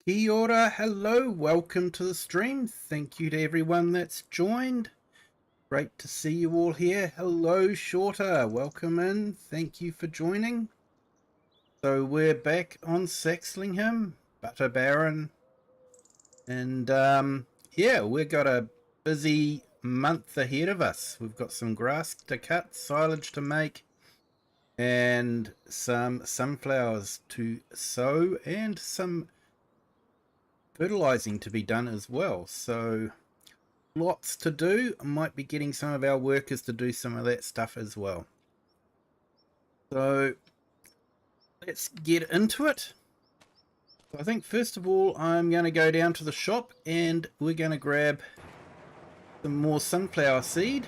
Kia ora, hello, welcome to the stream. Thank you to everyone that's joined. Great to see you all here. Hello, Shorter, welcome in. Thank you for joining. So we're back on Saxlingham, Butter Baron. And yeah, we've got a busy month ahead of us. We've got some grass to cut, silage to make, and some sunflowers to sow, and some fertilizing to be done as well. So lots to do. I might be getting some of our workers to do some of that stuff as well. So let's get into it. I think first of all I'm going to go down to the shop and we're going to grab some more sunflower seed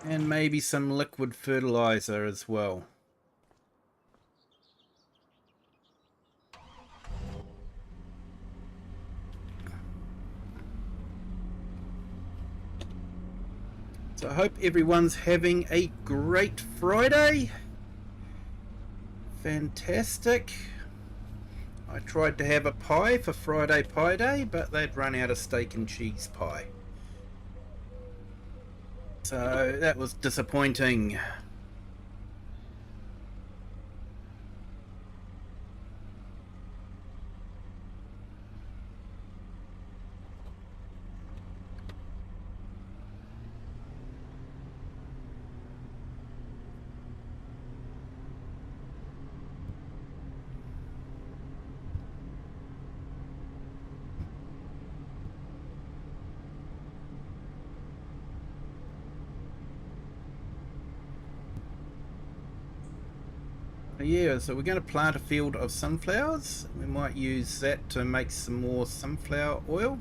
and maybe some liquid fertilizer as well. So I hope everyone's having a great Friday. Fantastic. I tried to have a pie for Friday Pie Day, but they'd run out of steak and cheese pie. So that was disappointing. Yeah, so we're going to plant a field of sunflowers. We might use that to make some more sunflower oil.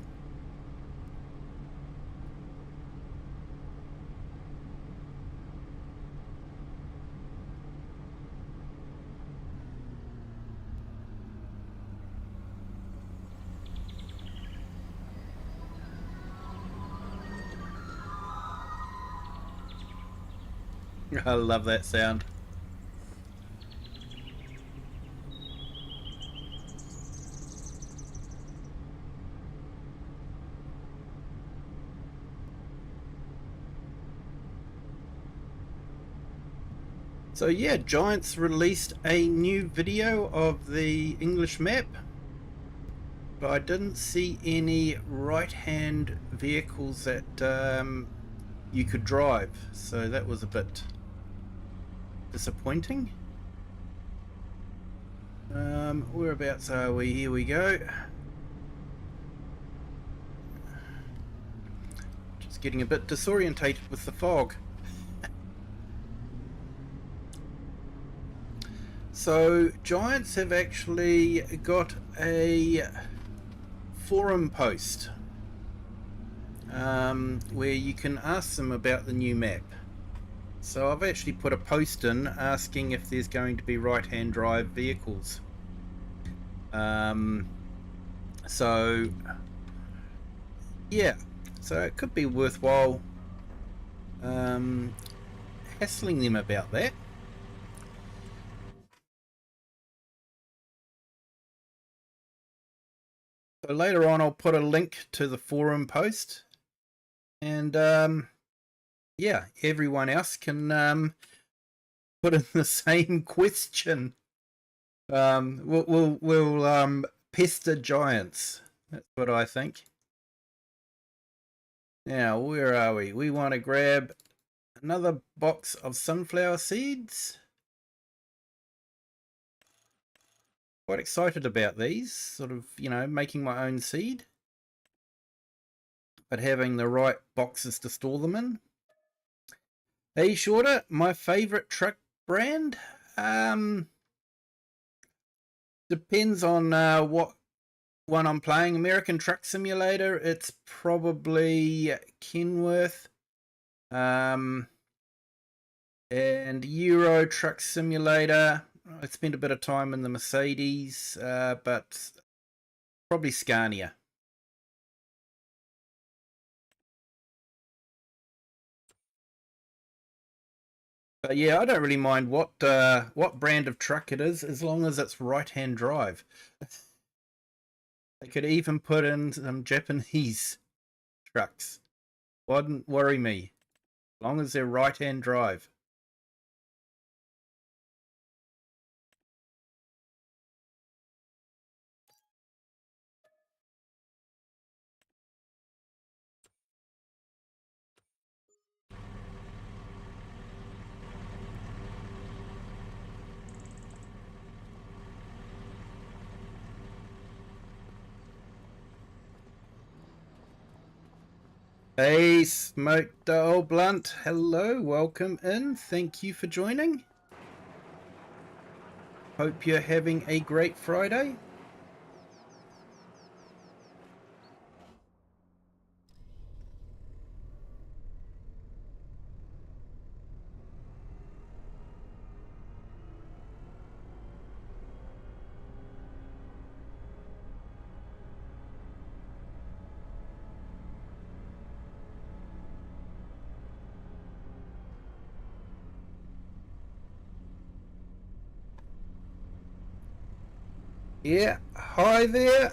I love that sound. So yeah, Giants released a new video of the English map, but I didn't see any right-hand vehicles that you could drive, so that was a bit disappointing. Whereabouts are we? Here we go. Just getting a bit disorientated with the fog. So Giants have actually got a forum post where you can ask them about the new map. So I've actually put a post in asking if there's going to be right-hand drive vehicles. So yeah, so it could be worthwhile hassling them about that. So later on I'll put a link to the forum post, and yeah, everyone else can put in the same question. We'll pester Giants. That's what I think. Now, where are we? We want to grab another box of sunflower seeds. Quite excited about these, sort of, you know, making my own seed, but having the right boxes to store them in. Hey, Shorter, my favorite truck brand? Depends on what one I'm playing. American Truck Simulator, it's probably Kenworth. And Euro Truck Simulator, I spent a bit of time in the Mercedes, but probably Scania. But yeah, I don't really mind what brand of truck it is, as long as it's right-hand drive. They could even put in some Japanese trucks. Wouldn't worry me, as long as they're right-hand drive. Hey, Smoked Old Blunt. Hello, welcome in. Thank you for joining. Hope you're having a great Friday. Yeah, hi there.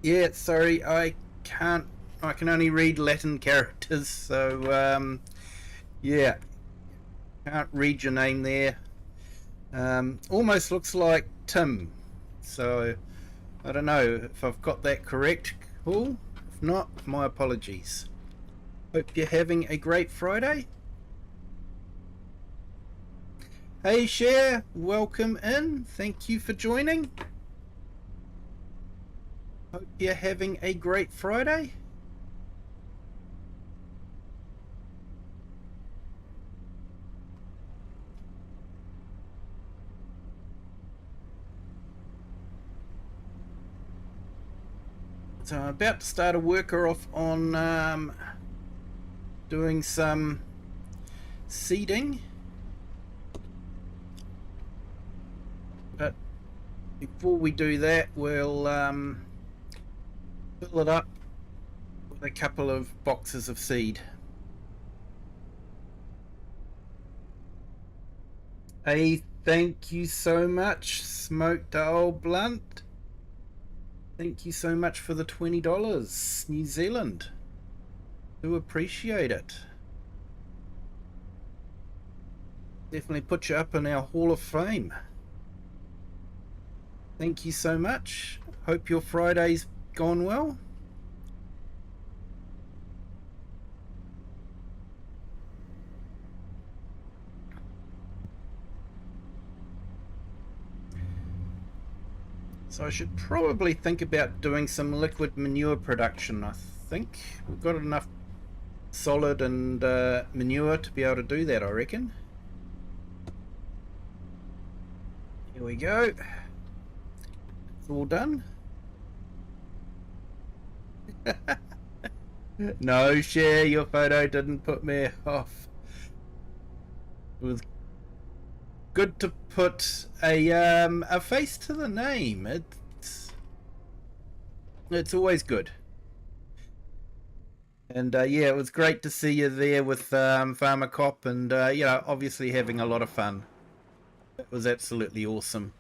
Yeah, sorry, I can only read Latin characters, so yeah, can't read your name there. Almost looks like Tim, so I don't know if I've got that correct. Cool. If not, my apologies. Hope you're having a great Friday. Hey Cher, welcome in. Thank you for joining. Hope you're having a great Friday. So I'm about to start a worker off on doing some seeding. But before we do that, we'll fill it up with a couple of boxes of seed. Hey, thank you so much, Smoked Old Blunt. Thank you so much for the $20, New Zealand. Do appreciate it. Definitely put you up in our Hall of Fame. Thank you so much. Hope your Friday's gone well. So I should probably think about doing some liquid manure production. I think we've got enough solid and manure to be able to do that, I reckon. Here we go. It's all done. No, Cher, your photo didn't put me off. It was good to put a face to the name. It's always good. And yeah, it was great to see you there with Farmer Cop, and you know, obviously having a lot of fun. It was absolutely awesome.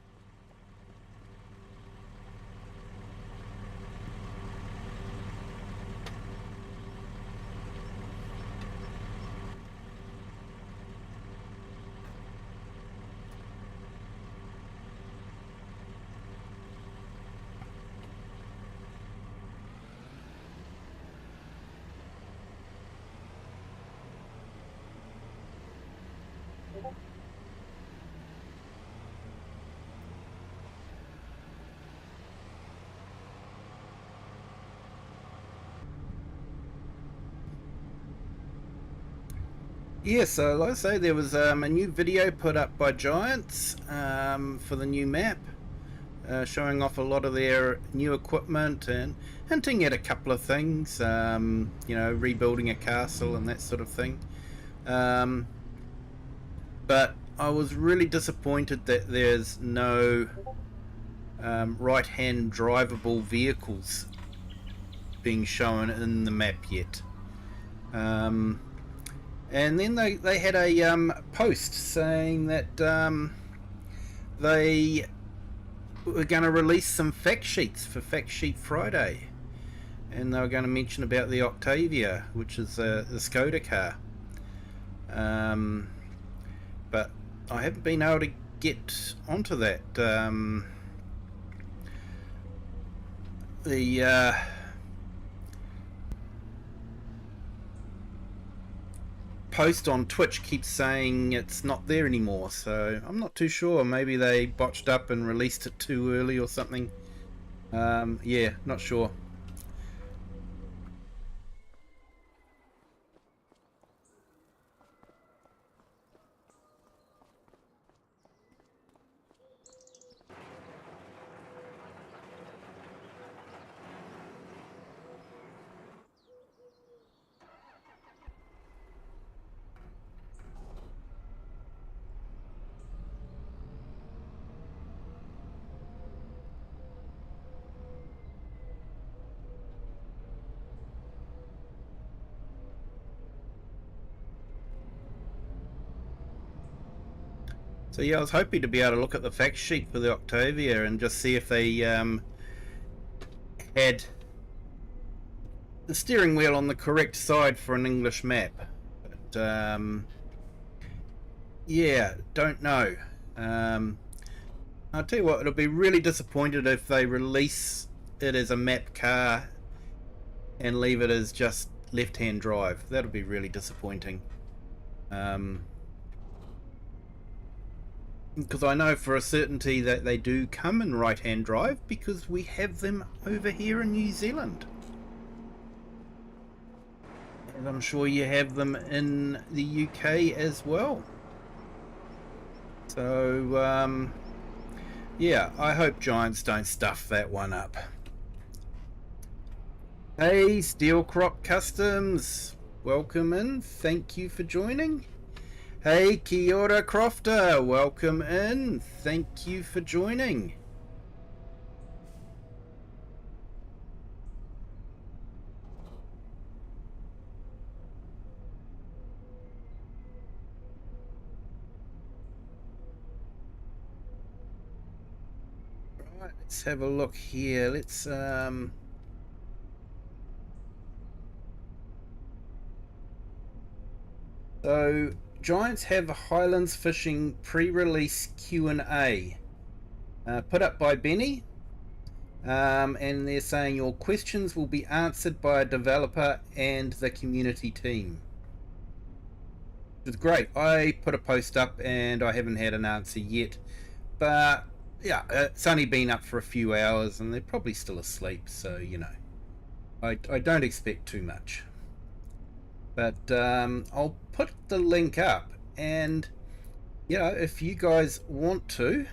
Yeah, so like I say, there was a new video put up by Giants for the new map, showing off a lot of their new equipment and hinting at a couple of things, you know, rebuilding a castle and that sort of thing. But I was really disappointed that there's no right-hand drivable vehicles being shown in the map yet. And then they had a post saying that they were going to release some fact sheets for Fact Sheet Friday, and they were going to mention about the Octavia, which is the Skoda car. But I haven't been able to get onto that. The post on Twitch keeps saying it's not there anymore, so I'm not too sure. Maybe they botched up and released it too early or something. Yeah, not sure. So yeah, I was hoping to be able to look at the fact sheet for the Octavia and just see if they had the steering wheel on the correct side for an English map. But yeah, don't know. I'll tell you what, it'll be really disappointed if they release it as a map car and leave it as just left-hand drive. That'll be really disappointing. Because I know for a certainty that they do come in right-hand drive because we have them over here in New Zealand. And I'm sure you have them in the UK as well. So, yeah, I hope Giants don't stuff that one up. Hey, Steel Crop Customs, welcome in. Thank you for joining. Hey, Kia ora Crofter, welcome in. Thank you for joining. Right, let's have a look here. Let's so Giants have a Highlands Fishing pre-release Q&A put up by Benny, and they're saying your questions will be answered by a developer and the community team. It's great. I put a post up and I haven't had an answer yet, but yeah, it's only been up for a few hours and they're probably still asleep, so you know, I don't expect too much. But I'll put the link up, and you know, if you guys want to,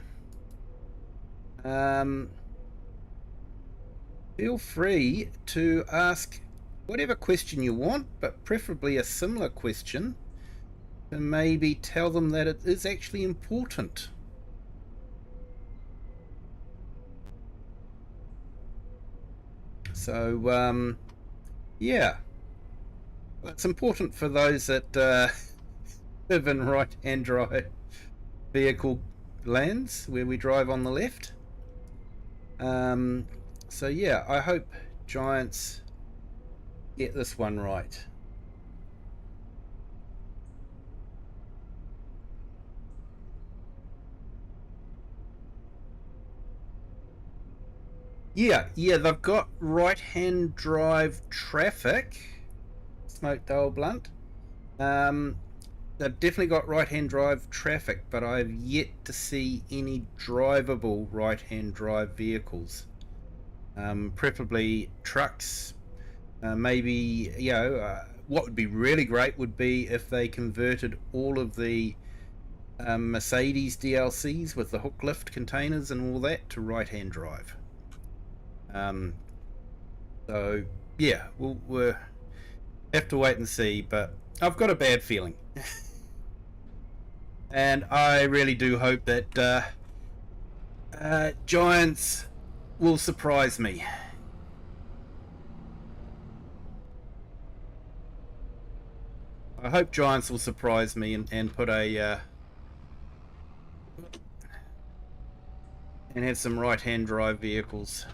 feel free to ask whatever question you want, but preferably a similar question, and maybe tell them that it is actually important. So yeah, it's important for those that live in right-hand drive vehicle lands where we drive on the left. So yeah, I hope Giants get this one right. Yeah, they've got right-hand drive traffic. Smoked old blunt. They've definitely got right-hand drive traffic, but I've yet to see any drivable right-hand drive vehicles. Preferably trucks. Maybe, you know, what would be really great would be if they converted all of the Mercedes DLCs with the hook lift containers and all that to right-hand drive. So yeah, we'll have to wait and see, but I've got a bad feeling. And I really do hope that Giants will surprise me. I hope Giants will surprise me and put a and have some right-hand drive vehicles.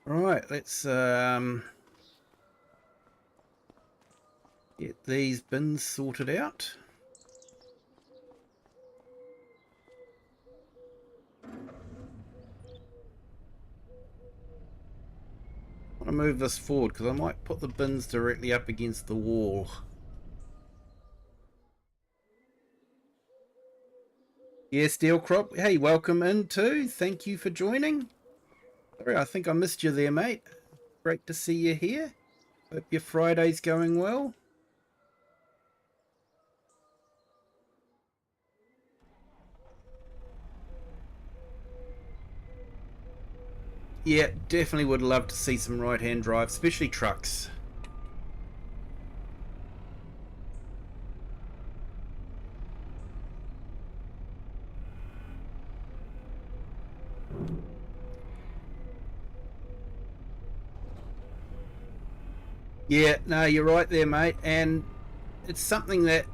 Right, let's get these bins sorted out. I want to move this forward because I might put the bins directly up against the wall. Yeah, Steel Crop. Hey, welcome in too. Thank you for joining. Sorry, I think I missed you there, mate. Great to see you here. Hope your Friday's going well. Yeah, definitely would love to see some right-hand drive, especially trucks. Yeah, no, you're right there, mate. And it's something that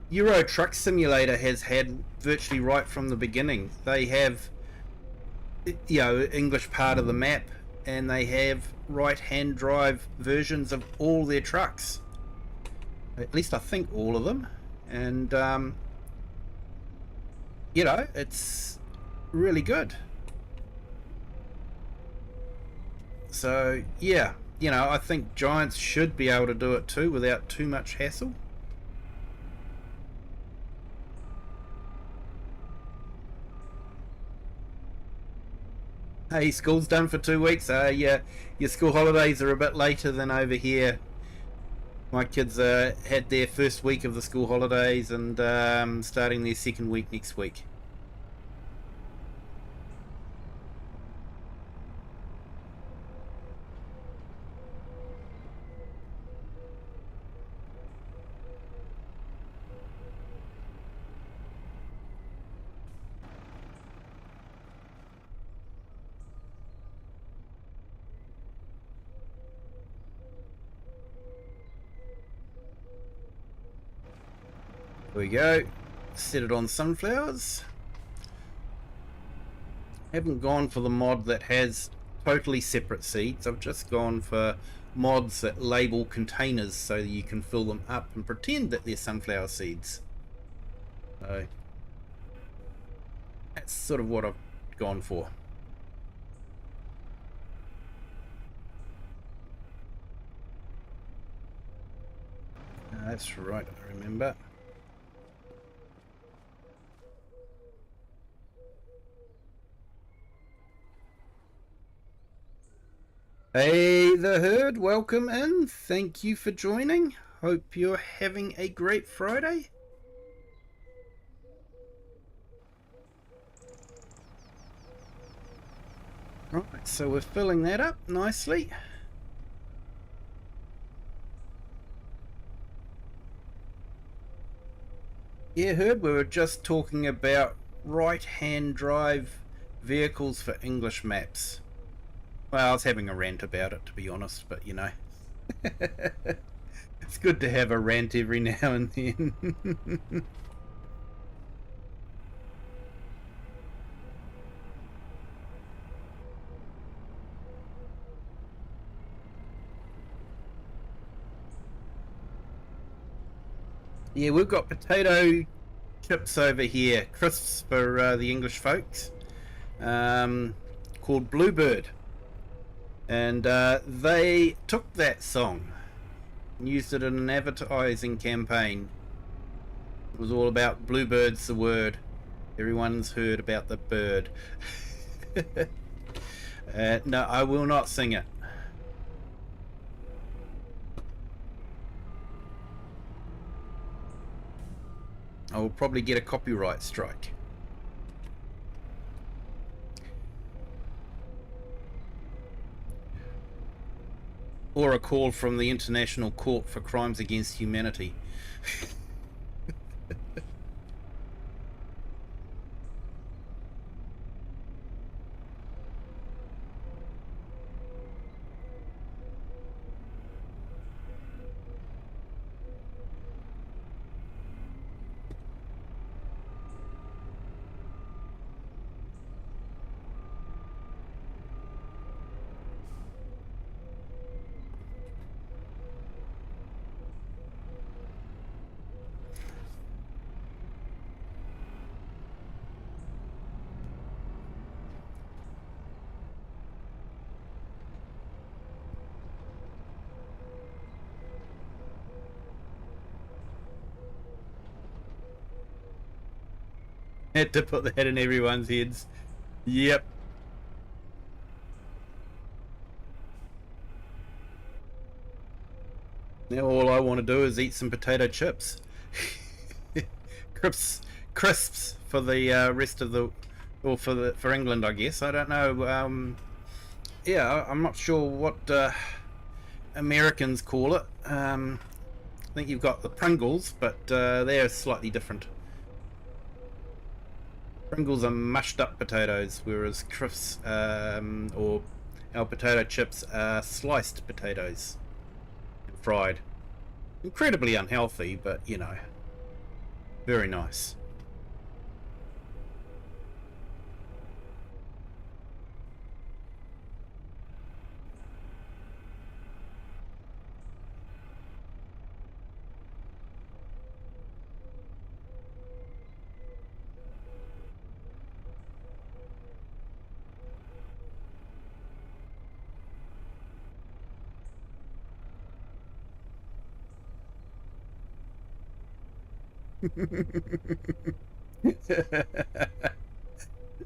Euro Truck Simulator has had virtually right from the beginning. They have, you know, English part of the map, and they have right-hand drive versions of all their trucks. At least I think all of them. And, you know, it's really good. So, yeah, you know, I think Giants should be able to do it too without too much hassle. Hey, school's done for 2 weeks. Yeah, your school holidays are a bit later than over here. My kids had their first week of the school holidays and starting their second week next week. There we go. Set it on sunflowers. Haven't gone for the mod that has totally separate seeds. I've just gone for mods that label containers so that you can fill them up and pretend that they're sunflower seeds. So that's sort of what I've gone for. That's right, I remember. Hey, the herd, welcome in. Thank you for joining. Hope you're having a great Friday. Right, so we're filling that up nicely. Yeah, herd, we were just talking about right-hand drive vehicles for English maps. Well, I was having a rant about it, to be honest, but you know. It's good to have a rant every now and then. Yeah, we've got potato chips over here, crisps for the English folks, called Bluebird. And they took that song and used it in an advertising campaign. It was all about Bluebird's the word. Everyone's heard about the bird. No, I will not sing it. I will probably get a copyright strike. Or a call from the International Court for Crimes Against Humanity. Had to put that in everyone's heads. Yep. Now all I want to do is eat some potato chips. Crisps for the rest of the, or for England, I guess. I don't know. Yeah, I'm not sure what Americans call it. I think you've got the Pringles, but they're slightly different. Pringles are mushed up potatoes, whereas crisps or our potato chips are sliced potatoes and fried. Incredibly unhealthy, but you know, very nice.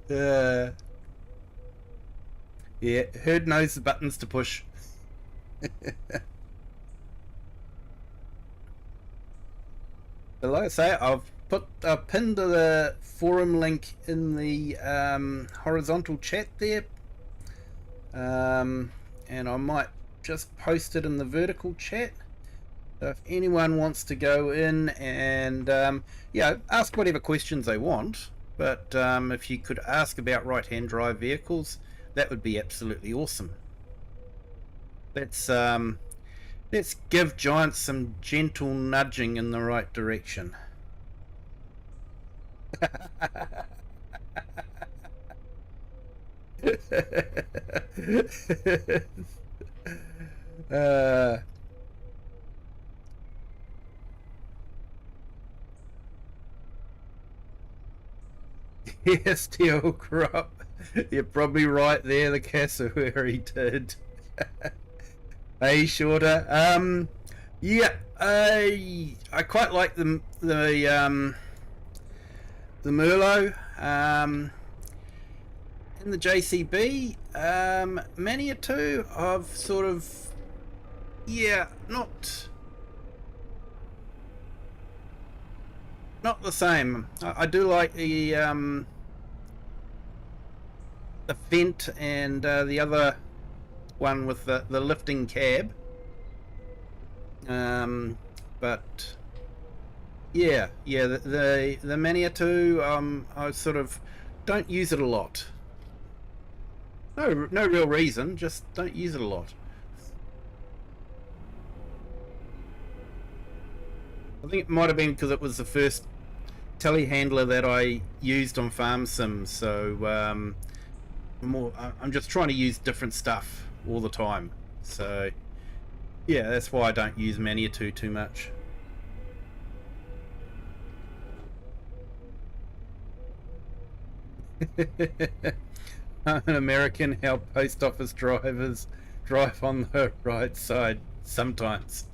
uh, yeah, Herd knows the buttons to push. But like I say, I've pinned the forum link in the horizontal chat there, and I might just post it in the vertical chat. So if anyone wants to go in and yeah, ask whatever questions they want, but if you could ask about right-hand drive vehicles, that would be absolutely awesome. Let's give Giant some gentle nudging in the right direction. Yes, Teal Crop. You're probably right there, the cassowary did. Hey, Shorter. Yeah, I quite like the Merlot. In the JCB, Manitou, I've sort of, yeah, not the same. I do like the Fent and the other one with the lifting cab. But yeah, the Manitou, I sort of don't use it a lot. No real reason, just don't use it a lot. I think it might have been because it was the first telehandler that I used on Farm Sim, so I'm just trying to use different stuff all the time. So yeah, that's why I don't use Manitou too much. I'm an American. How post office drivers drive on the right side sometimes.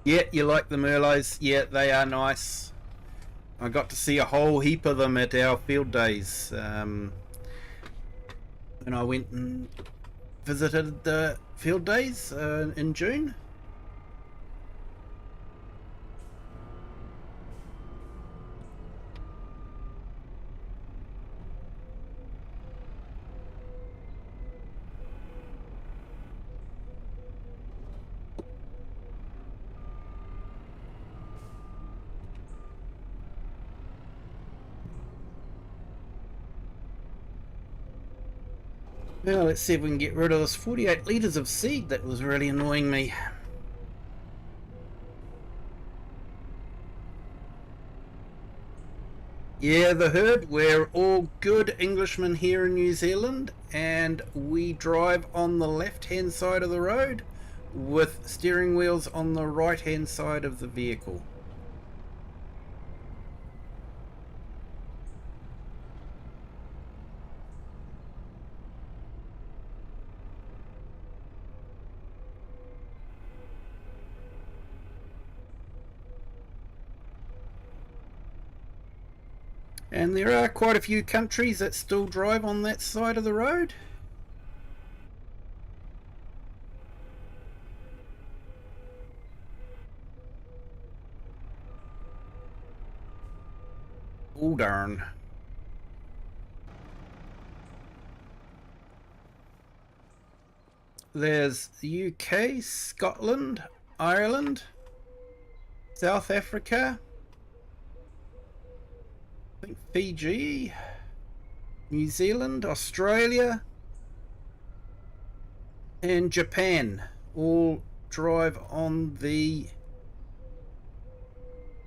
Yeah, you like the Merlots? Yeah, they are nice. I got to see a whole heap of them at our field days. when I went and visited the field days in June. Now let's see if we can get rid of this 48 litres of seed that was really annoying me. Yeah, the herd, we're all good Englishmen here in New Zealand, and we drive on the left hand side of the road with steering wheels on the right hand side of the vehicle. And there are quite a few countries that still drive on that side of the road. Oh darn. There's the UK, Scotland, Ireland, South Africa, I think Fiji, New Zealand, Australia, and Japan all drive on the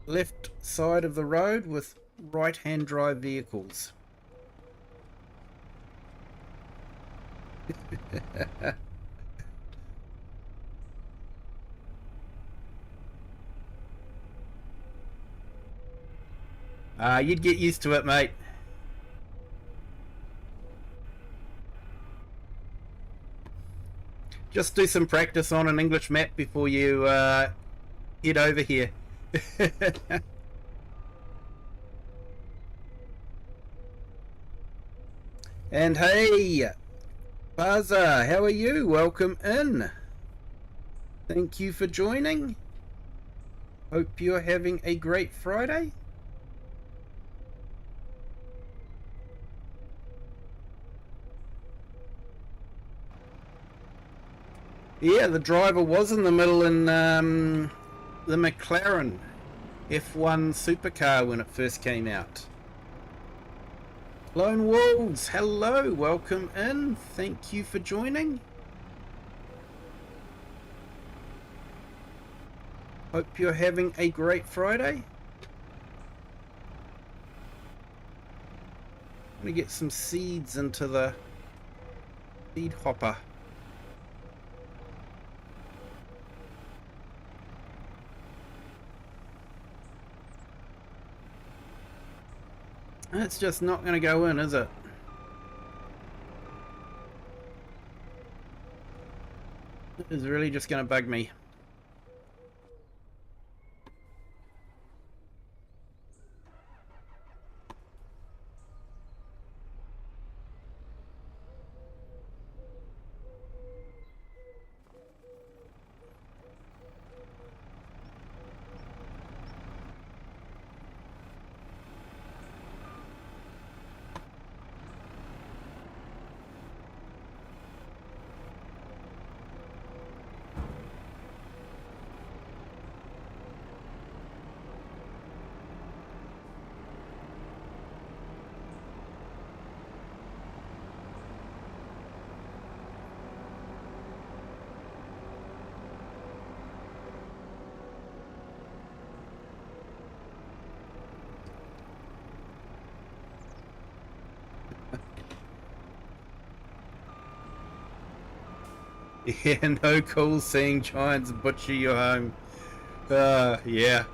left side of the road with right-hand drive vehicles. You'd get used to it, mate. Just do some practice on an English map before you head over here. And hey, Baza, how are you? Welcome in. Thank you for joining. Hope you're having a great Friday. Yeah, the driver was in the middle in the McLaren F1 supercar when it first came out. Lone Wolves, hello, welcome in. Thank you for joining. Hope you're having a great Friday. I'm going to get some seeds into the seed hopper. It's just not going to go in, is it? It is really just going to bug me. Yeah, no cool seeing giants butcher your home. Yeah.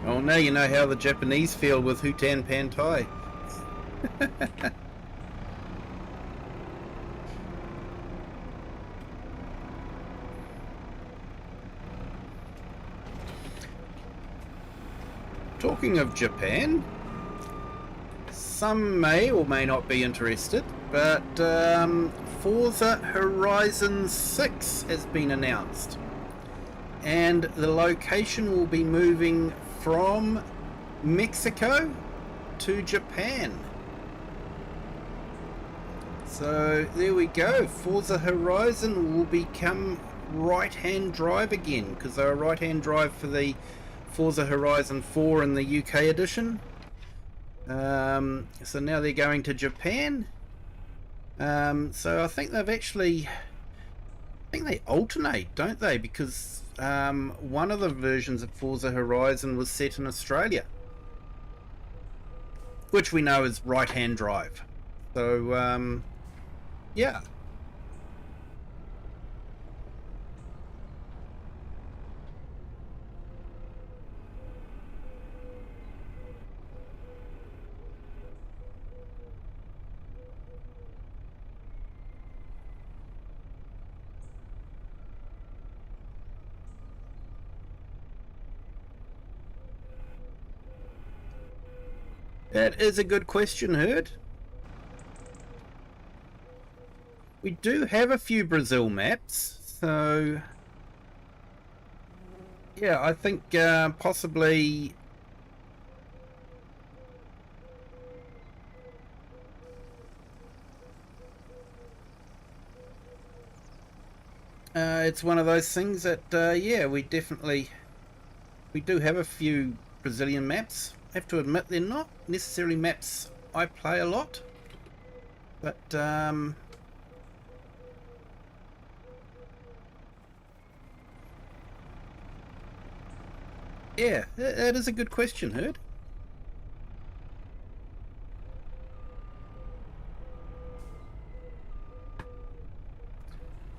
Oh, now you know how the Japanese feel with Hutan Pantai. Talking of Japan, some may or may not be interested, but Forza Horizon 6 has been announced, and the location will be moving from Mexico to Japan. So there we go. Forza Horizon will become right-hand drive again, because they were right-hand drive for the Forza Horizon 4 in the UK edition. So now they're going to Japan. So I think they've actually, I think they alternate, don't they? Because one of the versions of Forza Horizon was set in Australia, which we know is right-hand drive. So yeah. That is a good question, Herd. We do have a few Brazil maps, so yeah, I think possibly it's one of those things that yeah, we do have a few Brazilian maps. I have to admit they're not necessarily maps I play a lot, but yeah, that is a good question, Herd.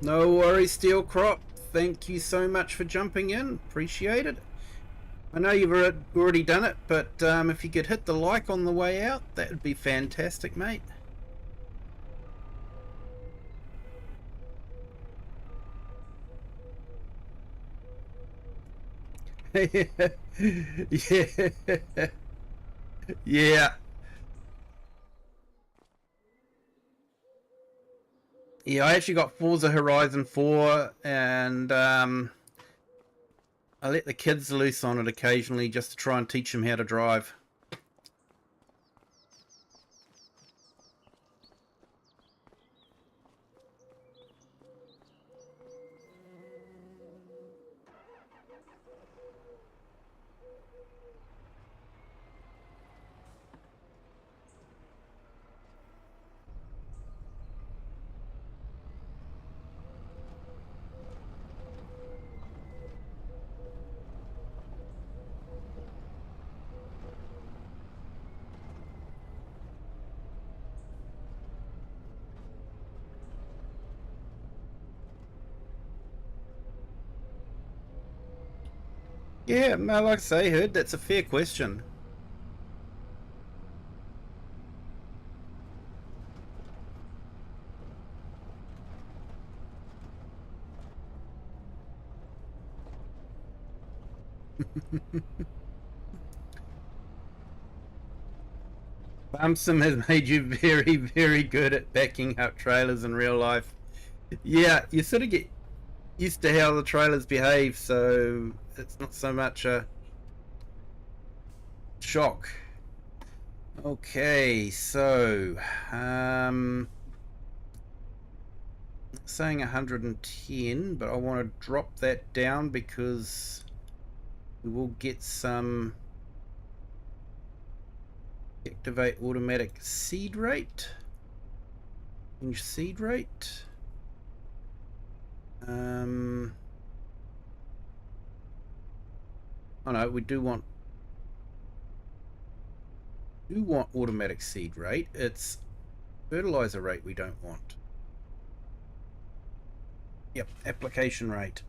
No worries, Steel Crop. Thank you so much for jumping in. Appreciate it. I know you've already done it, but if you could hit the like on the way out, that would be fantastic, mate. Yeah. Yeah. Yeah, I actually got Forza Horizon 4, and I let the kids loose on it occasionally just to try and teach them how to drive. Yeah, no, like I say, Herd, that's a fair question. Bumsum has made you very, very good at backing up trailers in real life. Yeah, you sort of get used to how the trailers behave, so it's not so much a shock. Okay, so saying 110, but I want to drop that down because we will get some activate automatic seed rate. Change seed rate. Oh no, we do want automatic seed rate. It's fertilizer rate we don't want. Yep, application rate.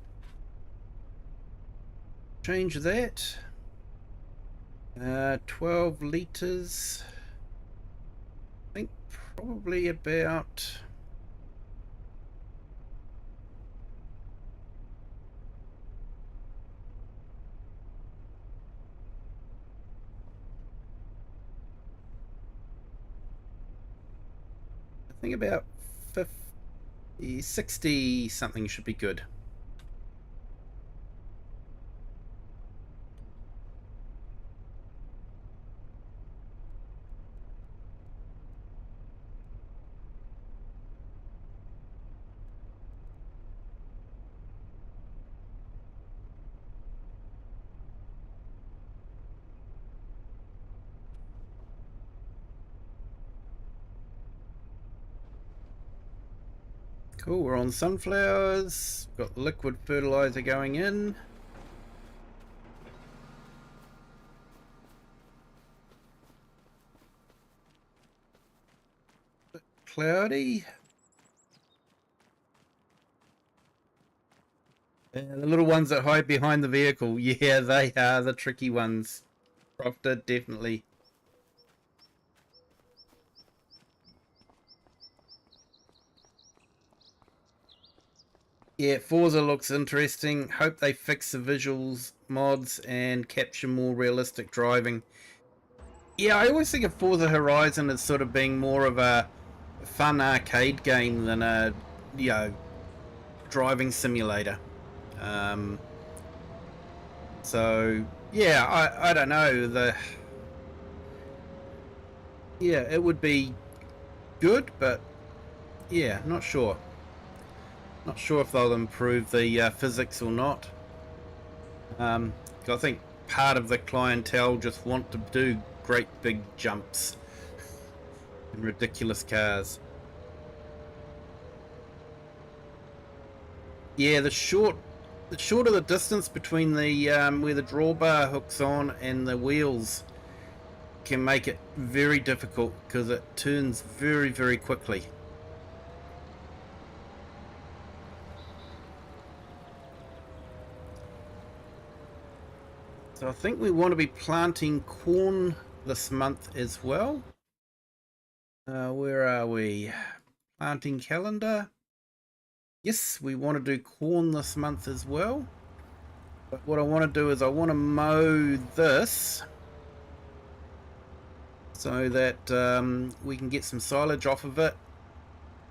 Change that. 12 litres. I think probably about... I think about 50, 60 something should be good. Cool, we're on sunflowers. Got liquid fertilizer going in. Cloudy. The little ones that hide behind the vehicle. Yeah, they are the tricky ones. Crofter, definitely. Yeah, Forza looks interesting. Hope they fix the visuals mods and capture more realistic driving. Yeah, I always think of Forza Horizon as sort of being more of a fun arcade game than a, you know, driving simulator. So yeah, I don't know. It would be good, but yeah, not sure. Not sure if they'll improve the physics or not. I think part of the clientele just want to do great big jumps in ridiculous cars. Yeah, the shorter the distance between the where the drawbar hooks on and the wheels can make it very difficult because it turns very, very quickly. So I think we want to be planting corn this month as well. Where are we? Planting calendar. Yes, we want to do corn this month as well. But what I want to do is I want to mow this so that we can get some silage off of it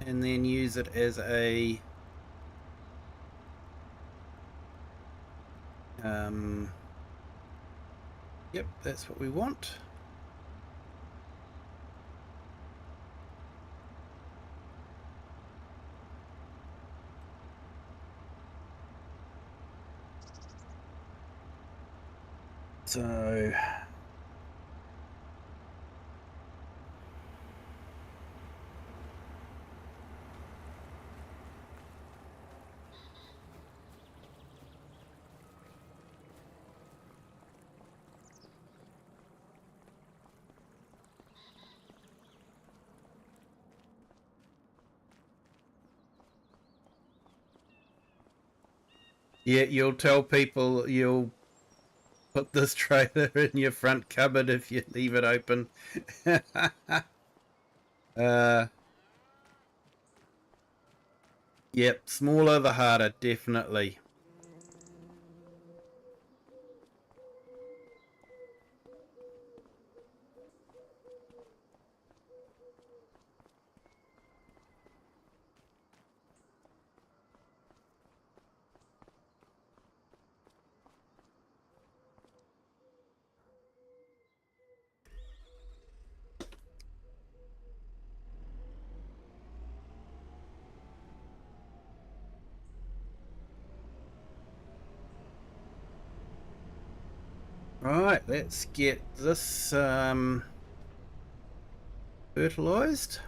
and then use it as a yep, that's what we want. So yeah, you'll tell people you'll put this trailer in your front cupboard if you leave it open. Yep, smaller the harder, definitely. Right, let's get this fertilized.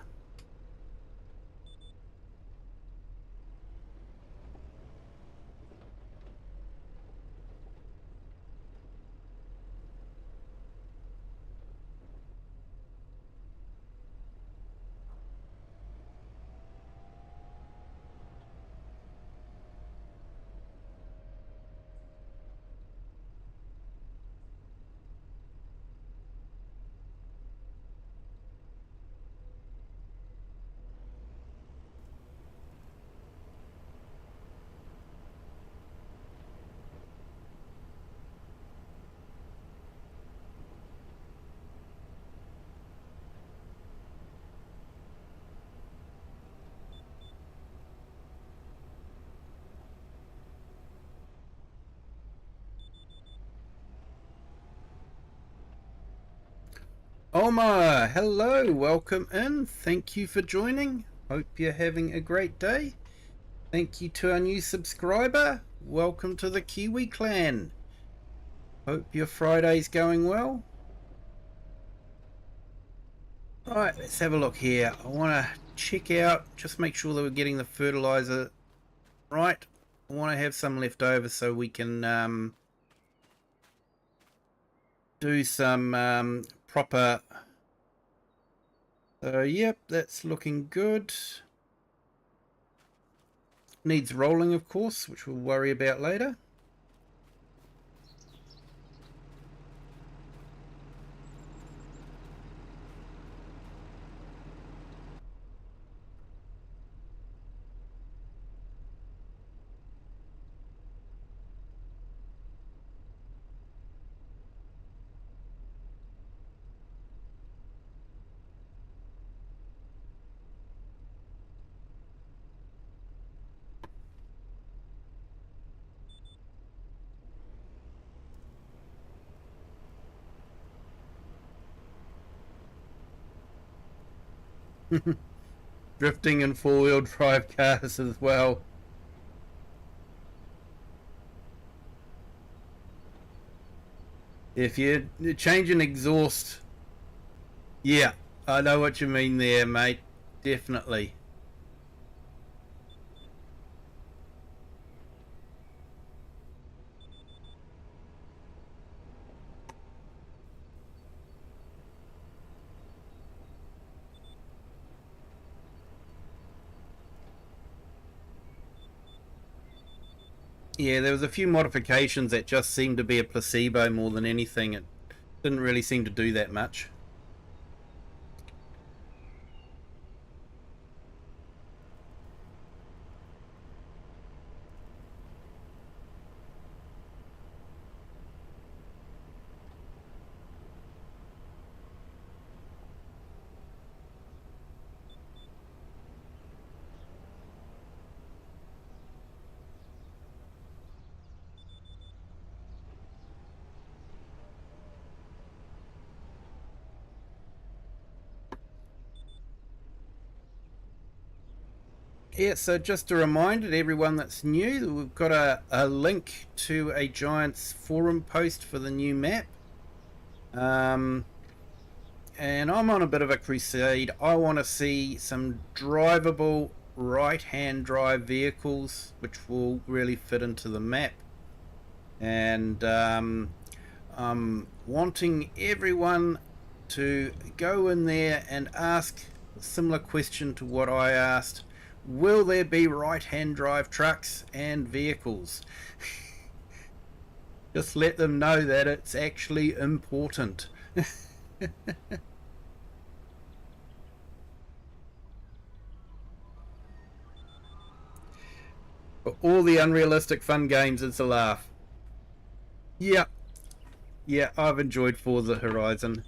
Mama, hello, welcome in. Thank you for joining. Hope you're having a great day. Thank you to our new subscriber. Welcome to the Kiwi clan. Hope your Friday's going well. Alright, let's have a look here. I want to check out, just make sure that we're getting the fertilizer right. I want to have some left over so we can do some proper. So yep, that's looking good. Needs rolling, of course, which we'll worry about later. Drifting in four-wheel drive cars as well. If you change an exhaust, yeah, I know what you mean there, mate. Definitely. Yeah, there was a few modifications that just seemed to be a placebo more than anything. It didn't really seem to do that much. Yeah, so just a reminder to everyone that's new that we've got a link to a Giants forum post for the new map. And I'm on a bit of a crusade. I want to see some drivable right-hand drive vehicles which will really fit into the map. And I'm wanting everyone to go in there and ask a similar question to what I asked. Will there be right-hand drive trucks and vehicles? Just let them know that it's actually important. For all the unrealistic fun games, it's a laugh. Yeah, yeah, I've enjoyed Forza Horizon.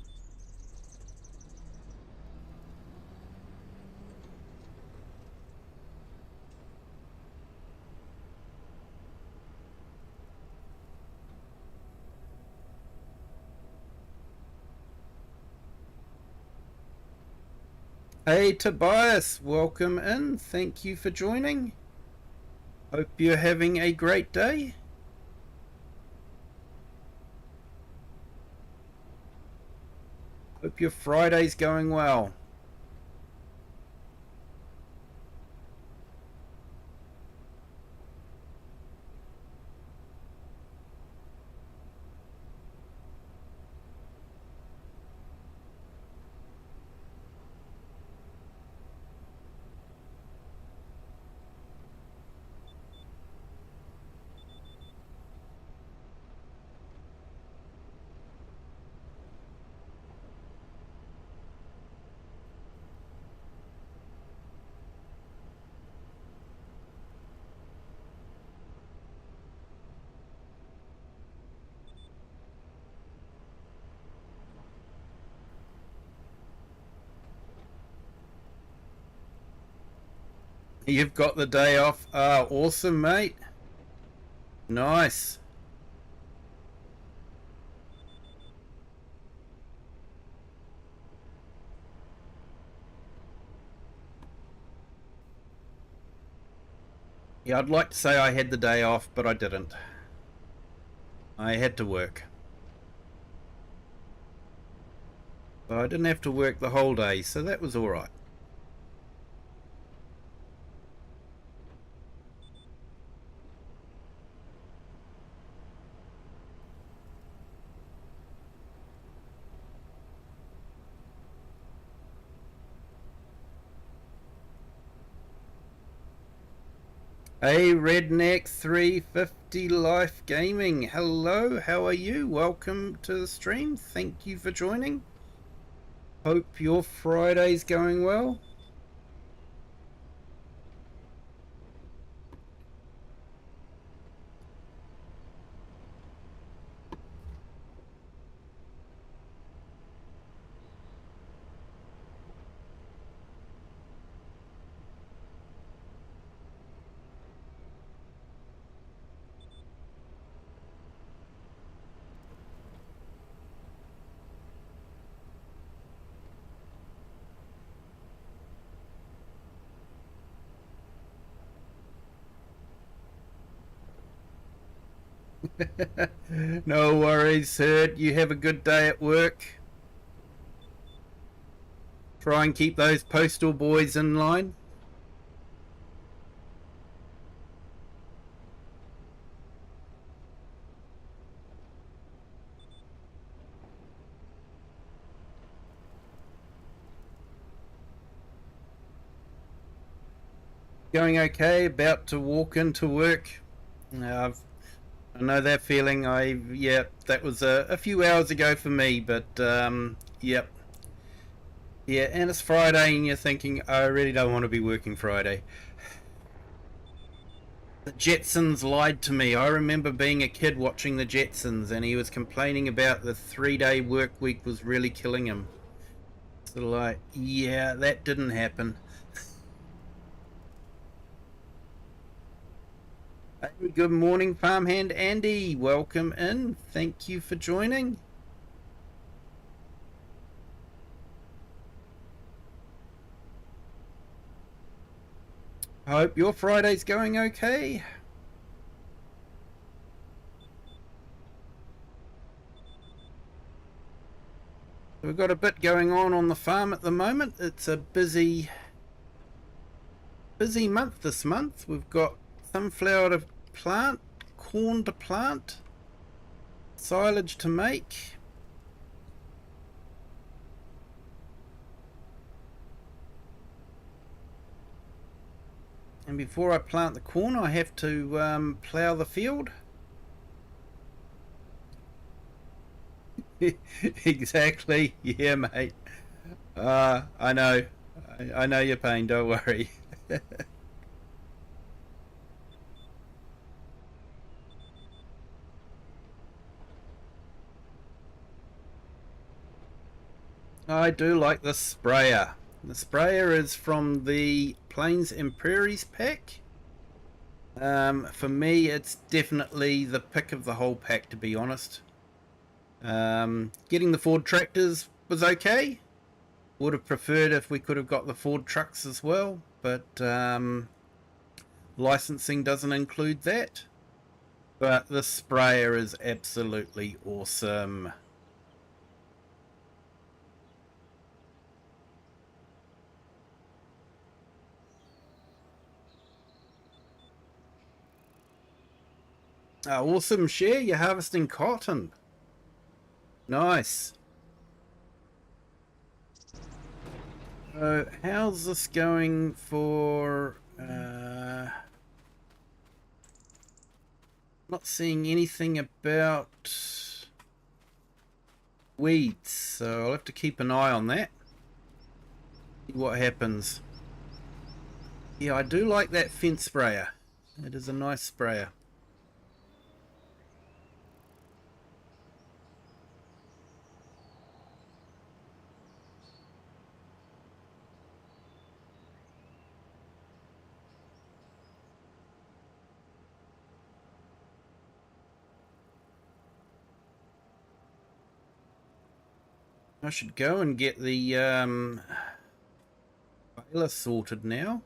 Hey Tobias, welcome in. Thank you for joining. Hope you're having a great day. Hope your Friday's going well. You've got the day off. Ah, awesome, mate. Nice. Yeah, I'd like to say I had the day off, but I didn't. I had to work. But I didn't have to work the whole day, so that was alright. Hey, Redneck 350 Life Gaming. Hello, how are you? Welcome to the stream. Thank you for joining. Hope your Friday's going well. No worries, Hurt. You have a good day at work. Try and keep those postal boys in line. Going okay, about to walk into work. I know that feeling. Yeah, that was a few hours ago for me, but yep. Yeah, and it's Friday and you're thinking, I really don't want to be working Friday. The Jetsons lied to me. I remember being a kid watching the Jetsons and he was complaining about the 3-day work week was really killing him. So like, yeah, that didn't happen. Hey, good morning, farmhand Andy. Welcome in. Thank you for joining. I hope your Friday's going okay. We've got a bit going on the farm at the moment. It's a busy month this month. We've got sunflower to plant, corn to plant, silage to make. And before I plant the corn, I have to plough the field. Exactly. Yeah, mate. I know. I know your pain. Don't worry. I do like the sprayer. The sprayer is from the Plains and Prairies pack. For me, it's definitely the pick of the whole pack, to be honest. Getting the Ford tractors was okay. Would have preferred if we could have got the Ford trucks as well, but licensing doesn't include that. But the sprayer is absolutely awesome. Awesome, Share. You're harvesting cotton. Nice. How's this going for... not seeing anything about weeds, so I'll have to keep an eye on that. See what happens. Yeah, I do like that fence sprayer. It is a nice sprayer. I should go and get the baler sorted now.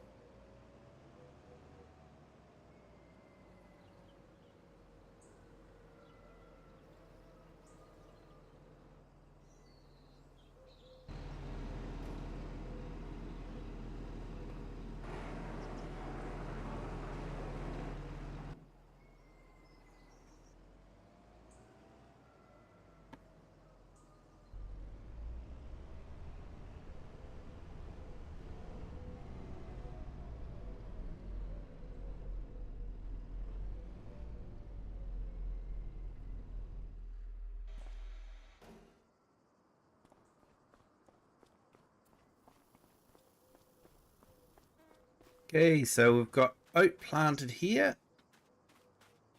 Okay, so we've got oat planted here.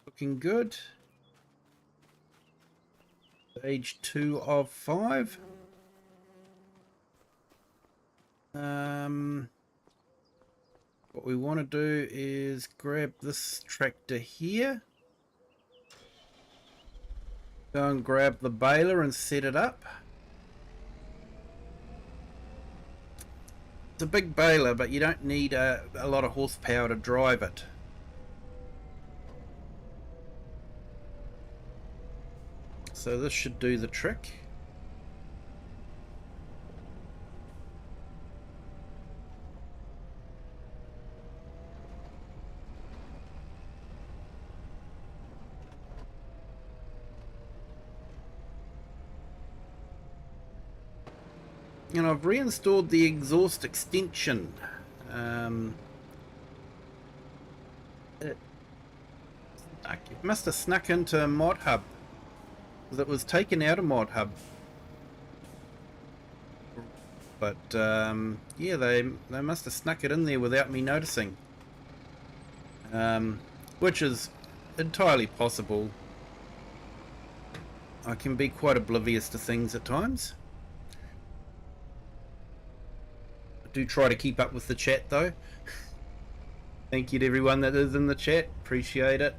Looking good. Stage 2 of 5. What we want to do is grab this tractor here. Go and grab the baler and set it up. It's a big baler, but you don't need a lot of horsepower to drive it. So this should do the trick. And I've reinstalled the exhaust extension. It must have snuck into Mod Hub, because it was taken out of Mod Hub. But yeah, they must have snuck it in there without me noticing, which is entirely possible. I can be quite oblivious to things at times. Do try to keep up with the chat though. Thank you to everyone that is in the chat, appreciate it.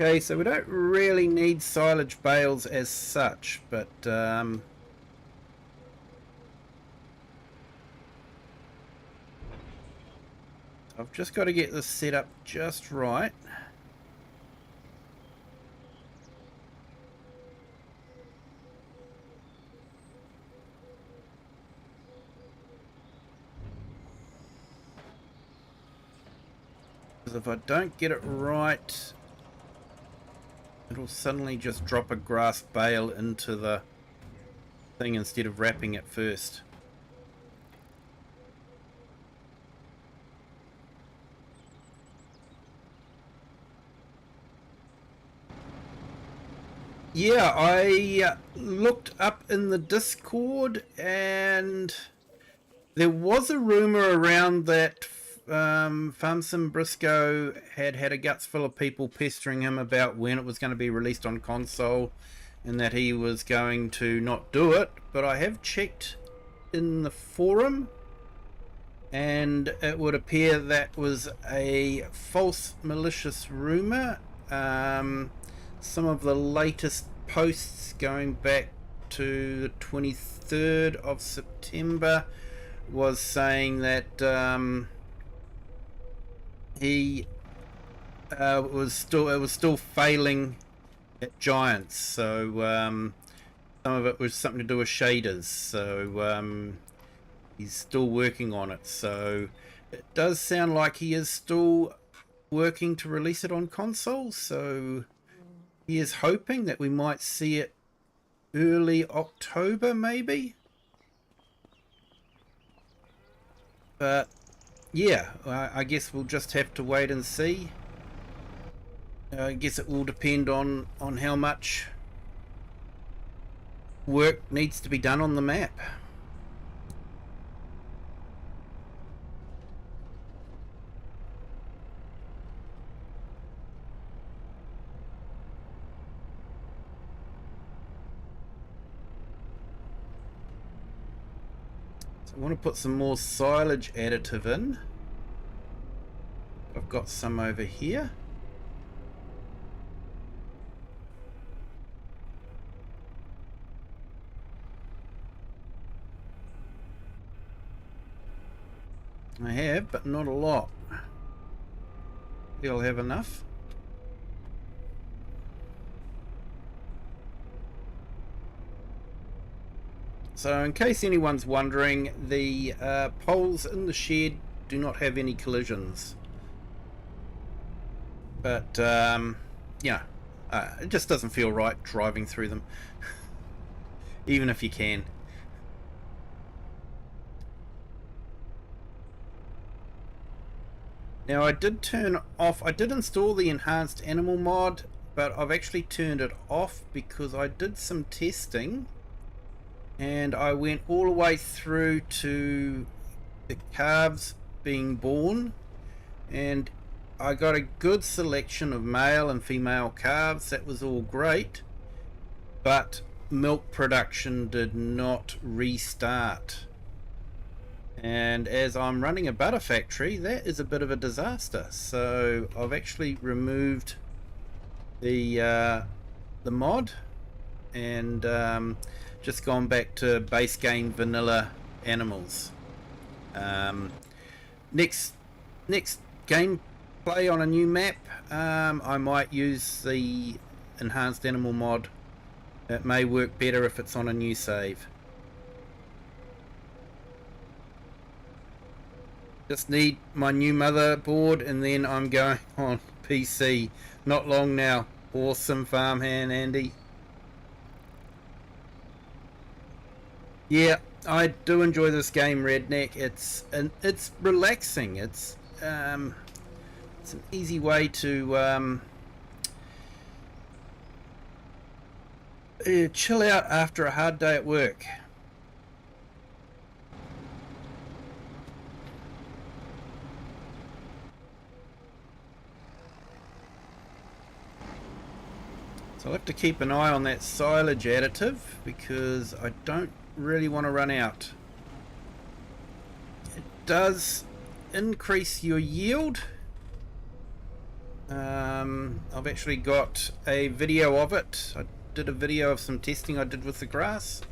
Okay, so we don't really need silage bales as such, but I've just got to get this set up just right. Because if I don't get it right, it'll suddenly just drop a grass bale into the thing instead of wrapping it first. Yeah, I looked up in the Discord and there was a rumor around that Farmsim Brisco had a guts full of people pestering him about when it was going to be released on console and that he was going to not do it, but I have checked in the forum and it would appear that was a false malicious rumor. Some of the latest posts going back to the 23rd of September was saying that it was still failing at Giants, so some of it was something to do with shaders, so he's still working on it. So it does sound like he is still working to release it on console, so he is hoping that we might see it early October maybe. But yeah, I guess we'll just have to wait and see. I guess it will depend on how much work needs to be done on the map. So I want to put some more silage additive in. I've got some over here. I have, but not a lot. You'll have enough. So in case anyone's wondering, the poles in the shed do not have any collisions. But, yeah, it just doesn't feel right driving through them, even if you can. Now I did install the enhanced animal mod, but I've actually turned it off because I did some testing and I went all the way through to the calves being born, and I got a good selection of male and female calves. That was all great, but milk production did not restart. And as I'm running a butter factory, that is a bit of a disaster. So I've actually removed the mod and just gone back to base game vanilla animals. Next gameplay on a new map, I might use the enhanced animal mod. It may work better if it's on a new save. Just need my new motherboard and then I'm going on PC. Not long now. Awesome farmhand Andy. Yeah, I do enjoy this game, Redneck. It's relaxing. It's an easy way to chill out after a hard day at work. So I'll have to keep an eye on that silage additive because I don't really want to run out. It does increase your yield. I've actually got a video of it. I did a video of some testing I did with the grass.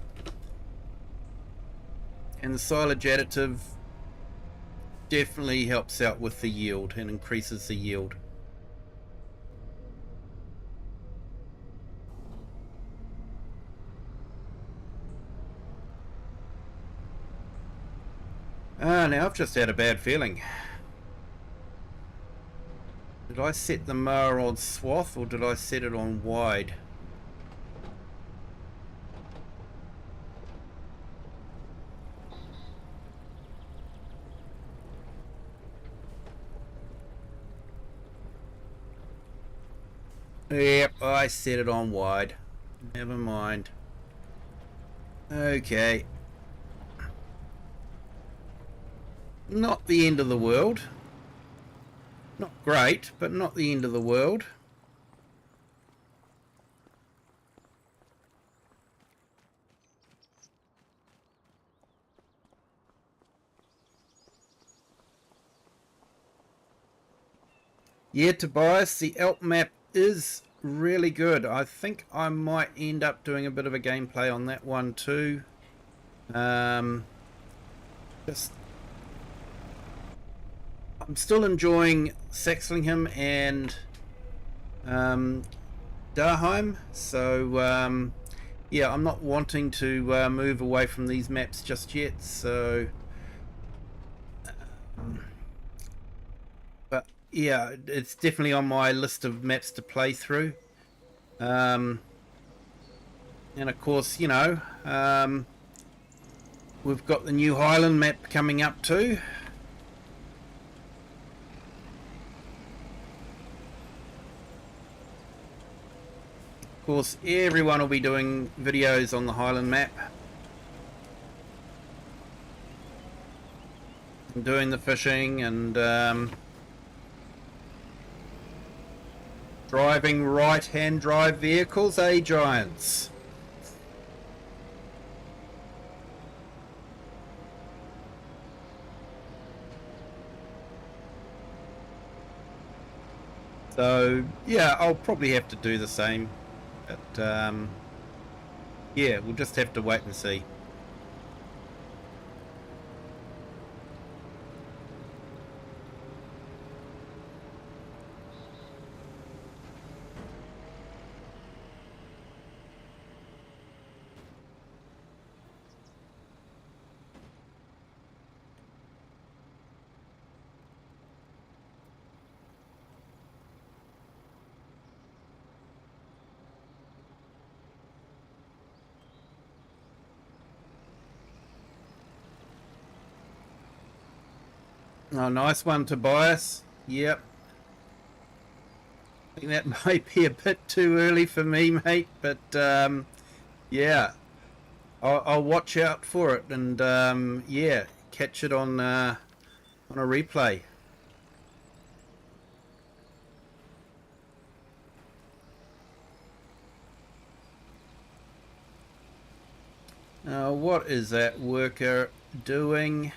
And the silage additive definitely helps out with the yield and increases the yield. Now I've just had a bad feeling. Did I set the mower on swath or did I set it on wide? Yep, I set it on wide. Never mind. Okay. Not the end of the world. Not great, but not the end of the world. Yeah, Tobias, the Alp map is really good. I think I might end up doing a bit of a gameplay on that one too. Just I'm still enjoying Saxlingham and Darheim, so yeah, I'm not wanting to move away from these maps just yet, so but yeah, it's definitely on my list of maps to play through. And of course, you know, we've got the new Highland map coming up too. Of course, everyone will be doing videos on the Highland map and doing the fishing and driving right-hand drive vehicles, eh, giants? So yeah, I'll probably have to do the same. But yeah, we'll just have to wait and see. Oh, nice one, Tobias. Yep. I think that might be a bit too early for me, mate. But yeah, I'll watch out for it and yeah, catch it on a replay. What is that worker doing?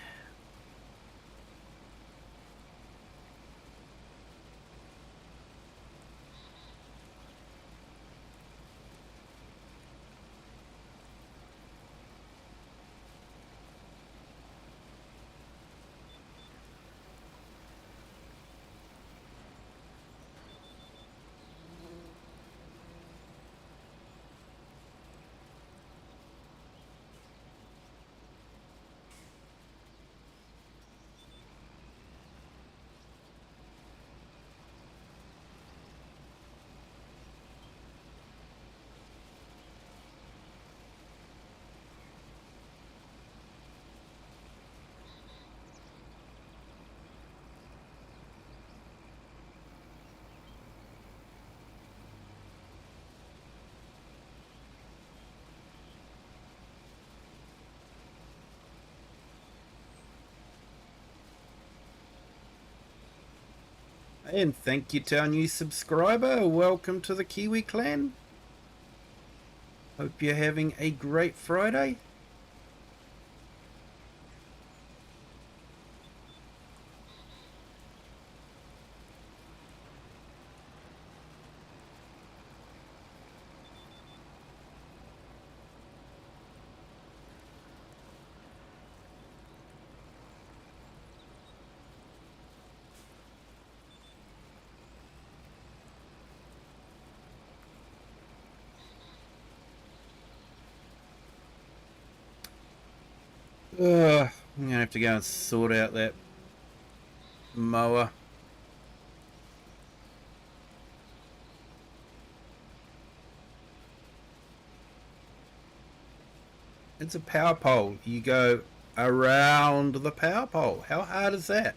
And thank you to our new subscriber. Welcome to the Kiwi clan. Hope you're having a great Friday. I'm gonna have to go and sort out that mower. It's a power pole. You go around the power pole. How hard is that?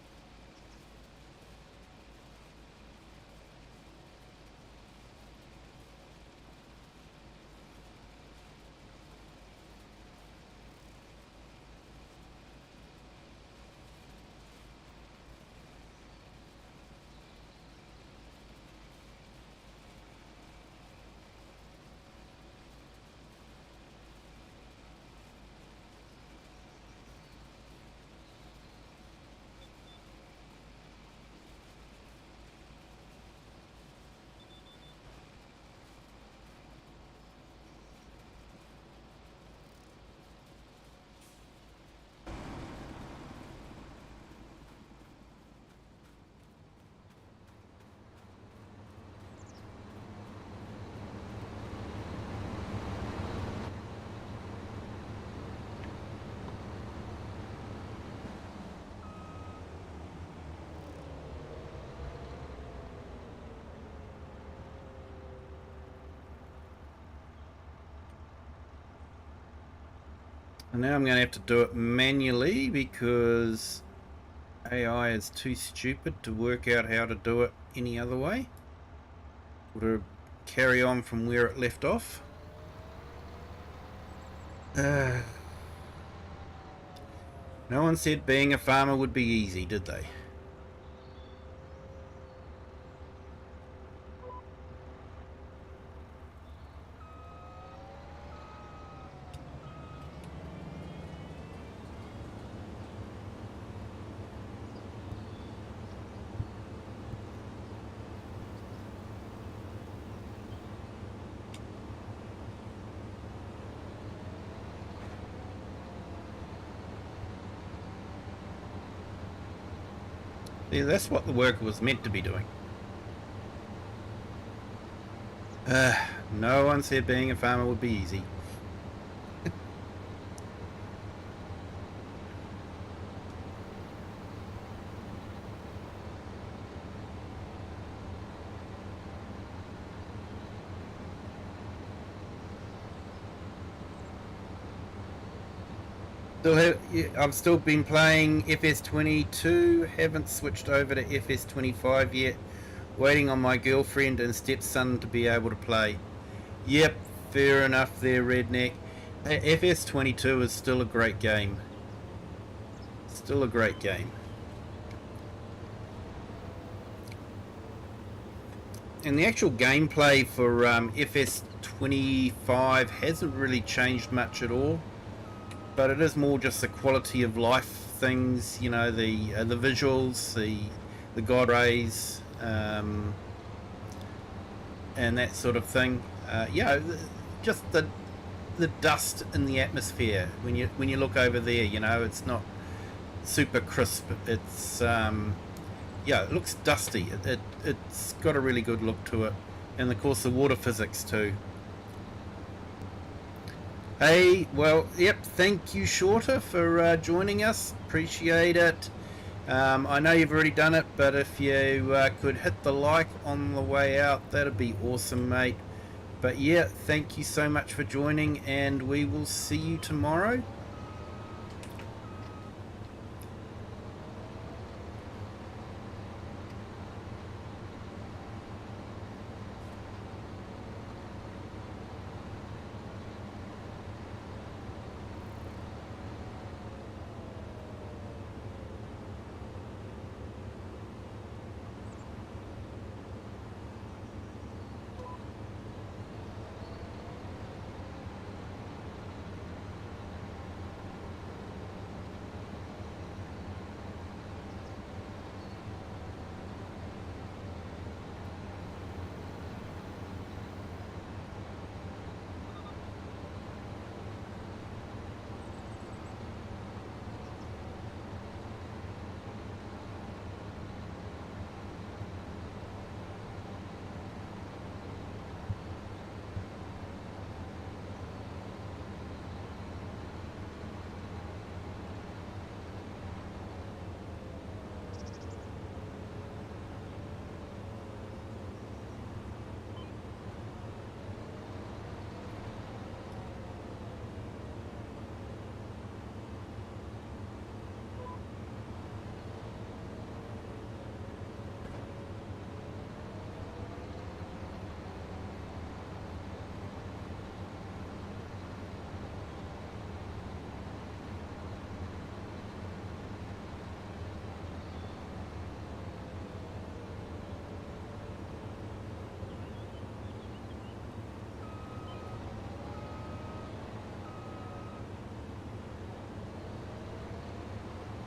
And now I'm going to have to do it manually because AI is too stupid to work out how to do it any other way. Or to carry on from where it left off. No one said being a farmer would be easy, did they? Yeah, that's what the worker was meant to be doing. No one said being a farmer would be easy. I've still been playing FS22. Haven't switched over to FS25 yet. Waiting on my girlfriend and stepson to be able to play. Yep, fair enough there, Redneck. FS22 is still a great game. Still a great game. And the actual gameplay for FS25 hasn't really changed much at all. But it is more just the quality of life things, you know, the visuals, the god rays, and that sort of thing. Yeah, just the dust in the atmosphere when you look over there. You know, it's not super crisp. It's yeah, it looks dusty. It's got a really good look to it, and of course the water physics too. Hey, well, yep, thank you, Shorter, for joining us. Appreciate it. I know you've already done it, but if you could hit the like on the way out, that'd be awesome, mate. But yeah, thank you so much for joining, and we will see you tomorrow.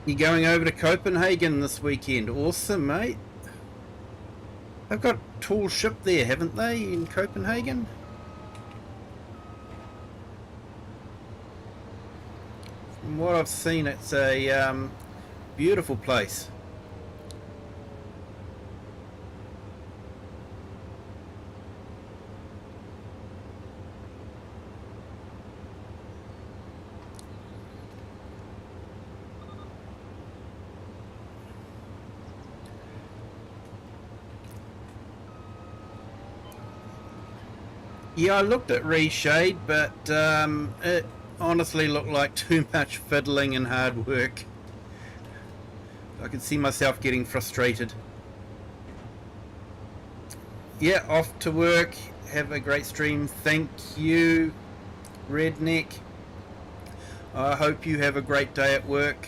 You going over to Copenhagen this weekend? Awesome, mate. They've got a tall ship there, haven't they, in Copenhagen? From what I've seen, it's a beautiful place. Yeah, I looked at Reshade, but it honestly looked like too much fiddling and hard work. I could see myself getting frustrated. Yeah, off to work. Have a great stream. Thank you, Redneck. I hope you have a great day at work.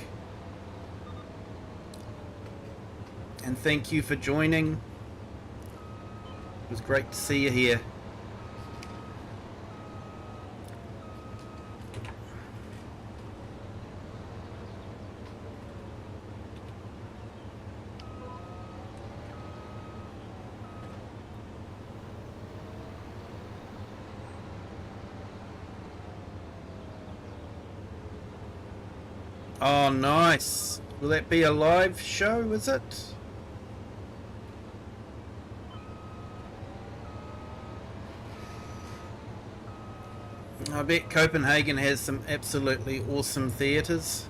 And thank you for joining. It was great to see you here. Oh, nice. Will that be a live show, is it? I bet Copenhagen has some absolutely awesome theatres.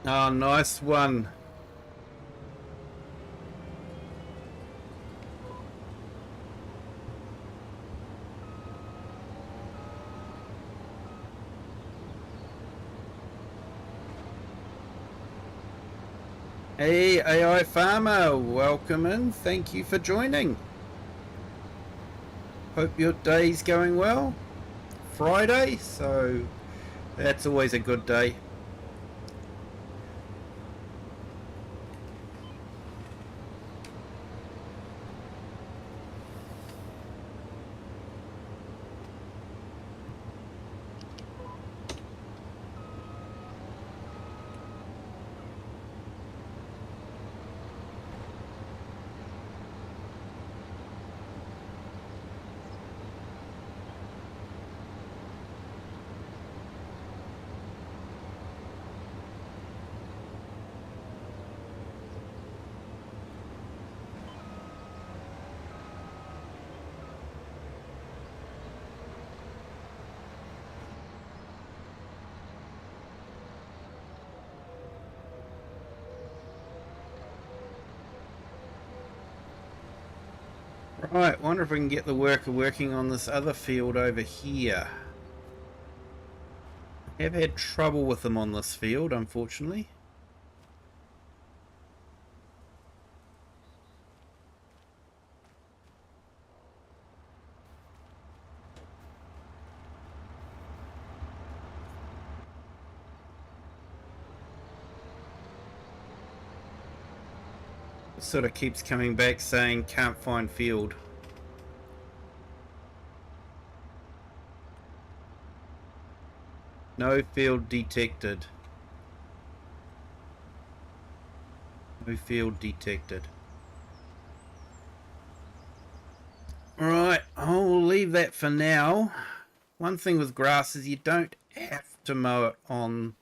Oh, nice one. Hey, AI Farmer, welcome in. Thank you for joining. Hope your day's going well. Friday, so that's always a good day. Right, wonder if we can get the worker working on this other field over here. I have had trouble with them on this field, unfortunately. It sort of keeps coming back saying can't find field. No field detected. No field detected. Alright, I'll leave that for now. One thing with grass is you don't have to mow it on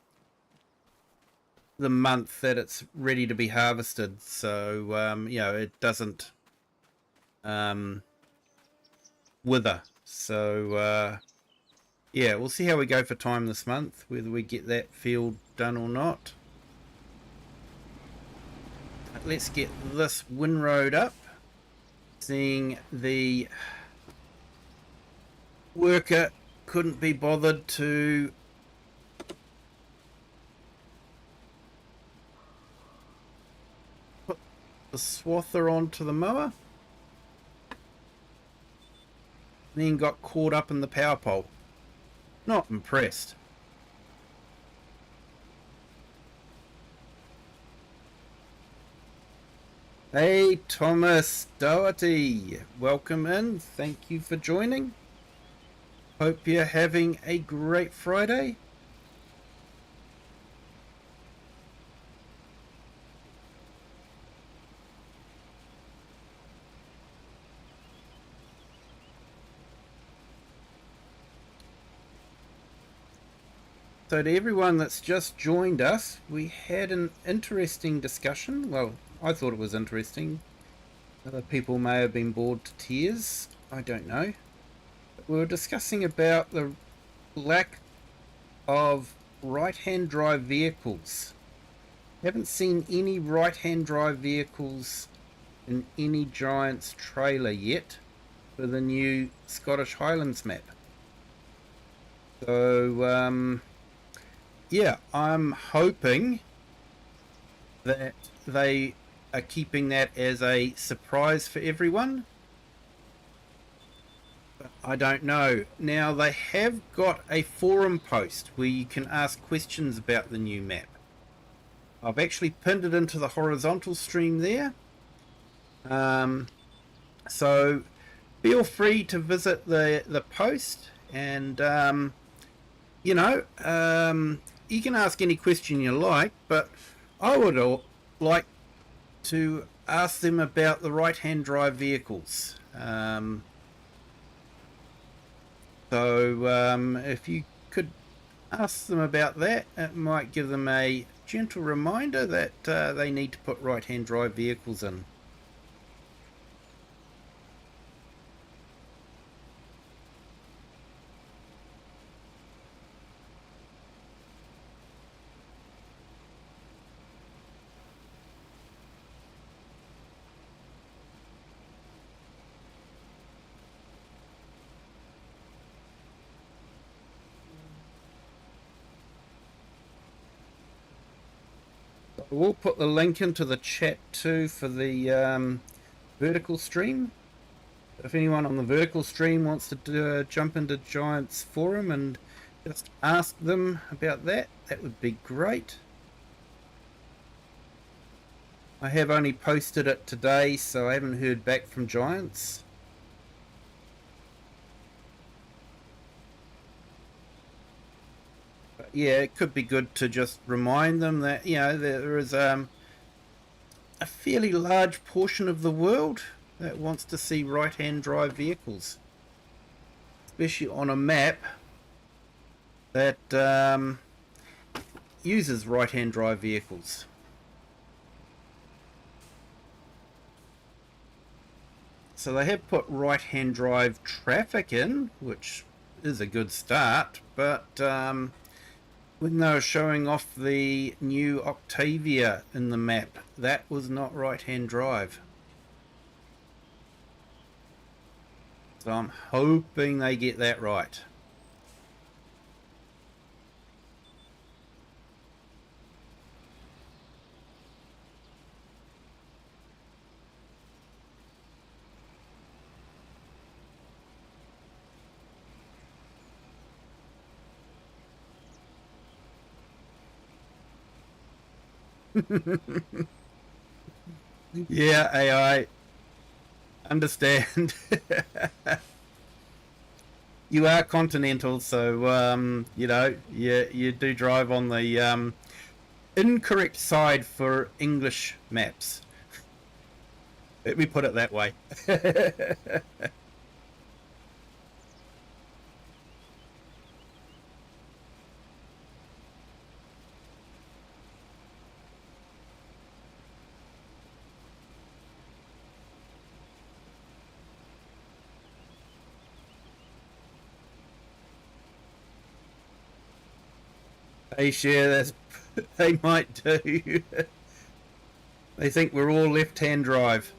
the month that it's ready to be harvested. So, you know, it doesn't wither. So, yeah, we'll see how we go for time this month, whether we get that field done or not. Let's get this windroad up. Seeing the worker couldn't be bothered to put the swather onto the mower, then got caught up in the power pole. Not impressed. Hey Thomas Doherty, welcome in. Thank you for joining. Hope you're having a great Friday. So to everyone that's just joined us, we had an interesting discussion. Well, I thought it was interesting. Other people may have been bored to tears. I don't know. But we were discussing about the lack of right-hand drive vehicles. Haven't seen any right-hand drive vehicles in any Giants trailer yet for the new Scottish Highlands map. So, yeah, I'm hoping that they are keeping that as a surprise for everyone. But I don't know. Now, they have got a forum post where you can ask questions about the new map. I've actually pinned it into the horizontal stream there. So feel free to visit the post and, you know, you can ask any question you like, but I would like to ask them about the right-hand drive vehicles. So if you could ask them about that, it might give them a gentle reminder that they need to put right-hand drive vehicles in. We'll put the link into the chat too for the vertical stream. If anyone on the vertical stream wants to jump into Giants forum and just ask them about that, that would be great. I have only posted it today, so I haven't heard back from Giants. But yeah, it could be good to just remind them that, you know, there is a fairly large portion of the world that wants to see right-hand drive vehicles, especially on a map that uses right-hand drive vehicles. So they have put right-hand drive traffic in, which is a good start, but when they were showing off the new Octavia in the map, that was not right-hand drive. So I'm hoping they get that right. Yeah, AI. Understand. You are continental, so you know, you do drive on the incorrect side for English maps. Let me put it that way. They share this. They might do. They think we're all left-hand drive.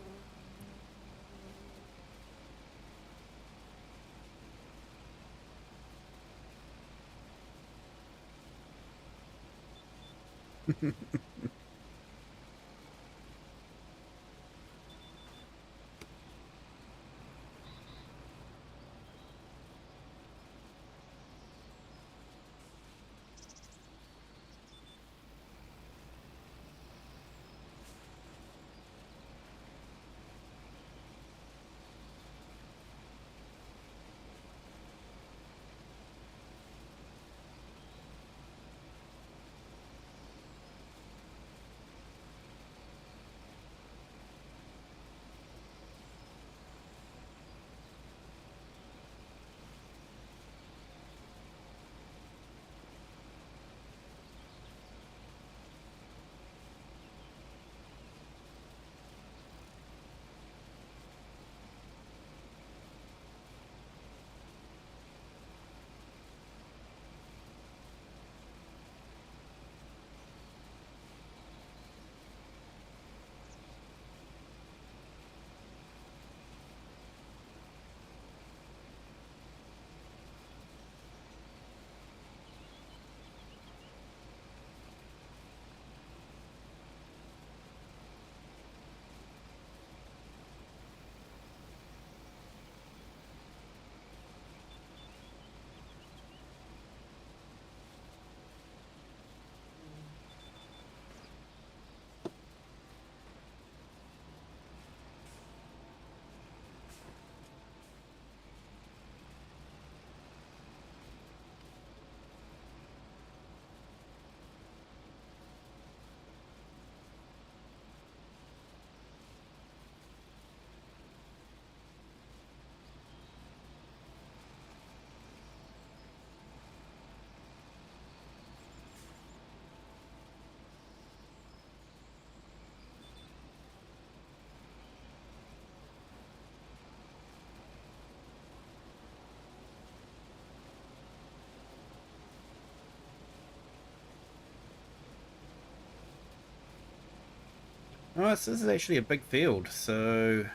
Oh, this is actually a big field, so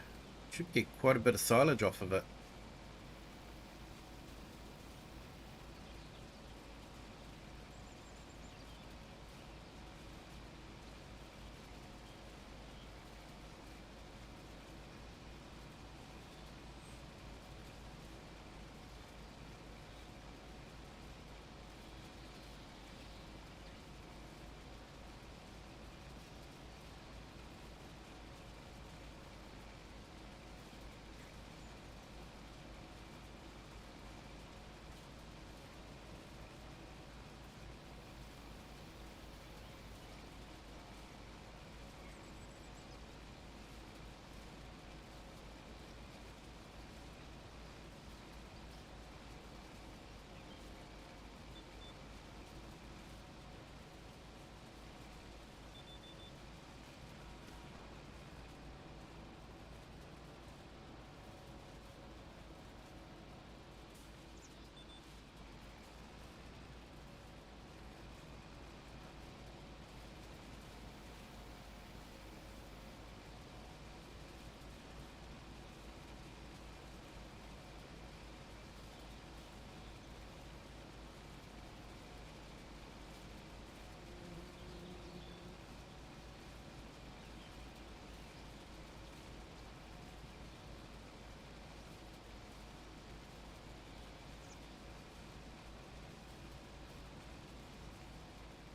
should get quite a bit of silage off of it.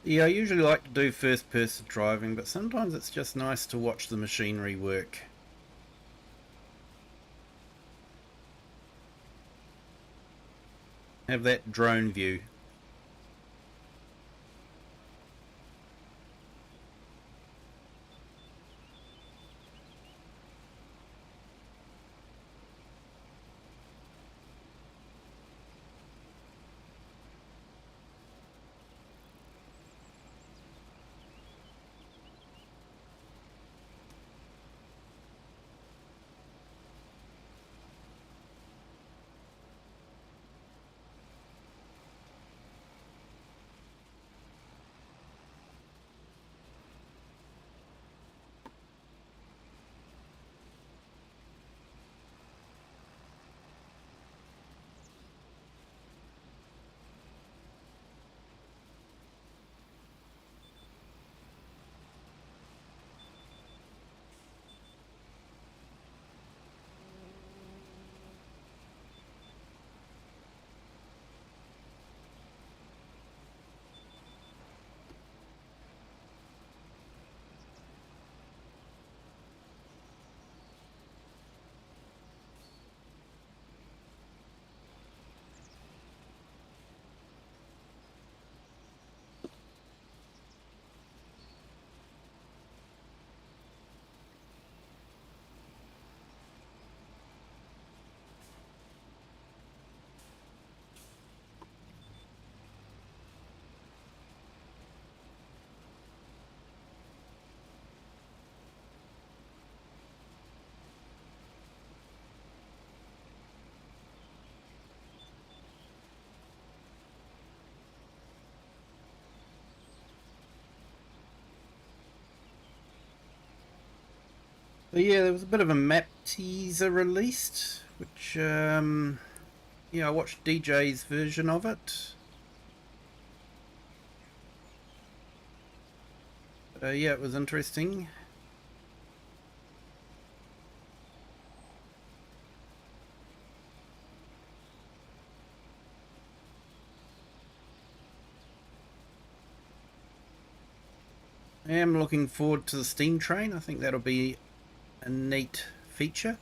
Yeah, I usually like to do first person driving, but sometimes it's just nice to watch the machinery work. Have that drone view. So yeah, there was a bit of a map teaser released, which yeah, I watched DJ's version of it. Yeah, it was interesting. I am looking forward to the steam train. I think that'll be a neat feature.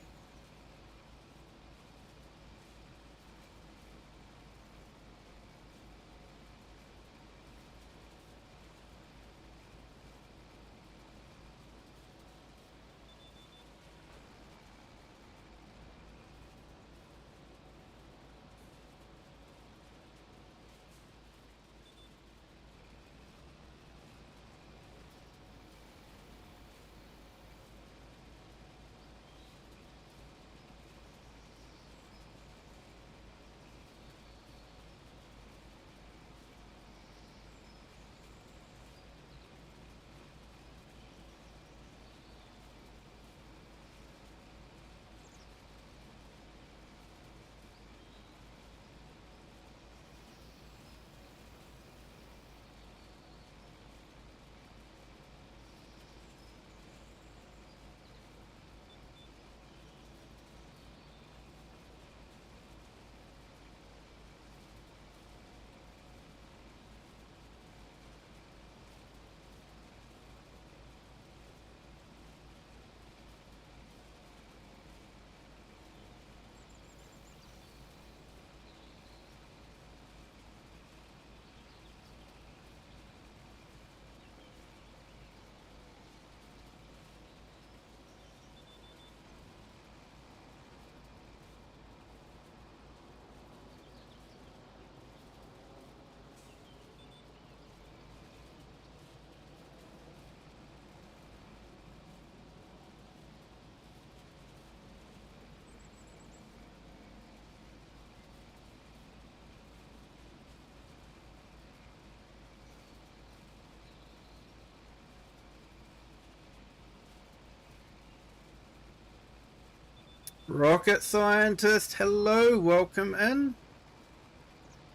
Rocket scientist, hello, welcome in.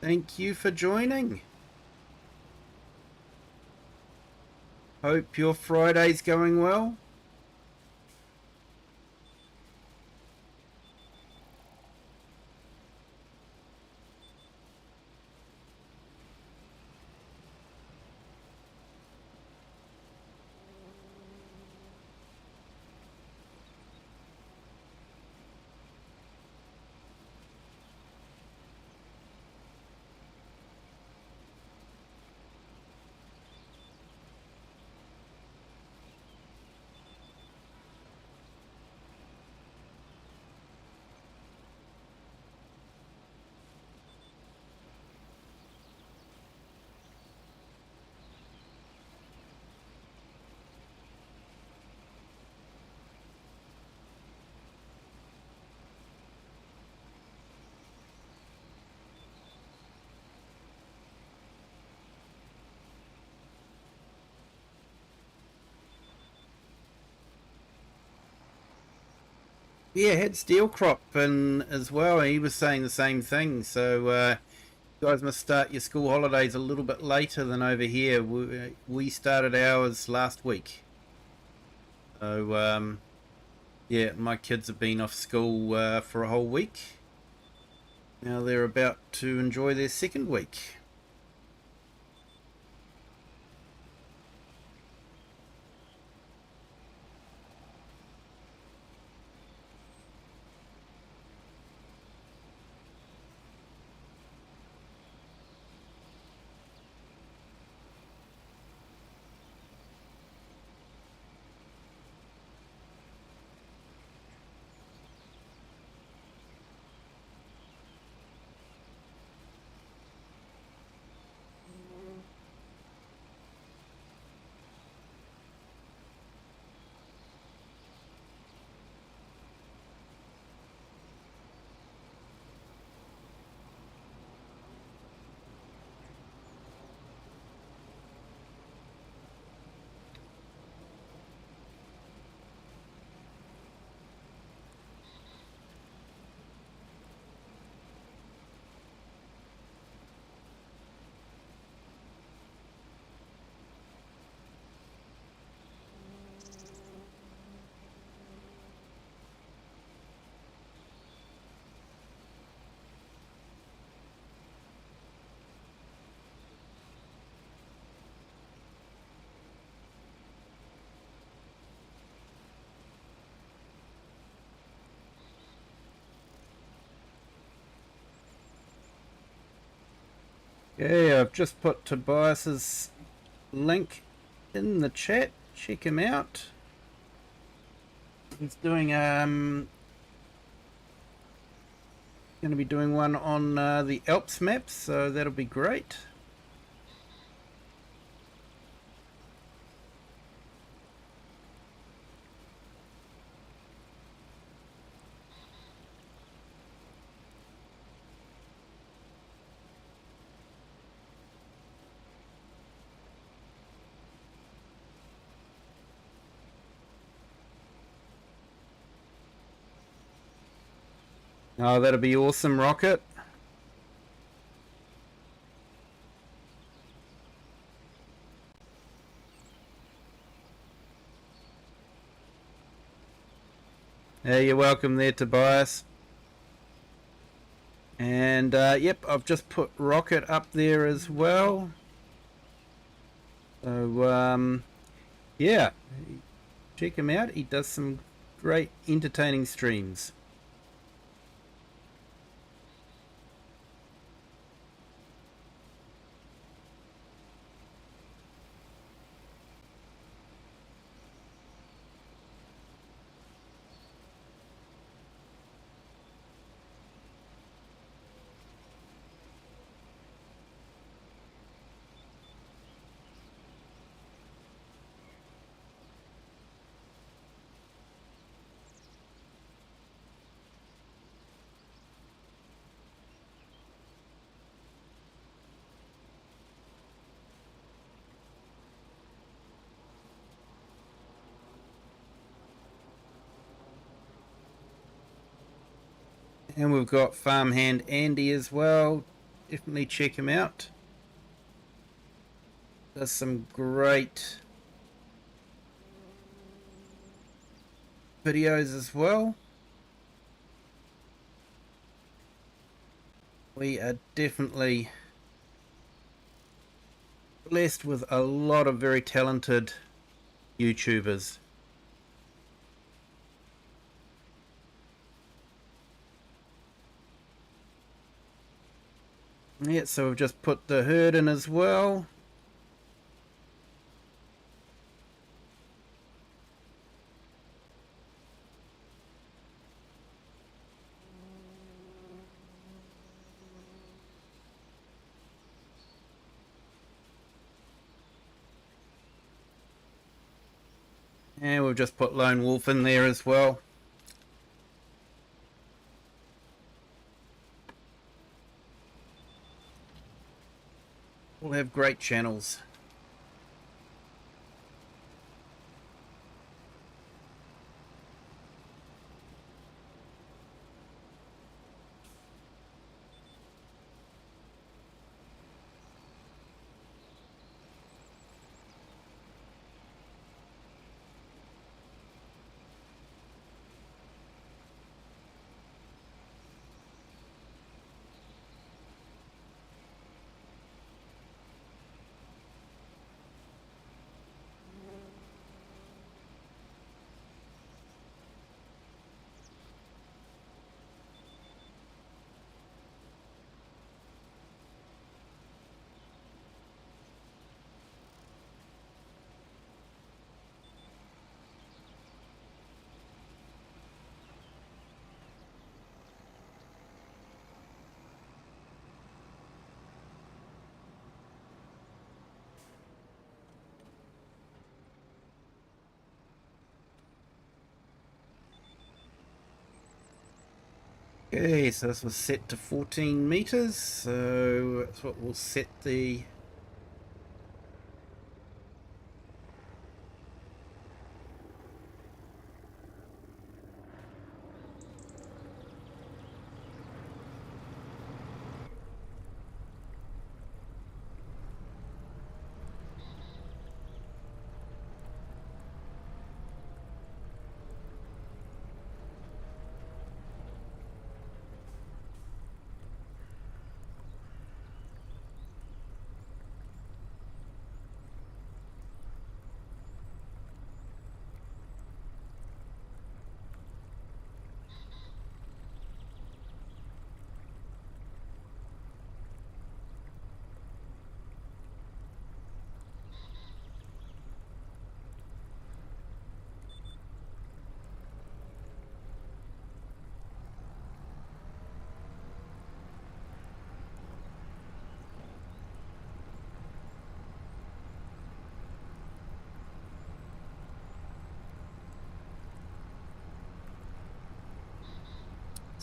Thank you for joining. Hope your Friday's going well. Yeah, had steel crop in as well. He was saying the same thing. So you guys must start your school holidays a little bit later than over here. We started ours last week. So yeah, my kids have been off school for a whole week. Now they're about to enjoy their second week. Yeah, I've just put Tobias's link in the chat. Check him out. He's doing going to be doing one on the Alps maps, so that'll be great. Oh, that'll be awesome, Rocket. You're welcome there, Tobias. And yep, I've just put Rocket up there as well. So yeah, check him out. He does some great entertaining streams. And we've got Farmhand Andy as well. Definitely check him out. Does some great videos as well. We are definitely blessed with a lot of very talented YouTubers. Yeah, so we've just put the herd in as well. And we've just put Lone Wolf in there as well. All have great channels. Okay, so this was set to 14 meters, so that's what we'll set the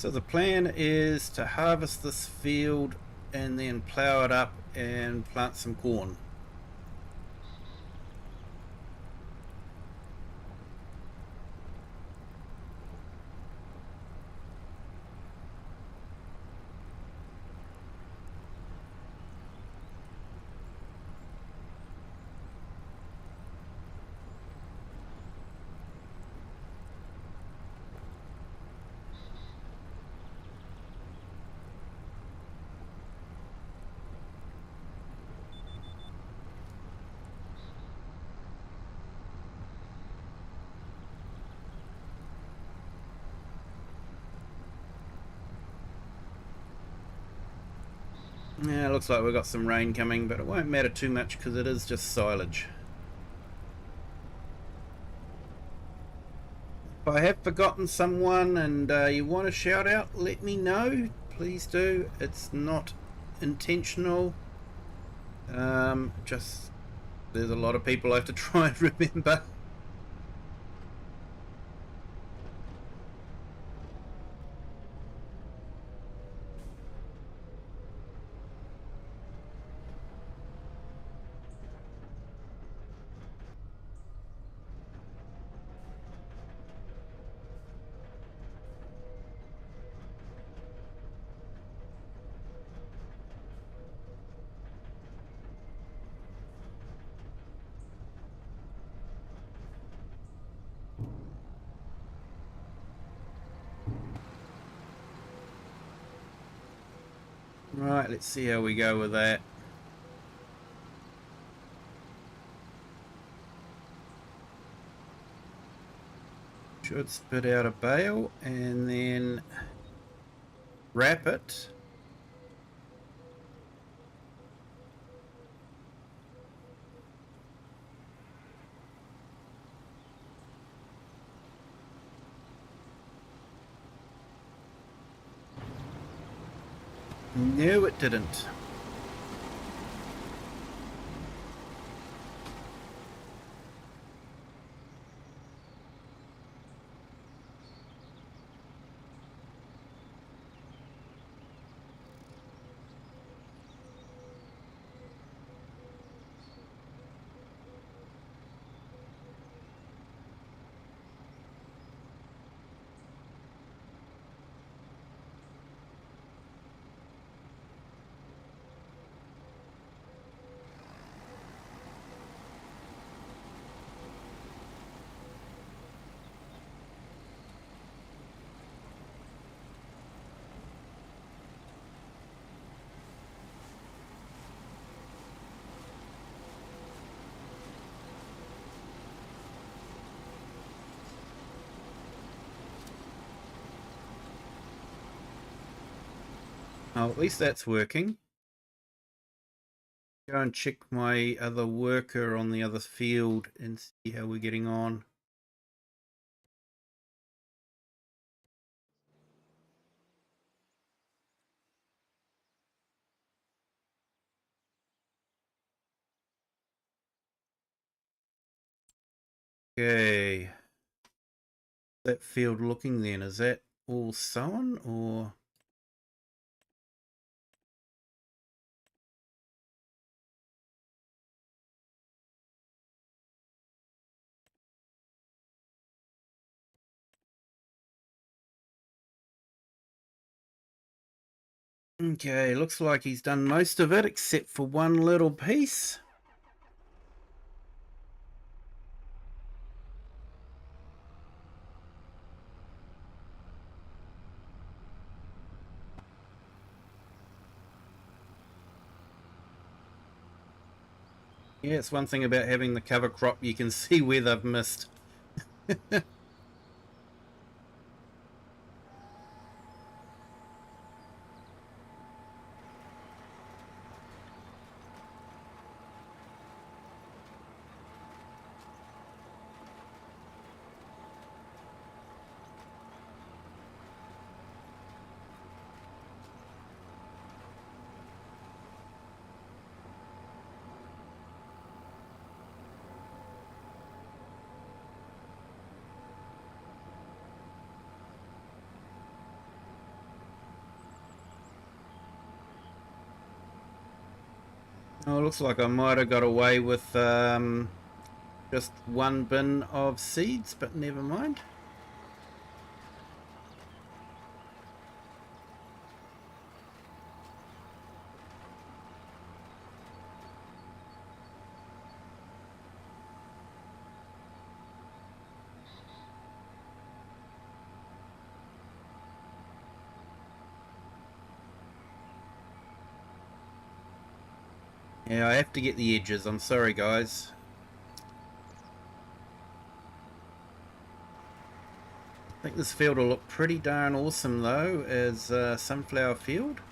So the plan is to harvest this field and then plough it up and plant some corn. Yeah, looks like we've got some rain coming, but it won't matter too much because it is just silage. If I have forgotten someone and you want to shout out, let me know. Please do. It's not intentional. Just there's a lot of people I have to try and remember. Right, let's see how we go with that. Should spit out a bale and then wrap it. No, it didn't. Oh, at least that's working. Go and check my other worker on the other field and see how we're getting on. Okay. That field looking then, is that all sown or Okay, looks like he's done most of it except for one little piece. Yeah, it's one thing about having the cover crop, you can see where they've missed. Oh, looks like I might have got away with just one bin of seeds, but never mind. Yeah, I have to get the edges. I'm sorry, guys. I think this field will look pretty darn awesome, though, as a sunflower field.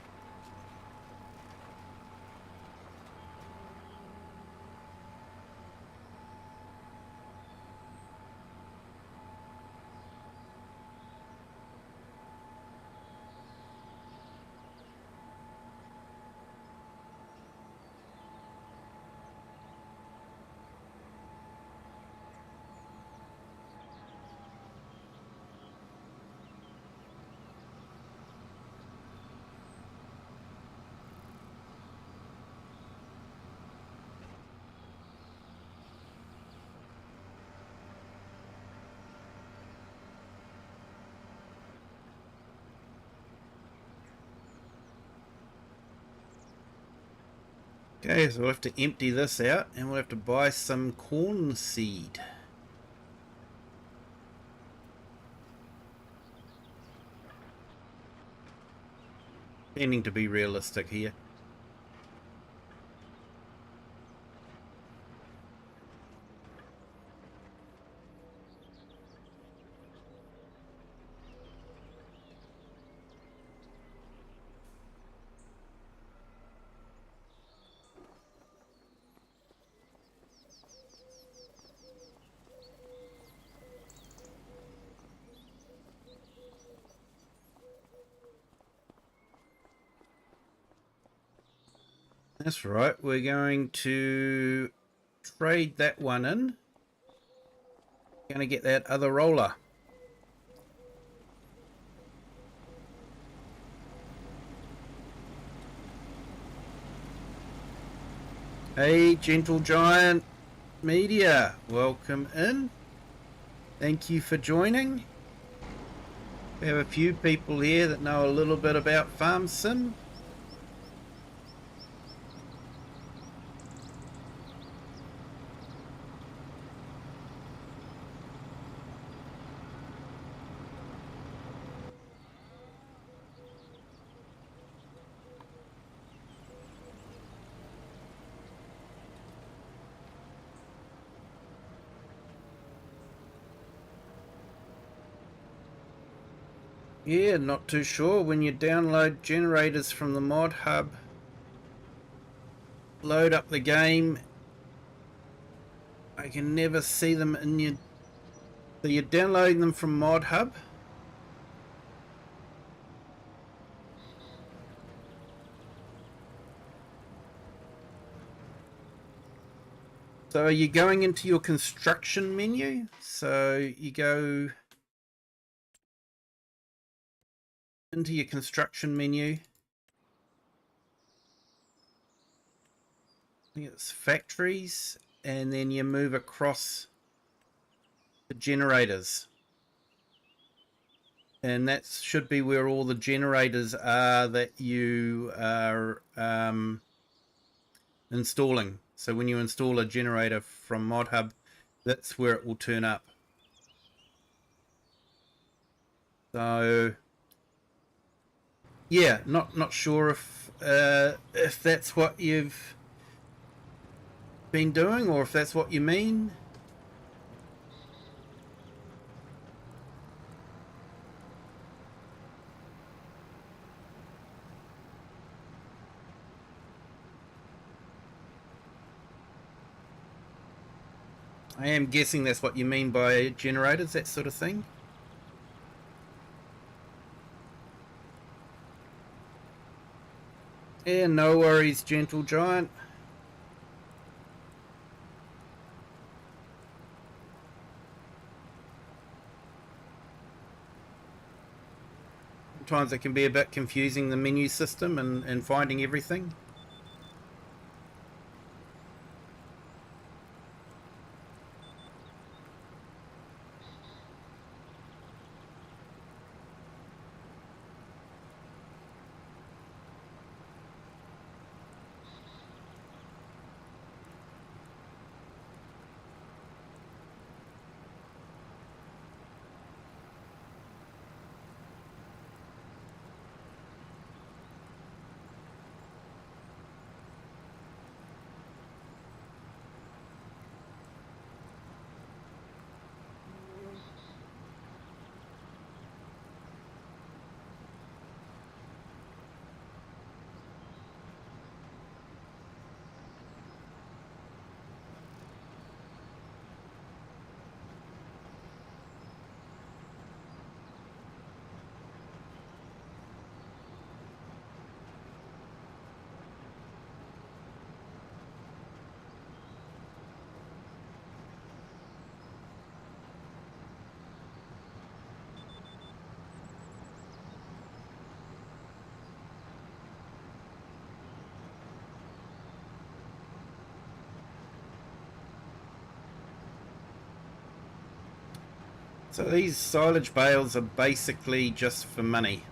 Okay, so we'll have to empty this out and we'll have to buy some corn seed. Tending to be realistic here. That's right, we're going to trade that one in. Going to get that other roller. Hey, Gentle Giant Media, welcome in. Thank you for joining. We have a few people here that know a little bit about Farm Sim. Yeah, not too sure. When you download generators from the mod hub, load up the game, I can never see them in your... So you're downloading them from mod hub. So are you going into your construction menu? So you go into your construction menu. I think it's factories, and then you move across the generators. and that should be where all the generators are that you are installing. So when you install a generator from ModHub, that's where it will turn up. So yeah, not sure if that's what you've been doing or if that's what you mean. I am guessing that's what you mean by generators, that sort of thing. Yeah, no worries, gentle giant. Sometimes it can be a bit confusing, the menu system and finding everything. So these silage bales are basically just for money.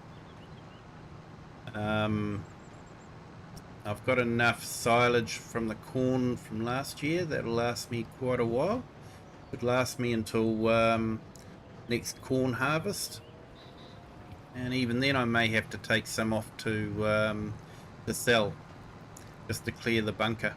I've got enough silage from the corn from last year that'll last me quite a while. Could last me until next corn harvest, and even then I may have to take some off to sell, just to clear the bunker.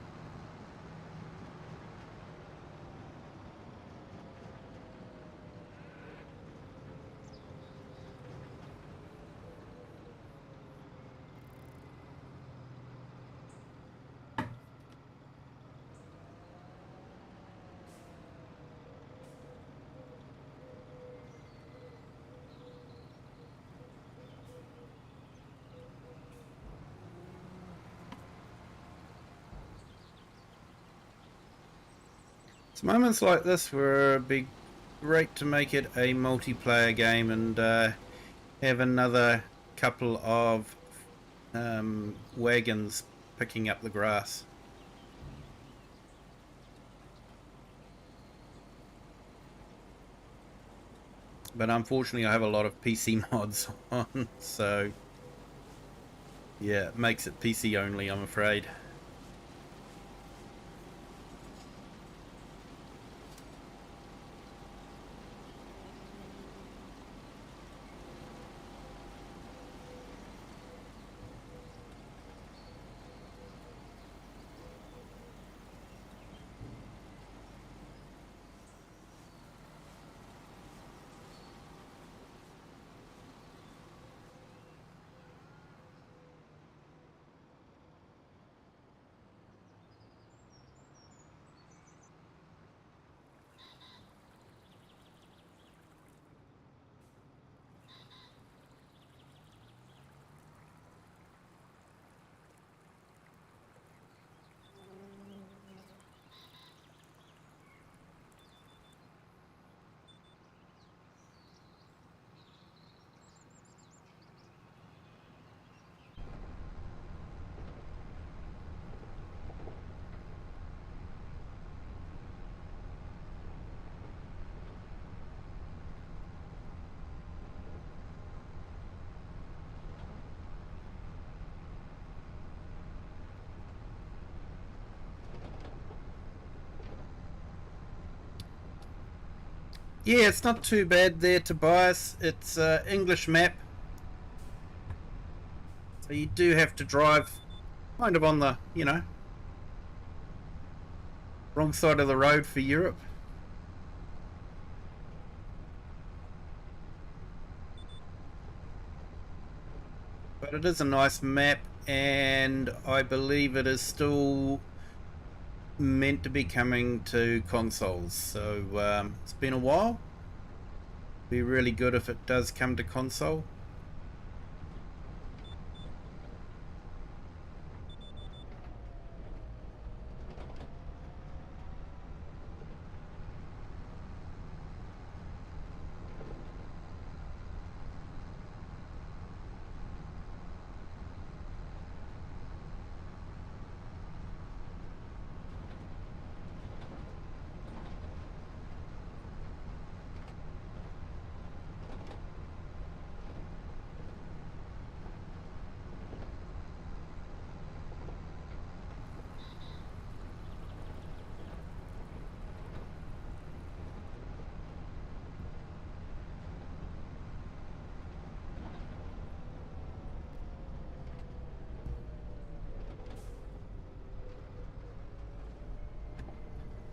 It's moments like this where it'd be great to make it a multiplayer game and have another couple of wagons picking up the grass. But unfortunately I have a lot of PC mods on, so yeah, it makes it PC only, I'm afraid. Yeah, it's not too bad there, Tobias. It's an English map, so you do have to drive kind of on the, wrong side of the road for Europe. But it is a nice map, and I believe it is still meant to be coming to consoles. So it's been a while. Be really good if it does come to console.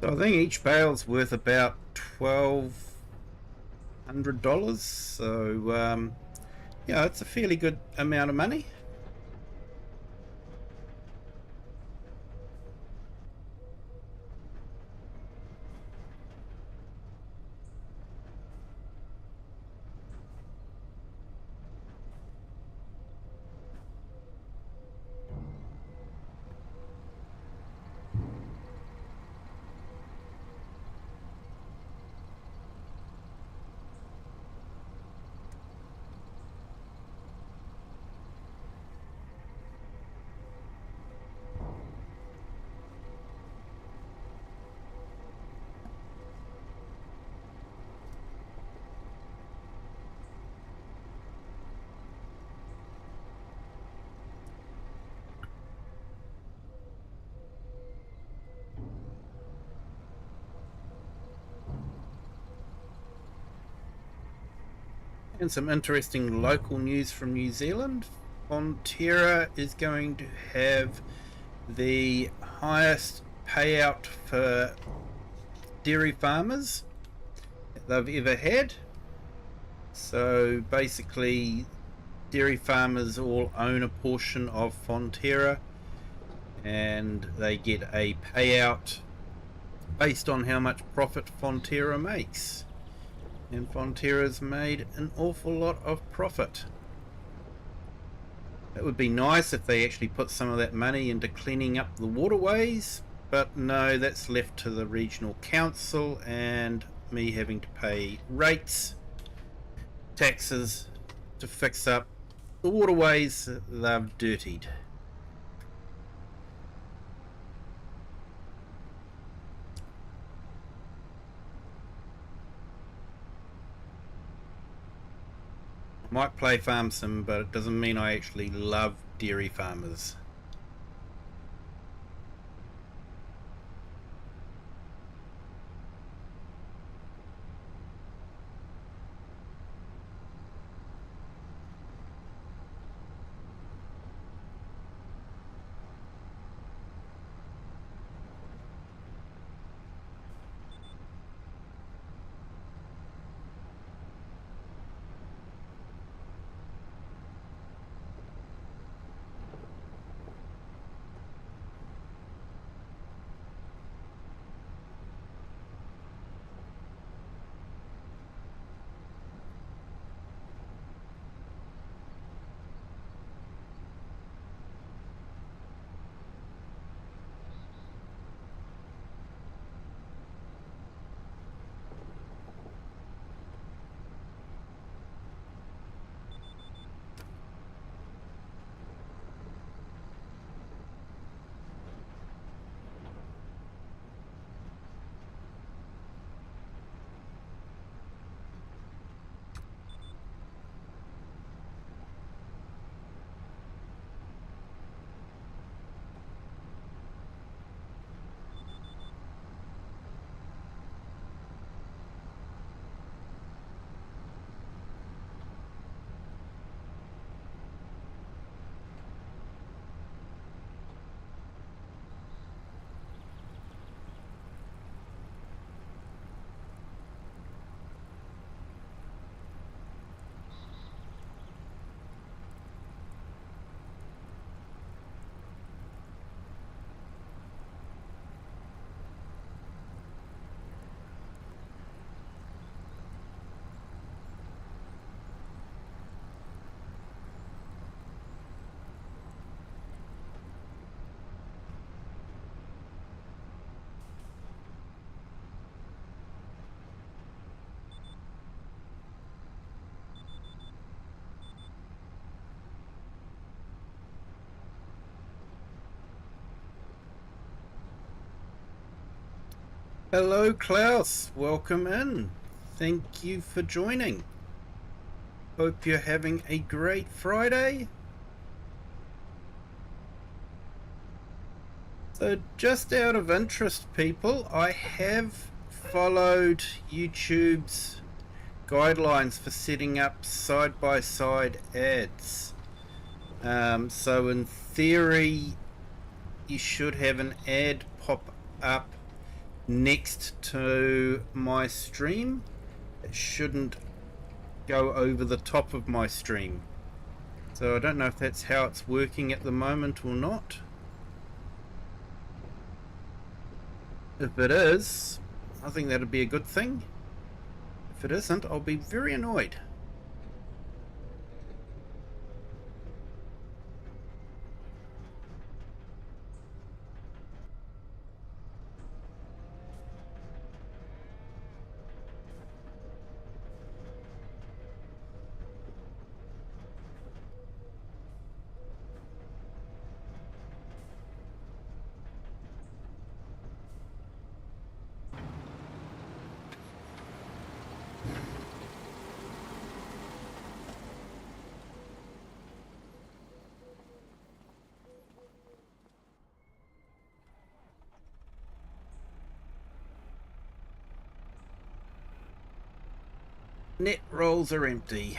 So I think each bale's worth about $1,200. So yeah, it's a fairly good amount of money. And some interesting local news from New Zealand. Fonterra is going to have the highest payout for dairy farmers they've ever had. So basically, dairy farmers all own a portion of Fonterra, and they get a payout based on how much profit Fonterra makes. And Fonterra's made an awful lot of profit. It would be nice if they actually put some of that money into cleaning up the waterways, but no, that's left to the regional council and me having to pay rates, taxes to fix up the waterways they've dirtied. I might play Farm Sim, but it doesn't mean I actually love dairy farmers. Hello, Klaus. Welcome in. Thank you for joining. Hope you're having a great Friday. So, just out of interest, people, I have followed YouTube's guidelines for setting up side-by-side ads. So, in theory, you should have an ad pop up next to my stream. It shouldn't go over the top of my stream. So I don't know if that's how it's working at the moment or not. If it is, I think that'd be a good thing. If it isn't, I'll be very annoyed. Net rolls are empty.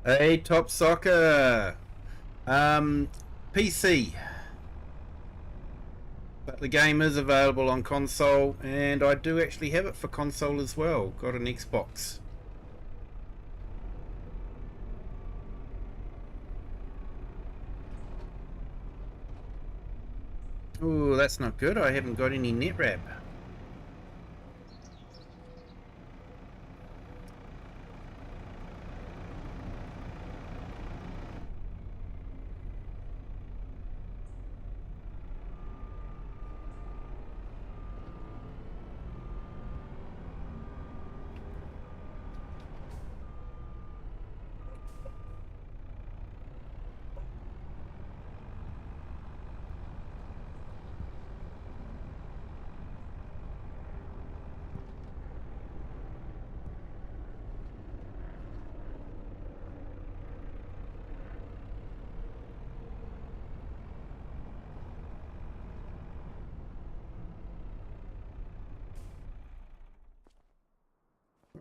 Hey, Top Soccer. PC. But the game is available on console, and I do actually have it for console as well. Got an Xbox. Oh, that's not good. I haven't got any net wrap.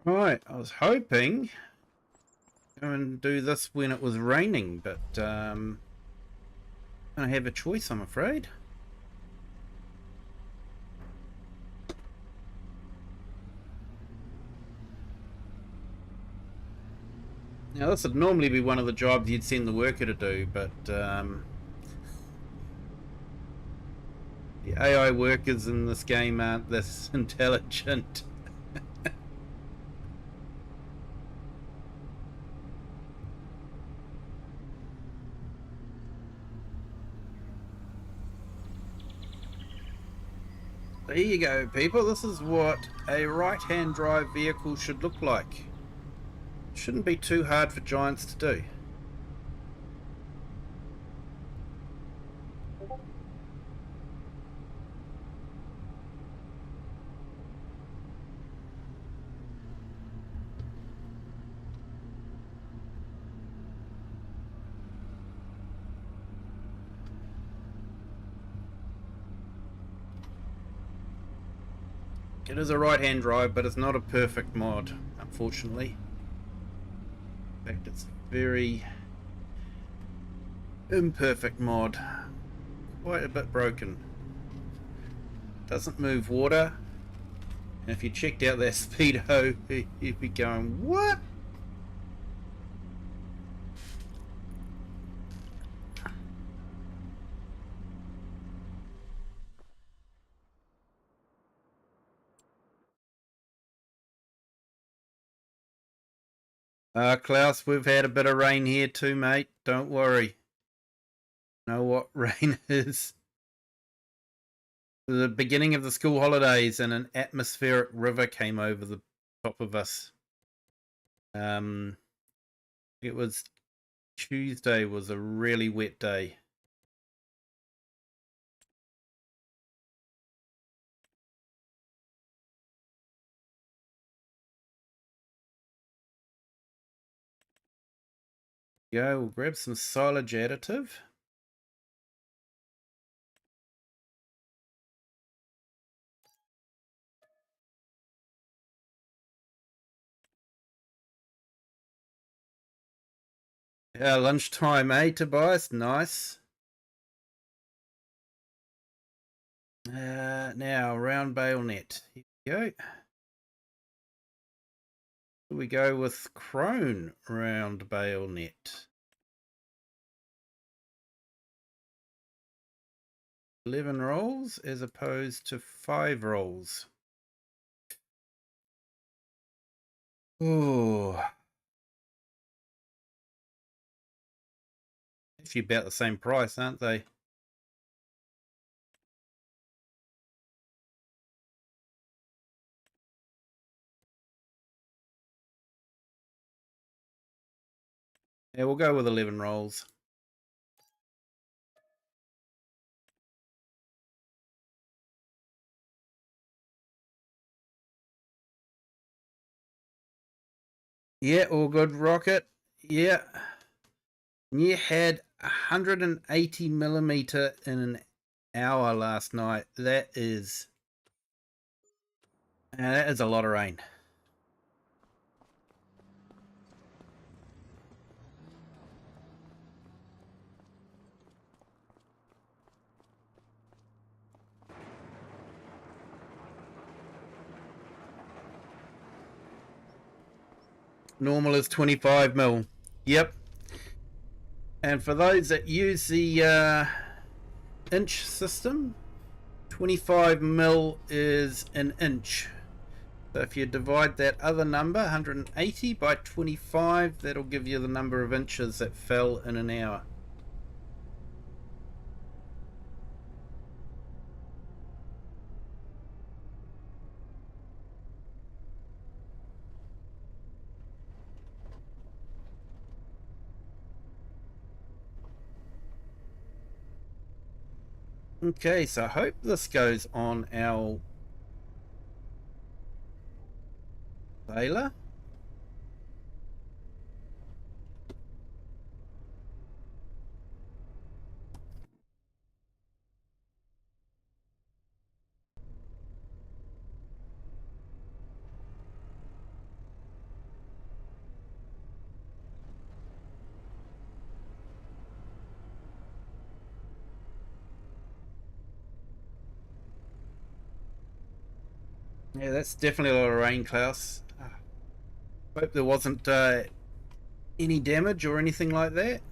Right, I was hoping to go and do this when it was raining, but I don't have a choice, I'm afraid. Now, this would normally be one of the jobs you'd send the worker to do, but the AI workers in this game aren't this intelligent. There you go, people. This is what a right-hand drive vehicle should look like. Shouldn't be too hard for giants to do. It is a right-hand drive, but it's not a perfect mod, unfortunately. In fact, it's a very imperfect mod. Quite a bit broken. Doesn't move water. And if you checked out that speedo, you'd be going, what? Klaus, we've had a bit of rain here too, mate. Don't worry. Know what rain is? The beginning of the school holidays and an atmospheric river came over the top of us. It was Tuesday was a really wet day. Go, we'll grab some silage additive. Lunchtime, eh, Tobias? Nice. Now, round bale net. Here we go. We go with groan round bale net. 11 rolls as opposed to 5 rolls. Oh. Actually about the same price, aren't they? Yeah, we'll go with 11 rolls. Yeah, all good, Rocket. Yeah. You had 180 millimeter in an hour last night. That is a lot of rain. Normal is 25 mil. Yep. And for those that use the inch system, 25 mil is an inch. So if you divide that other number, 180 by 25, that'll give you the number of inches that fell in an hour. Okay, so I hope this goes on our baler. Yeah, that's definitely a lot of rain, Klaus. Hope there wasn't any damage or anything like that.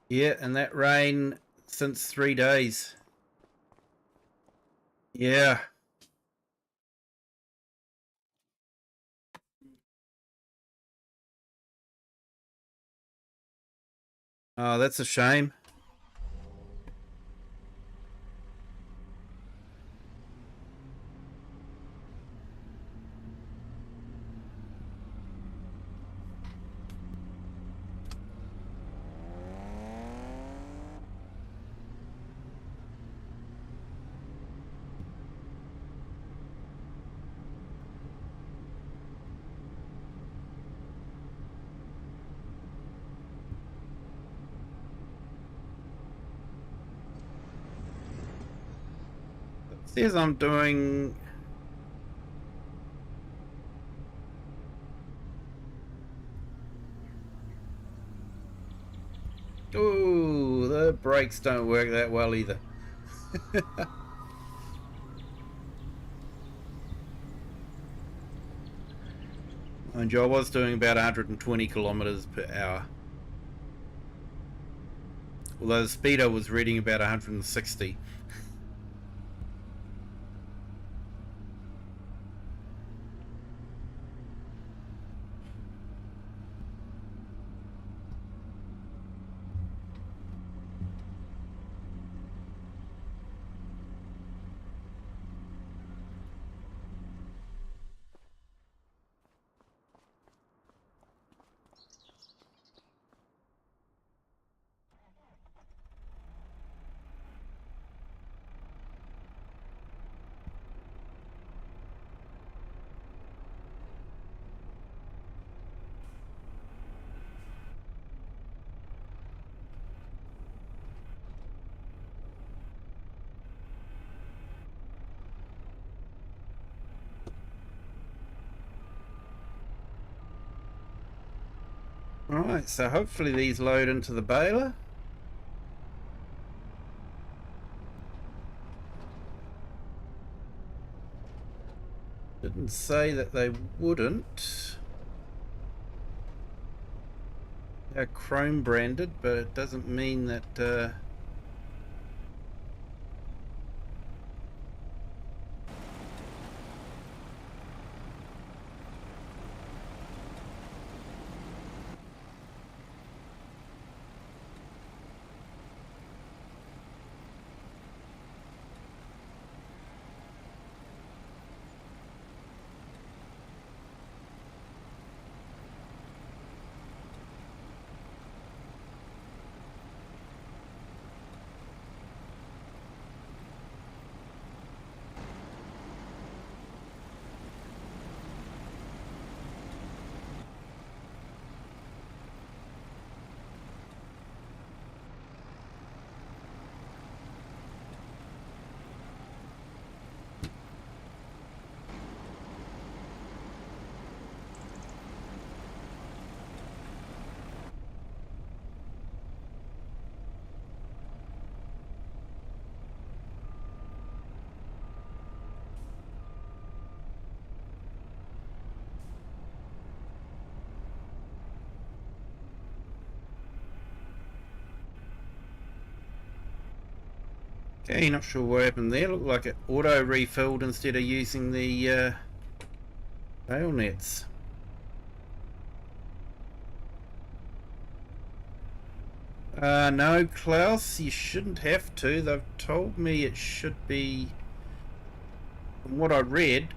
Yeah, and that rain since 3 days. Yeah. Oh, that's a shame. Says I'm doing... Ooh, the brakes don't work that well either. Mind you, I was doing about 120 kilometers per hour. Although the speedo was reading about 160. Alright, so hopefully these load into the baler. Didn't say that they wouldn't. They're chrome branded, but it doesn't mean that okay, not sure what happened there. Looked like it auto refilled instead of using the bale nets. No, Klaus, you shouldn't have to. They've told me it should be, from what I read,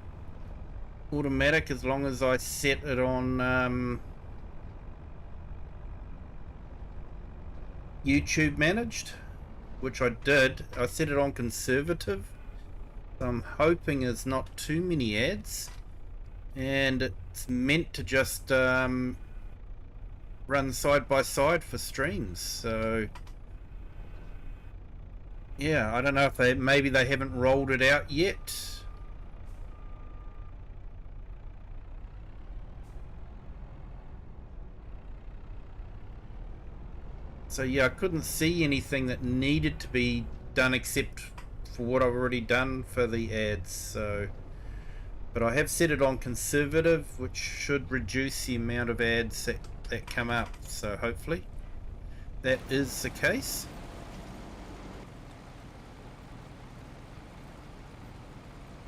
automatic as long as I set it on YouTube managed, which I did. I set it on conservative, so I'm hoping it's not too many ads, and it's meant to just run side by side for streams. So yeah, I don't know if maybe they haven't rolled it out yet. So yeah, I couldn't see anything that needed to be done except for what I've already done for the ads. So, but I have set it on conservative, which should reduce the amount of ads that come up. So hopefully that is the case.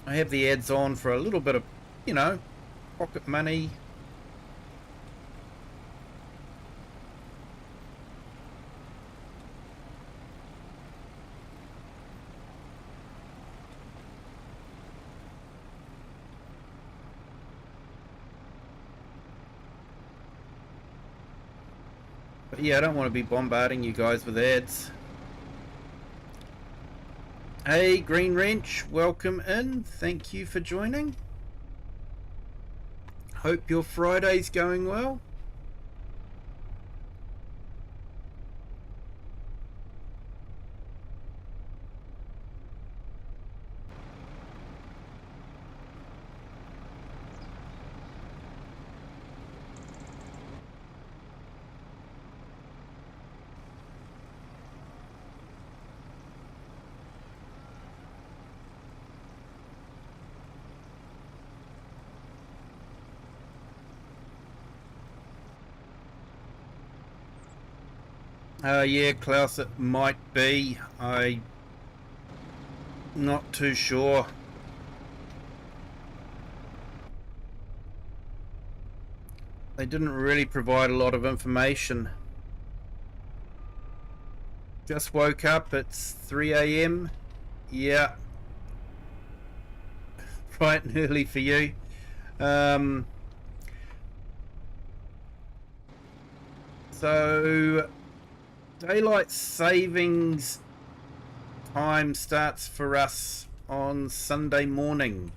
I have the ads on for a little bit of, you know, pocket money. But yeah, I don't want to be bombarding you guys with ads. Hey, Green Wrench, welcome in. Thank you for joining. Hope your Friday's going well. Yeah, Klaus, it might be. I'm not too sure. They didn't really provide a lot of information. Just woke up, it's 3 a.m. Yeah, bright and early for you. So, daylight savings time starts for us on Sunday morning.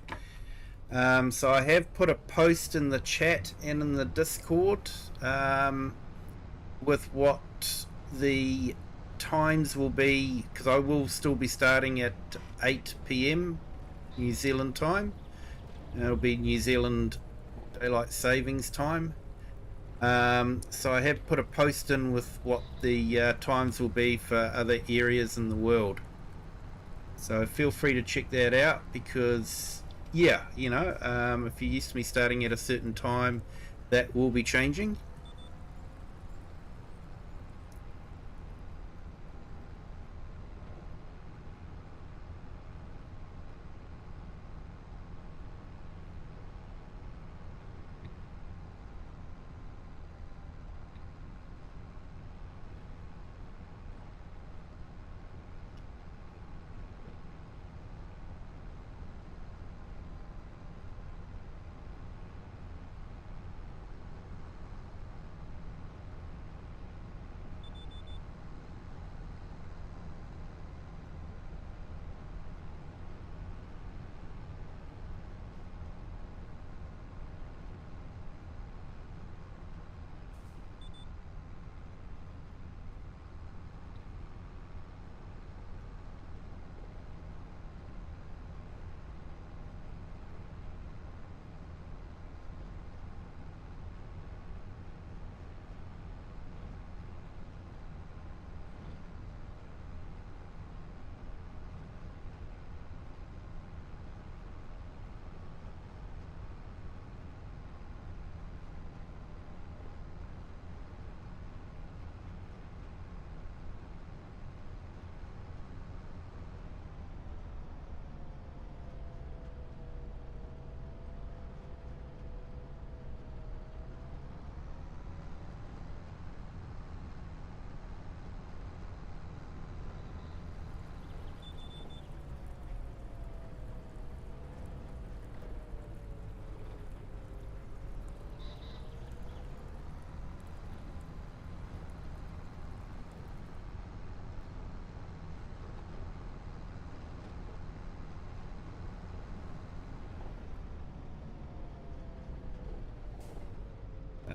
So I have put a post in the chat and in the Discord with what the times will be, because I will still be starting at 8 p.m. New Zealand time. It'll be New Zealand daylight savings time. So I have put a post in with what the times will be for other areas in the world. So feel free to check that out, because yeah, if you're used to me starting at a certain time, that will be changing.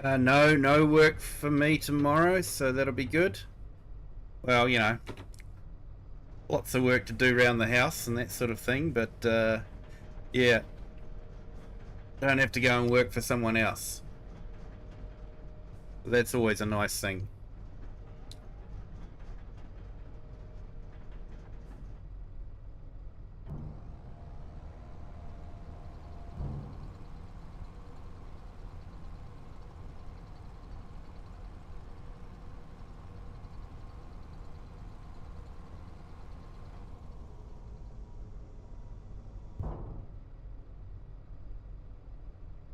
No work for me tomorrow, so that'll be good. Well, lots of work to do around the house and that sort of thing, but yeah, don't have to go and work for someone else. That's always a nice thing.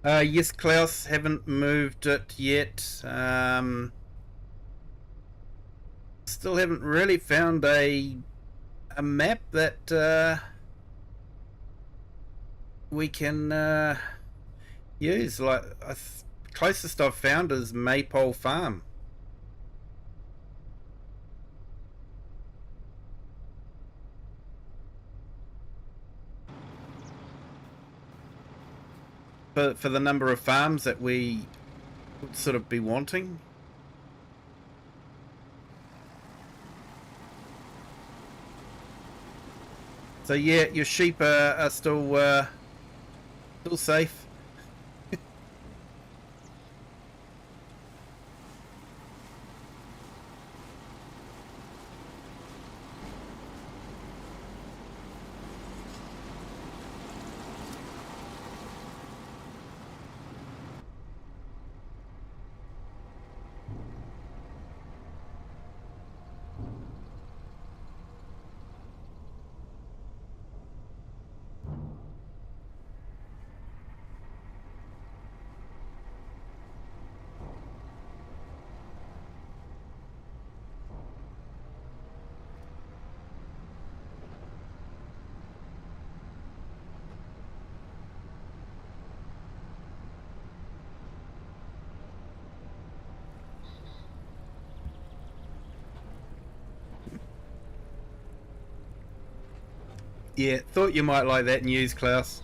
Yes, Klaus, haven't moved it yet. Still haven't really found a map that we can use. Like, closest I've found is Maypole Farm. For the number of farms that we would sort of be wanting. So yeah, your sheep are still safe. Yeah, thought you might like that news, Klaus.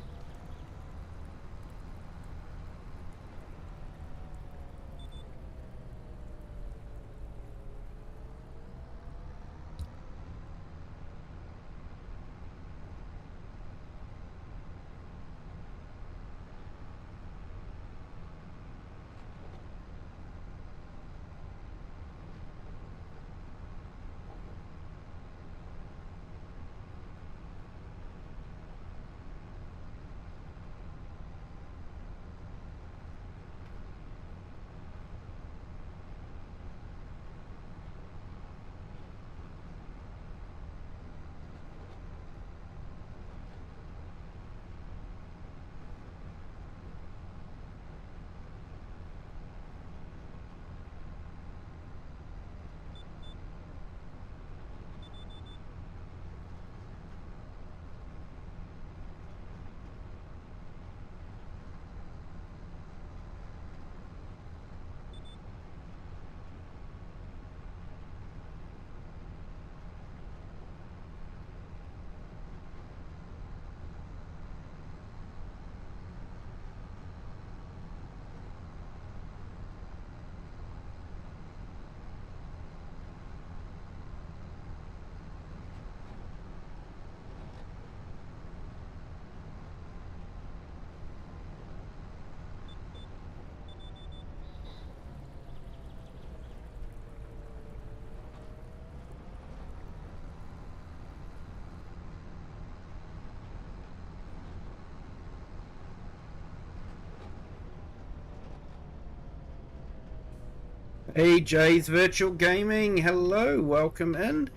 Hey, Jay's Virtual Gaming. Hello, welcome in.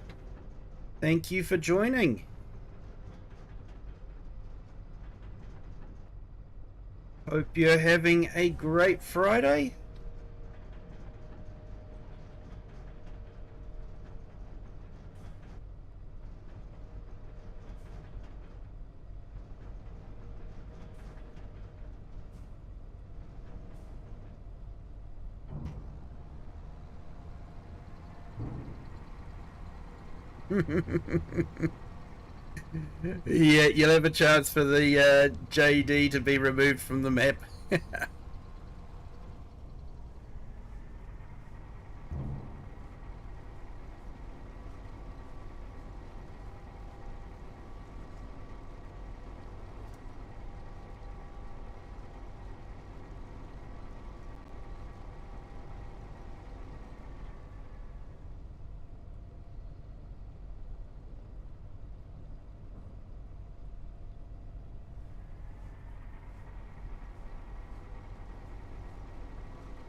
Thank you for joining. Hope you're having a great Friday. Yeah, you'll have a chance for the JD to be removed from the map.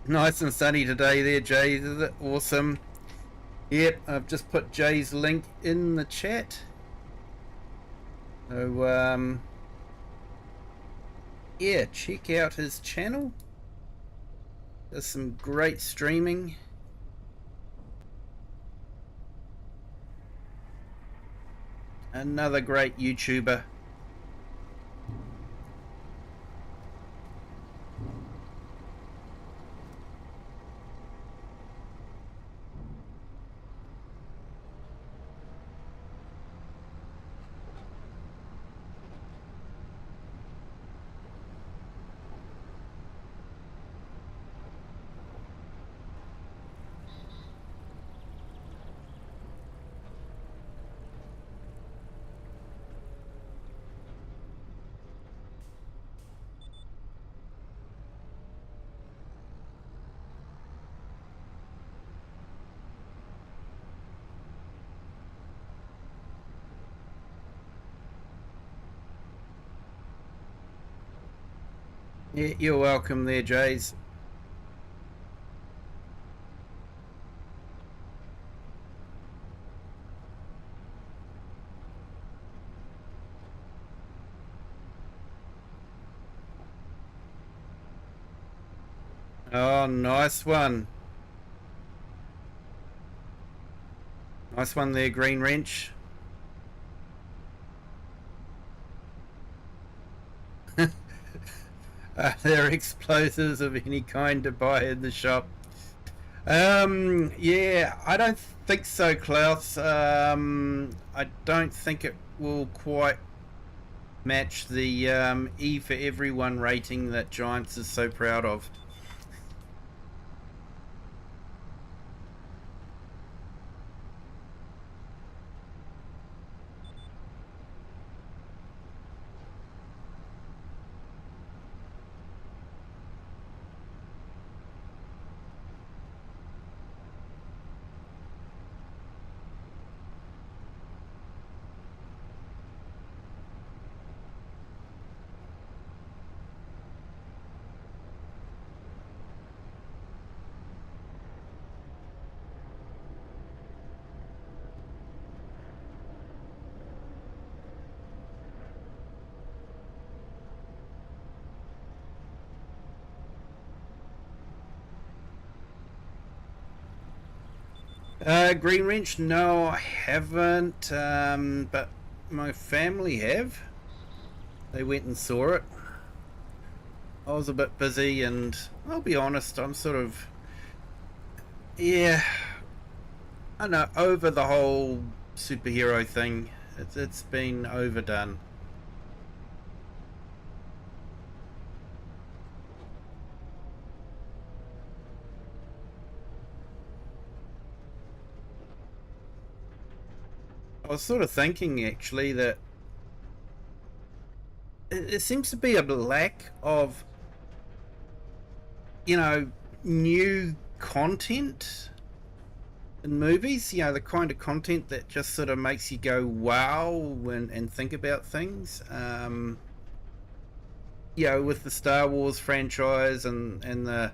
Nice and sunny today there, Jay. Is it awesome? Yep, I've just put Jay's link in the chat. So, yeah, check out his channel. There's some great streaming. Another great YouTuber. Yeah, you're welcome there, Jays. Oh, nice one. Nice one there, Green Wrench. Are there explosives of any kind to buy in the shop? Yeah, I don't think so, Klaus. I don't think it will quite match the E for everyone rating that Giants is so proud of. Green Wrench? No, I haven't. But my family have. They went and saw it. I was a bit busy, and I'll be honest, I'm sort of, yeah, I know, over the whole superhero thing. It's been overdone. I was sort of thinking actually that it seems to be a lack of, you know, new content in movies. You know, the kind of content that just sort of makes you go wow and think about things. You know, with the Star Wars franchise and the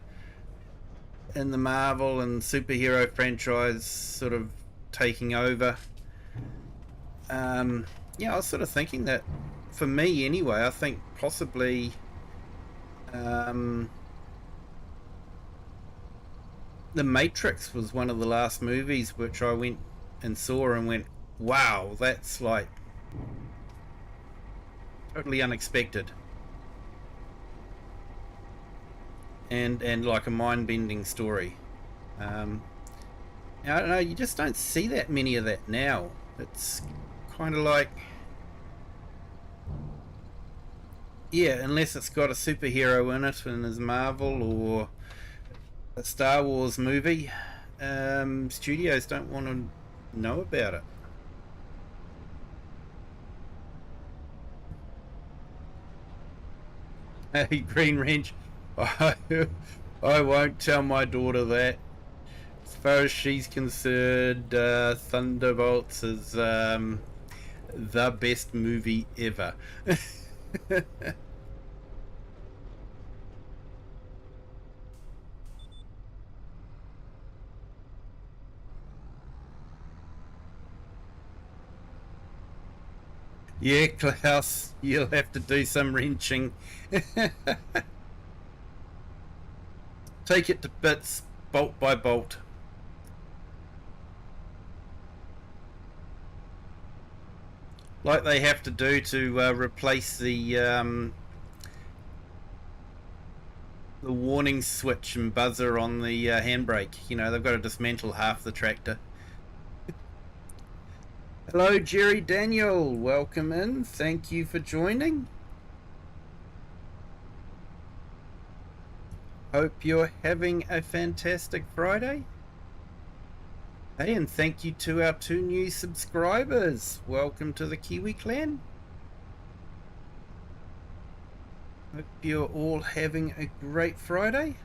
Marvel and superhero franchise sort of taking over. Yeah, I was sort of thinking that for me anyway, I think possibly um, The Matrix was one of the last movies which I went and saw and went, wow, that's like totally unexpected and like a mind bending story. Um, I don't know, you just don't see that many of that now. It's kind of like, yeah, unless it's got a superhero in it and is Marvel or a Star Wars movie, studios don't want to know about it. Hey, Green Wrench, I, I won't tell my daughter that. As far as she's concerned, Thunderbolts is the best movie ever. Yeah, Klaus, you'll have to do some wrenching. Take it to bits, bolt by bolt. Like they have to do to replace the warning switch and buzzer on the handbrake. You know, they've got to dismantle half the tractor. Hello, Jerry Daniel. Welcome in. Thank you for joining. Hope you're having a fantastic Friday. Hey, and thank you to our 2 new subscribers. Welcome to the Kiwi clan. Hope you're all having a great Friday.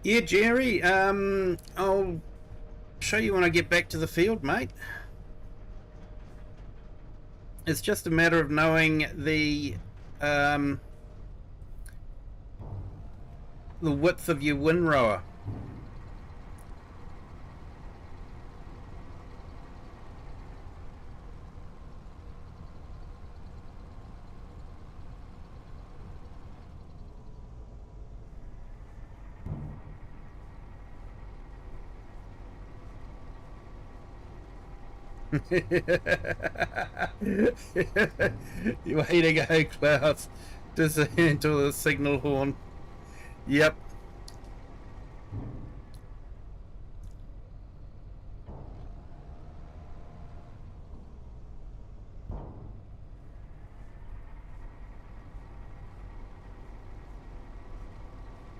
Yeah, Jerry, I'll show you when I get back to the field, mate. It's just a matter of knowing the width of your windrower. You way to go, Klaus. Dismantle the signal horn. Yep.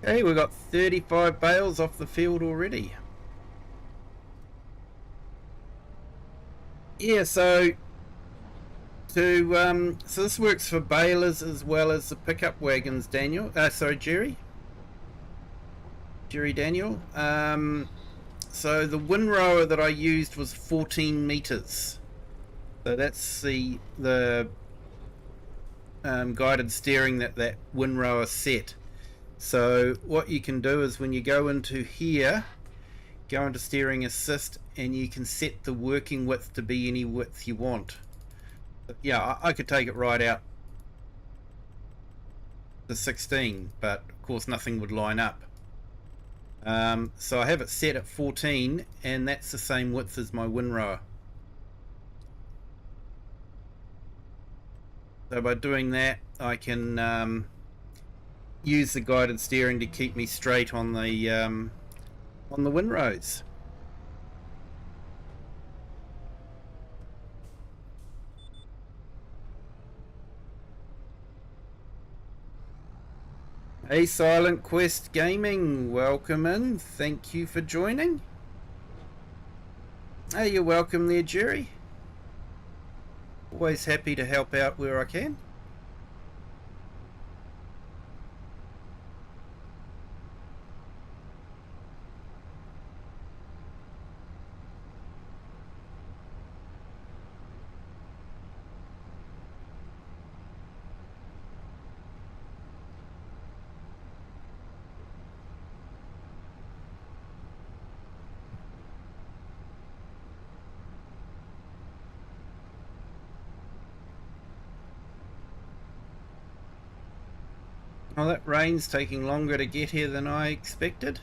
Okay, we've got 35 bales off the field already. Yeah, so this works for balers as well as the pickup wagons, Daniel. Sorry, Jerry. Jerry Daniel. So the windrower that I used was 14 meters. So that's the guided steering that windrower set. So what you can do is when you go into here, go into steering assist, and you can set the working width to be any width you want. Yeah, I could take it right out to 16, but of course nothing would line up. So I have it set at 14, and that's the same width as my windrower. So by doing that, I can use the guided steering to keep me straight on the windrows. Hey, Silent Quest Gaming, welcome in. Thank you for joining. Hey, you're welcome there, Jerry. Always happy to help out where I can. Oh, that rain's taking longer to get here than I expected.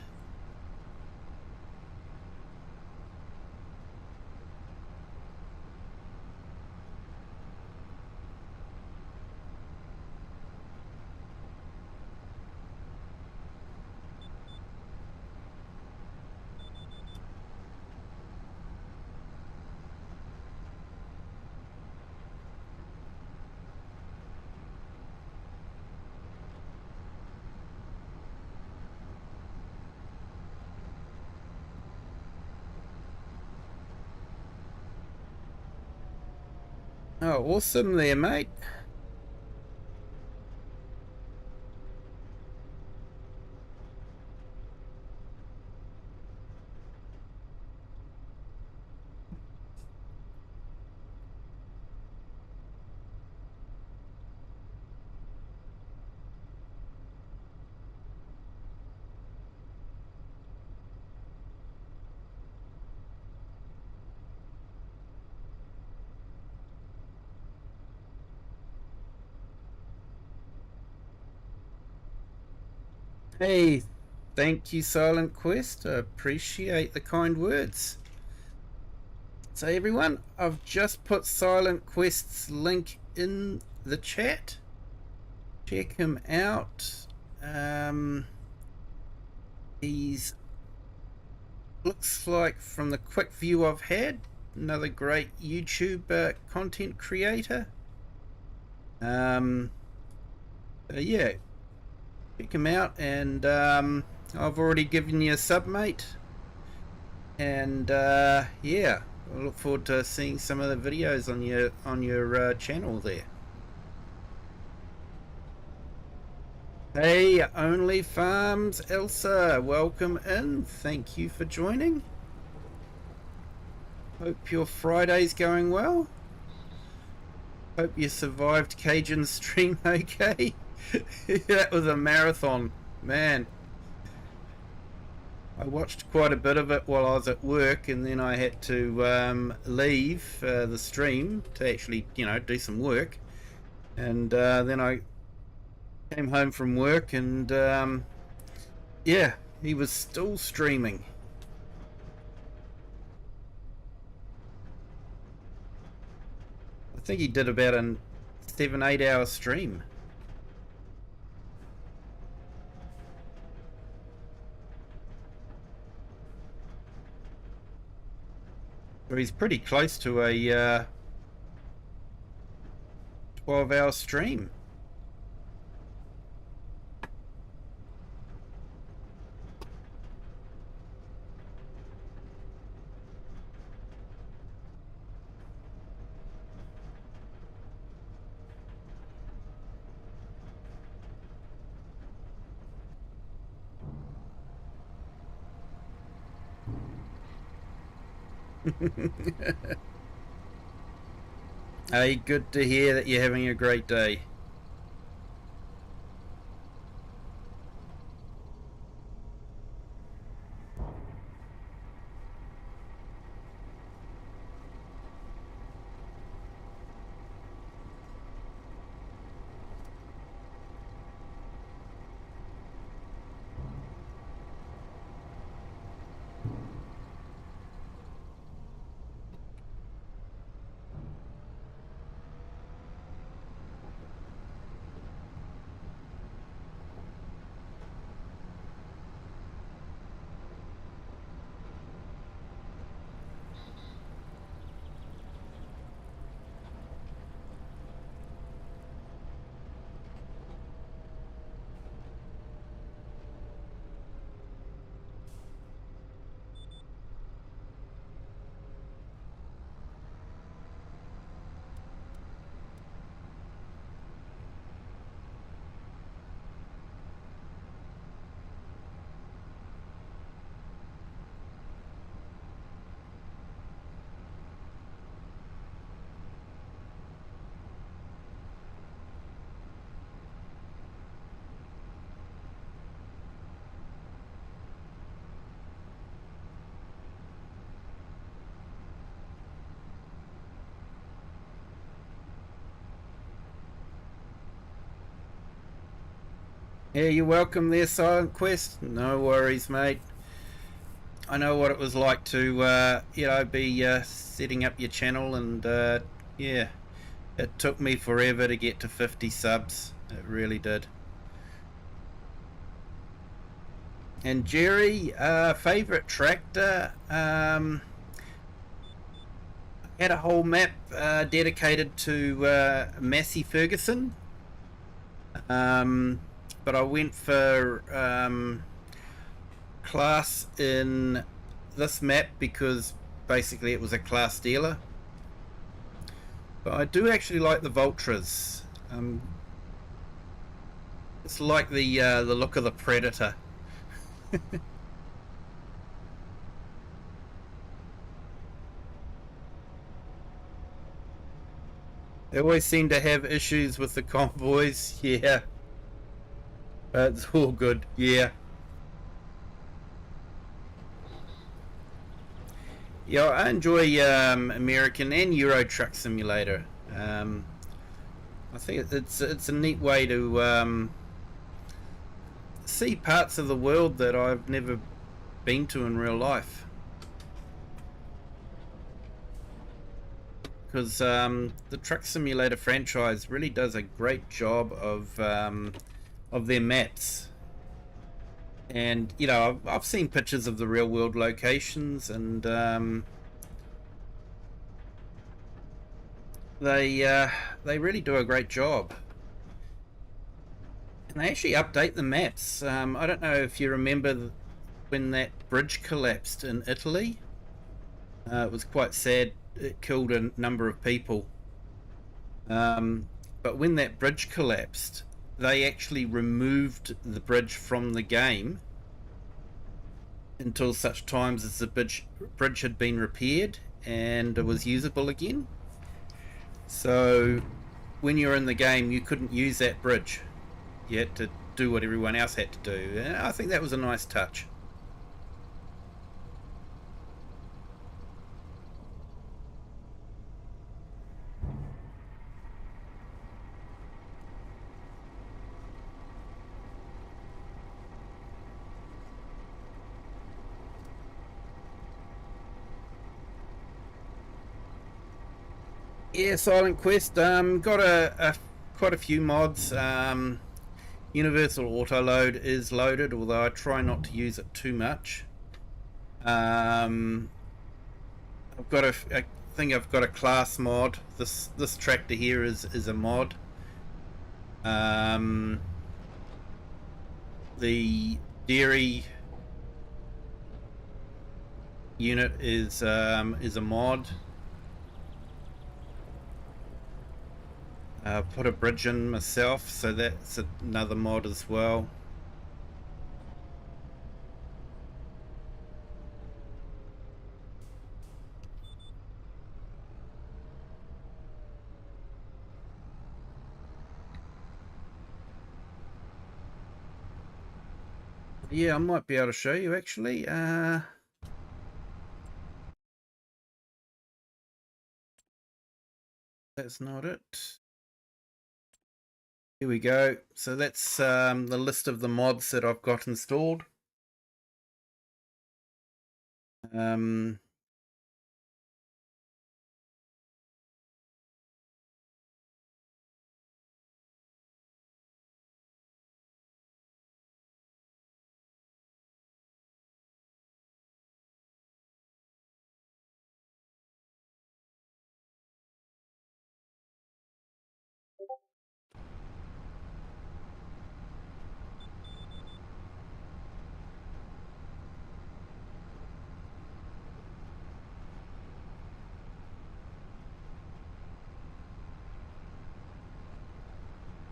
Oh, awesome there, mate. Hey, thank you, Silent Quest. I appreciate the kind words. So everyone, I've just put Silent Quest's link in the chat. Check him out. He's looks like, from the quick view I've had, another great YouTube content creator. Yeah, check him out, and I've already given you a sub, mate. And yeah, I look forward to seeing some of the videos on your channel there. Hey, Only Farms Elsa, welcome in. Thank you for joining. Hope your Friday's going well. Hope you survived Cajun's stream okay. That was a marathon, man. I watched quite a bit of it while I was at work, and then I had to leave the stream to actually, do some work. And then I came home from work, and yeah, he was still streaming. I think he did about a 7-8 hour stream. So he's pretty close to a 12-hour stream. Hey, good to hear that you're having a great day. Yeah, you're welcome there, Silent Quest. No worries, mate. I know what it was like to, be setting up your channel, and yeah, it took me forever to get to 50 subs. It really did. And Jerry, favorite tractor? Had a whole map dedicated to Massey Ferguson. But I went for class in this map because basically it was a class dealer. But I do actually like the Vultras. It's like the look of the Predator. They always seem to have issues with the convoys. Yeah. It's all good, yeah. Yeah, I enjoy American and Euro Truck Simulator. I think it's a neat way to see parts of the world that I've never been to in real life. Because the Truck Simulator franchise really does a great job of their maps. And I've seen pictures of the real world locations, and they really do a great job. And they actually update the maps. I don't know if you remember when that bridge collapsed in Italy. It was quite sad. It killed a number of people. But when that bridge collapsed, they actually removed the bridge from the game until such times as the bridge had been repaired and it was usable again. So when you're in the game, you couldn't use that bridge. You had to do what everyone else had to do. And I think that was a nice touch. Yeah, Silent Quest. Got quite a few mods. Universal Auto Load is loaded, although I try not to use it too much. I've got I think I've got a class mod. This tractor here is a mod. The dairy unit is a mod. Put a bridge in myself, so that's another mod as well. Yeah, I might be able to show you actually. That's not it. Here we go. So that's the list of the mods that I've got installed.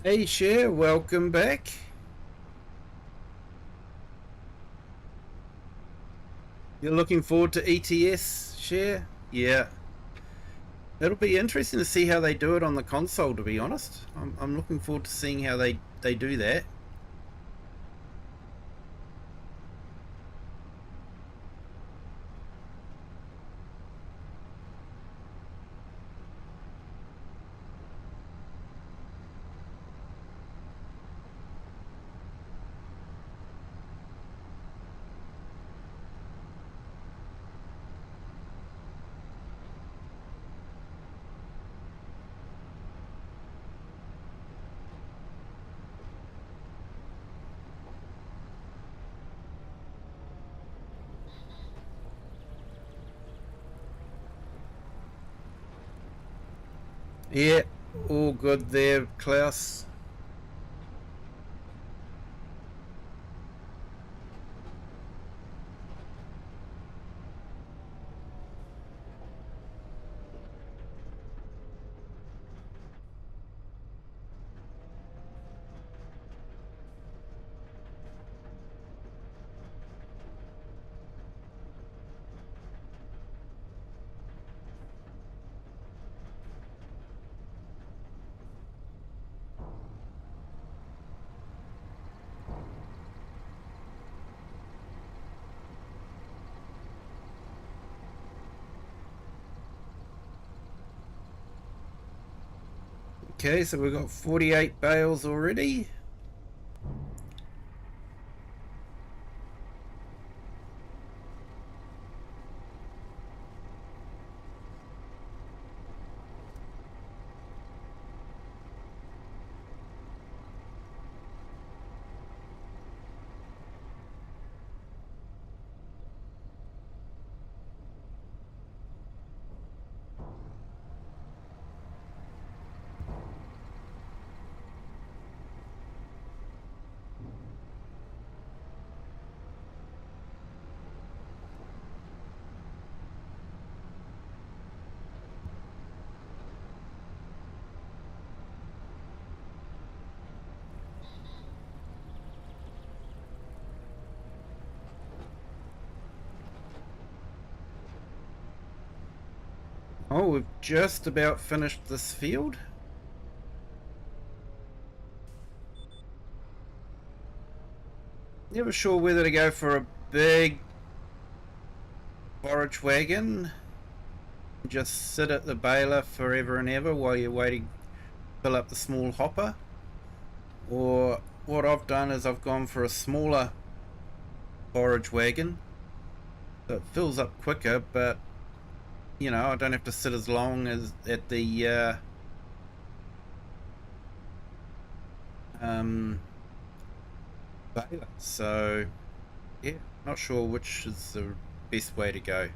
Hey Cher, welcome back. You're looking forward to ETS, Cher? Yeah. It'll be interesting to see how they do it on the console, to be honest. I'm looking forward to seeing how they do that. Yeah, all good there, Klaus. Okay, so we've got 48 bales already. Oh, we've just about finished this field. Never sure whether to go for a big forage wagon, just sit at the baler forever and ever while you're waiting to fill up the small hopper, or what I've done is I've gone for a smaller forage wagon that fills up quicker, but you know, I don't have to sit as long as at the baler. So yeah, not sure which is the best way to go.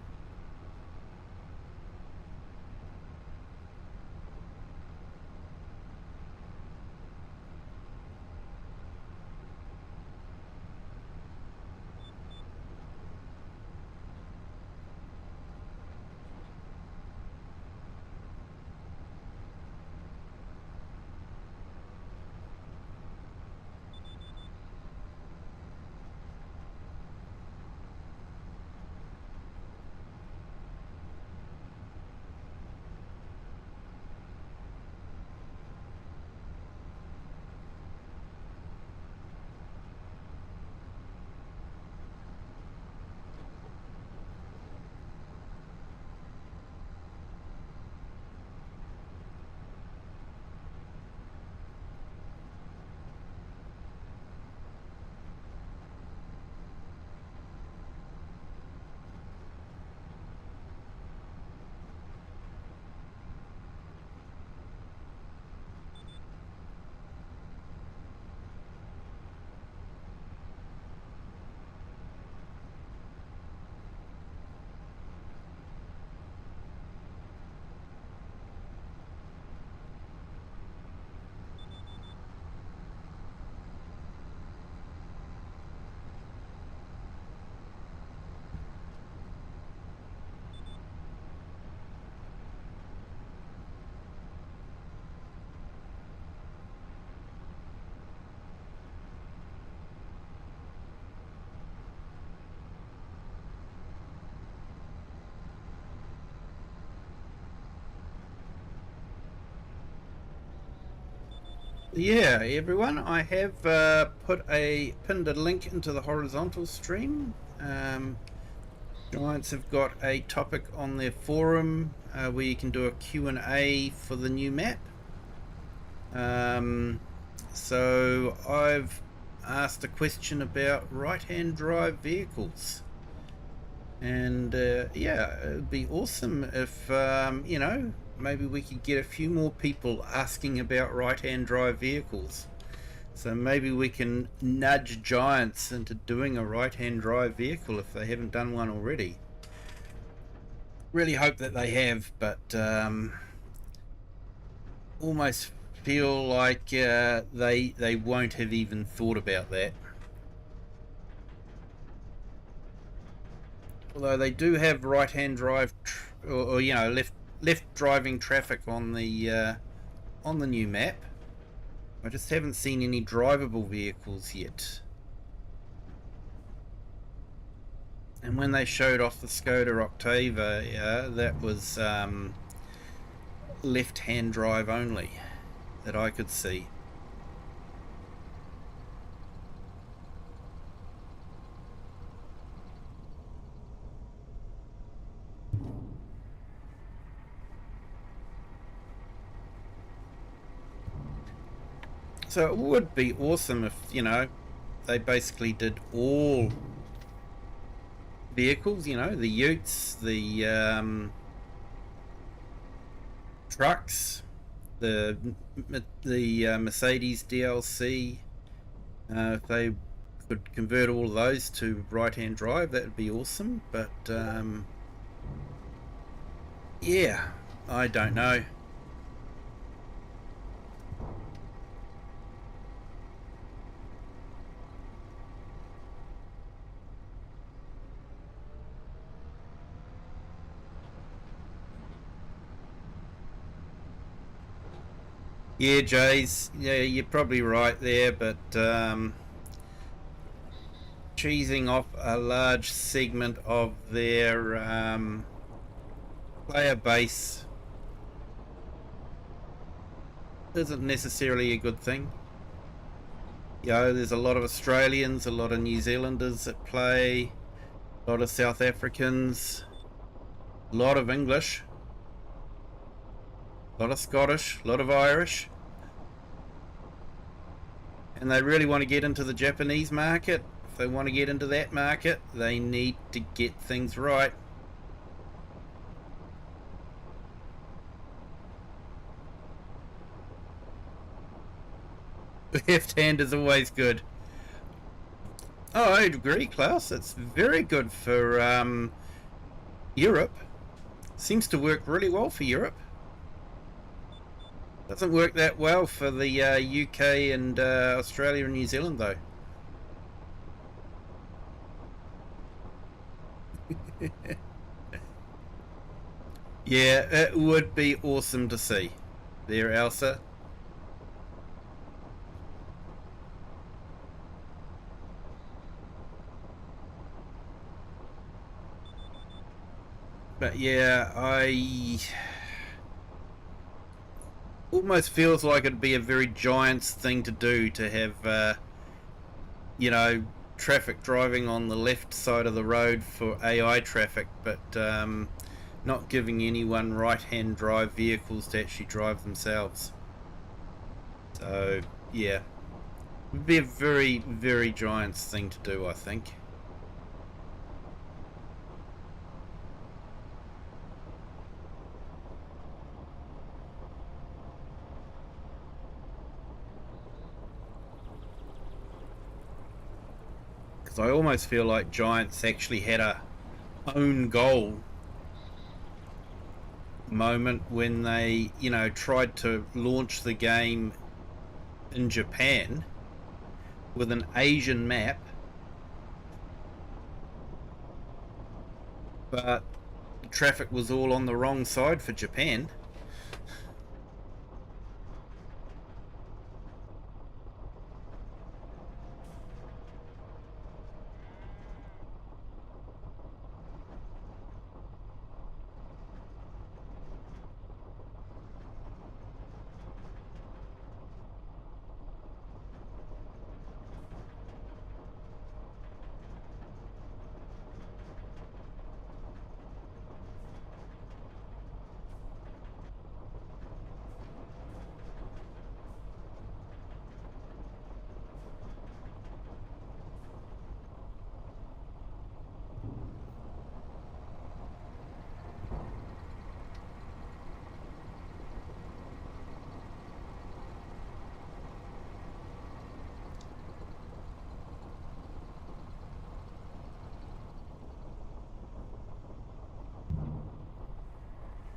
Yeah, everyone, I have pinned a link into the horizontal stream. Giants have got a topic on their forum where you can do a Q&A for the new map. So I've asked a question about right-hand drive vehicles. And yeah, it would be awesome if, you know, maybe we could get a few more people asking about right-hand drive vehicles. So maybe we can nudge Giants into doing a right-hand drive vehicle if they haven't done one already. Really hope that they have, but almost feel like they won't have even thought about that. Although they do have right-hand drive, or you know, left driving traffic on the new map. I just haven't seen any drivable vehicles yet. And when they showed off the Skoda Octavia, yeah, that was left-hand drive only that I could see. So it would be awesome if, you know, they basically did all vehicles, you know, the utes, the trucks, the Mercedes DLC. If they could convert all of those to right-hand drive, that would be awesome. But yeah, I don't know. Yeah, Jays. Yeah, you're probably right there, but cheesing off a large segment of their player base isn't necessarily a good thing. You know, there's a lot of Australians, a lot of New Zealanders that play, a lot of South Africans, a lot of English, a lot of Scottish, a lot of Irish, and they really want to get into the Japanese market. If they want to get into that market, they need to get things right. Left hand is always good. Oh, I agree, Klaus. It's very good for Europe. Seems to work really well for Europe. Doesn't work that well for the UK and Australia and New Zealand, though. Yeah, it would be awesome to see. There, Elsa. But yeah, I almost feels like it'd be a very Giants thing to do to have, you know, traffic driving on the left side of the road for AI traffic, but not giving anyone right-hand drive vehicles to actually drive themselves. So yeah, it would be a very, very Giants thing to do, I think. Because I almost feel like Giants actually had a own goal moment when they, you know, tried to launch the game in Japan with an Asian map, but the traffic was all on the wrong side for Japan.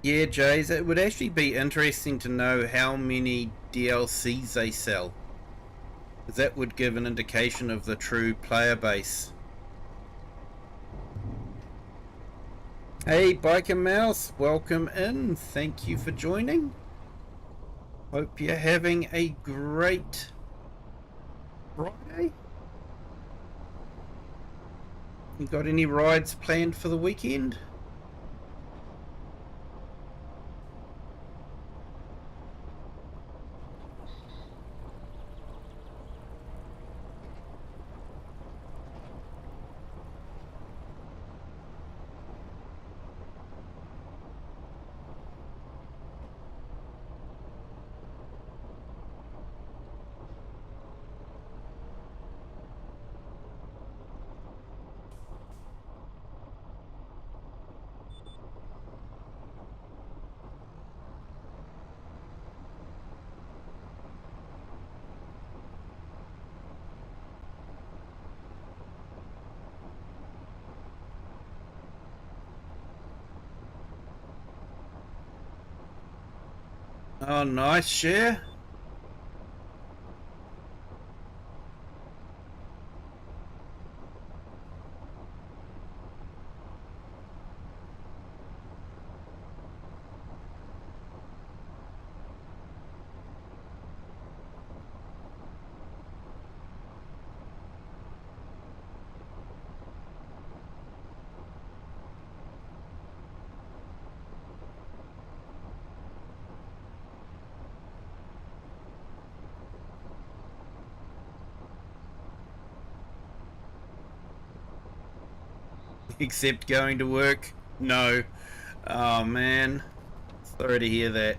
Yeah, Jays, it would actually be interesting to know how many DLCs they sell, because that would give an indication of the true player base. Hey, Biker Mouse, welcome in. Thank you for joining. Hope you're having a great Friday. You got any rides planned for the weekend? Oh, nice, share. Except going to work? No. Oh man. Sorry to hear that.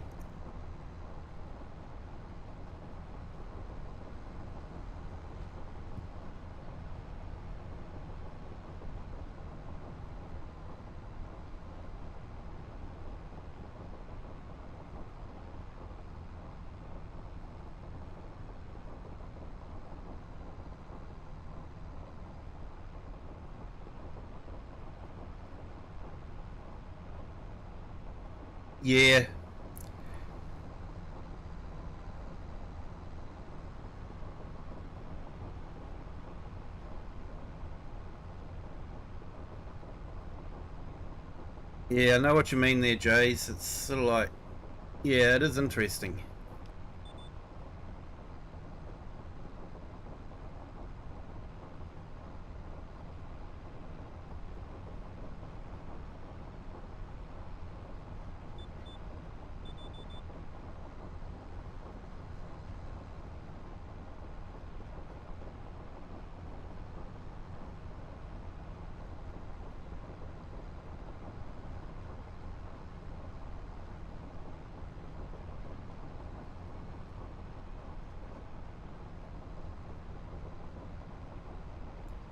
Yeah. Yeah, I know what you mean there, Jace. It's sort of like, yeah, it is interesting.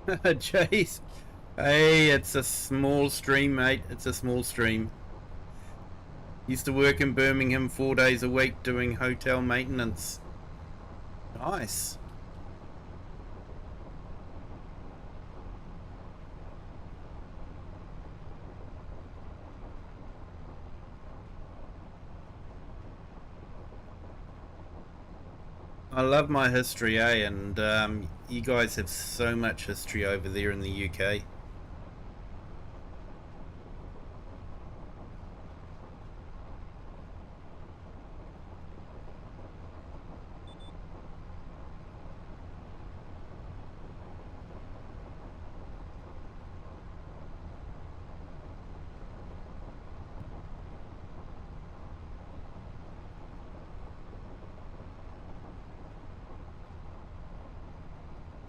Jace. Hey, it's a small stream, mate. It's a small stream. Used to work in Birmingham 4 days a week doing hotel maintenance. Nice. I love my history, eh? And you guys have so much history over there in the UK.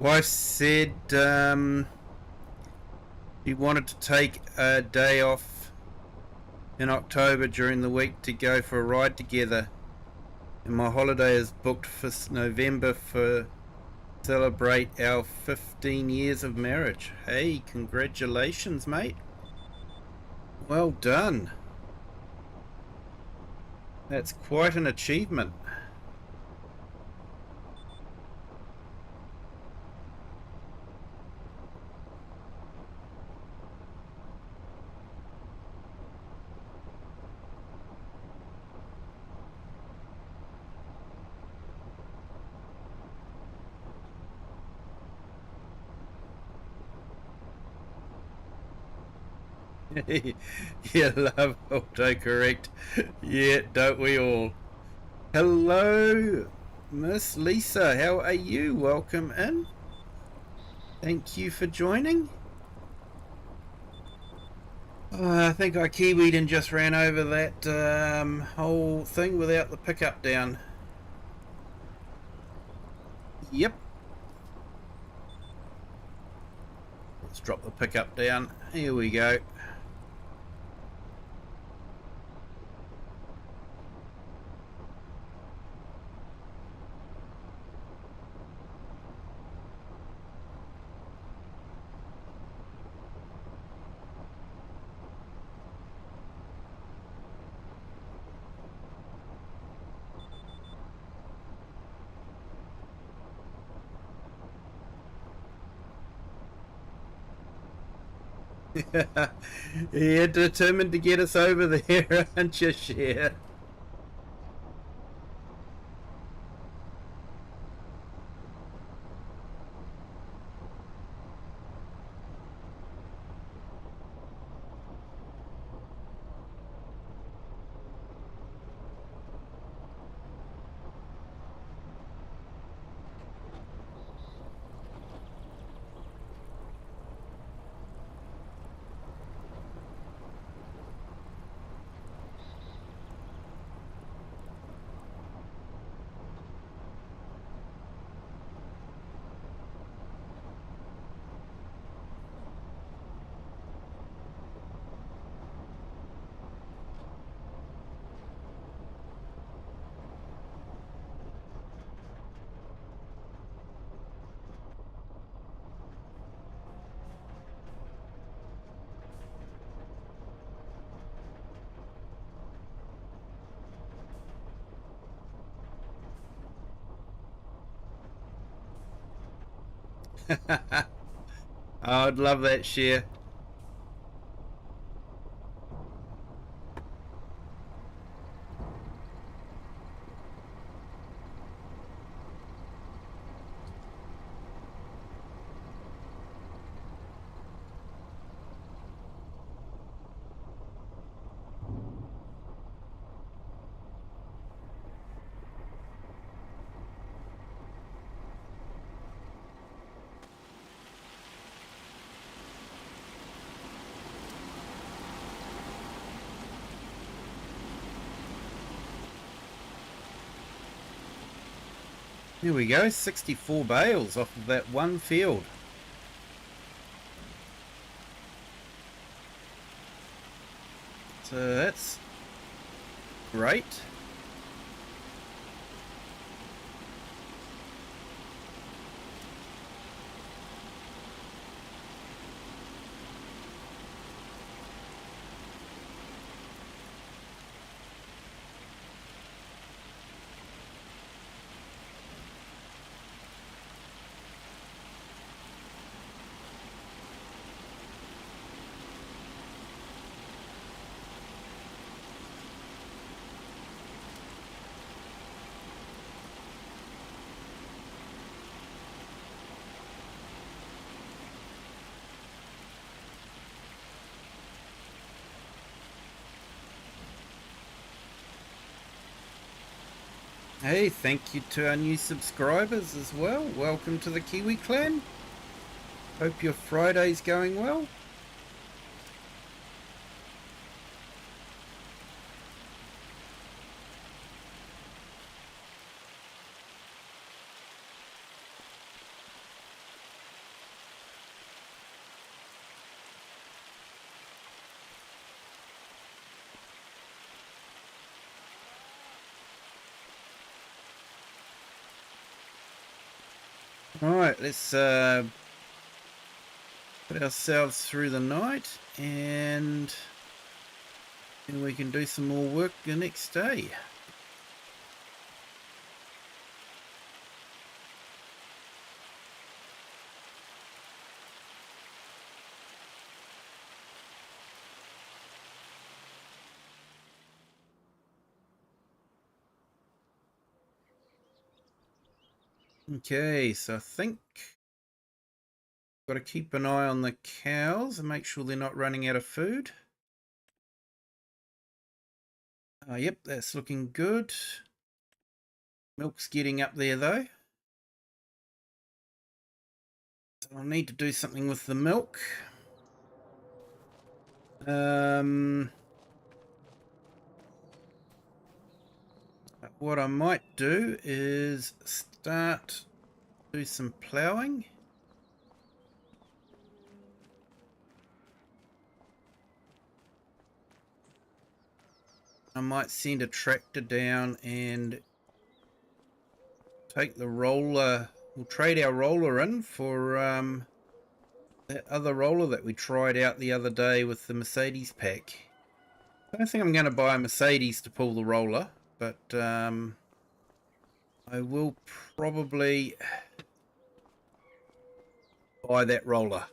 Wife said she wanted to take a day off in October during the week to go for a ride together. And my holiday is booked for November for celebrate our 15 years of marriage. Hey, congratulations, mate. Well done. That's quite an achievement. Yeah, love autocorrect. Yeah, don't we all? Hello, Miss Lisa. How are you? Welcome in. Thank you for joining. I think I kiwied and just ran over that whole thing without the pickup down. Yep. Let's drop the pickup down. Here we go. Yeah, determined to get us over there, aren't you, Cher? I'd love that share. Here we go, 64 bales off of that one field. So that's great. Hey, thank you to our new subscribers as well. Welcome to the Kiwi clan. Hope your Friday's going well. Alright, let's put ourselves through the night and then we can do some more work the next day. Okay, so I think got to keep an eye on the cows and make sure they're not running out of food. Yep, that's looking good. Milk's getting up there though. So I'll need to do something with the milk. What I might do is do some ploughing. I might send a tractor down and take the roller. We'll trade our roller in for that other roller that we tried out the other day with the Mercedes pack. I don't think I'm going to buy a Mercedes to pull the roller, but I will probably buy that roller.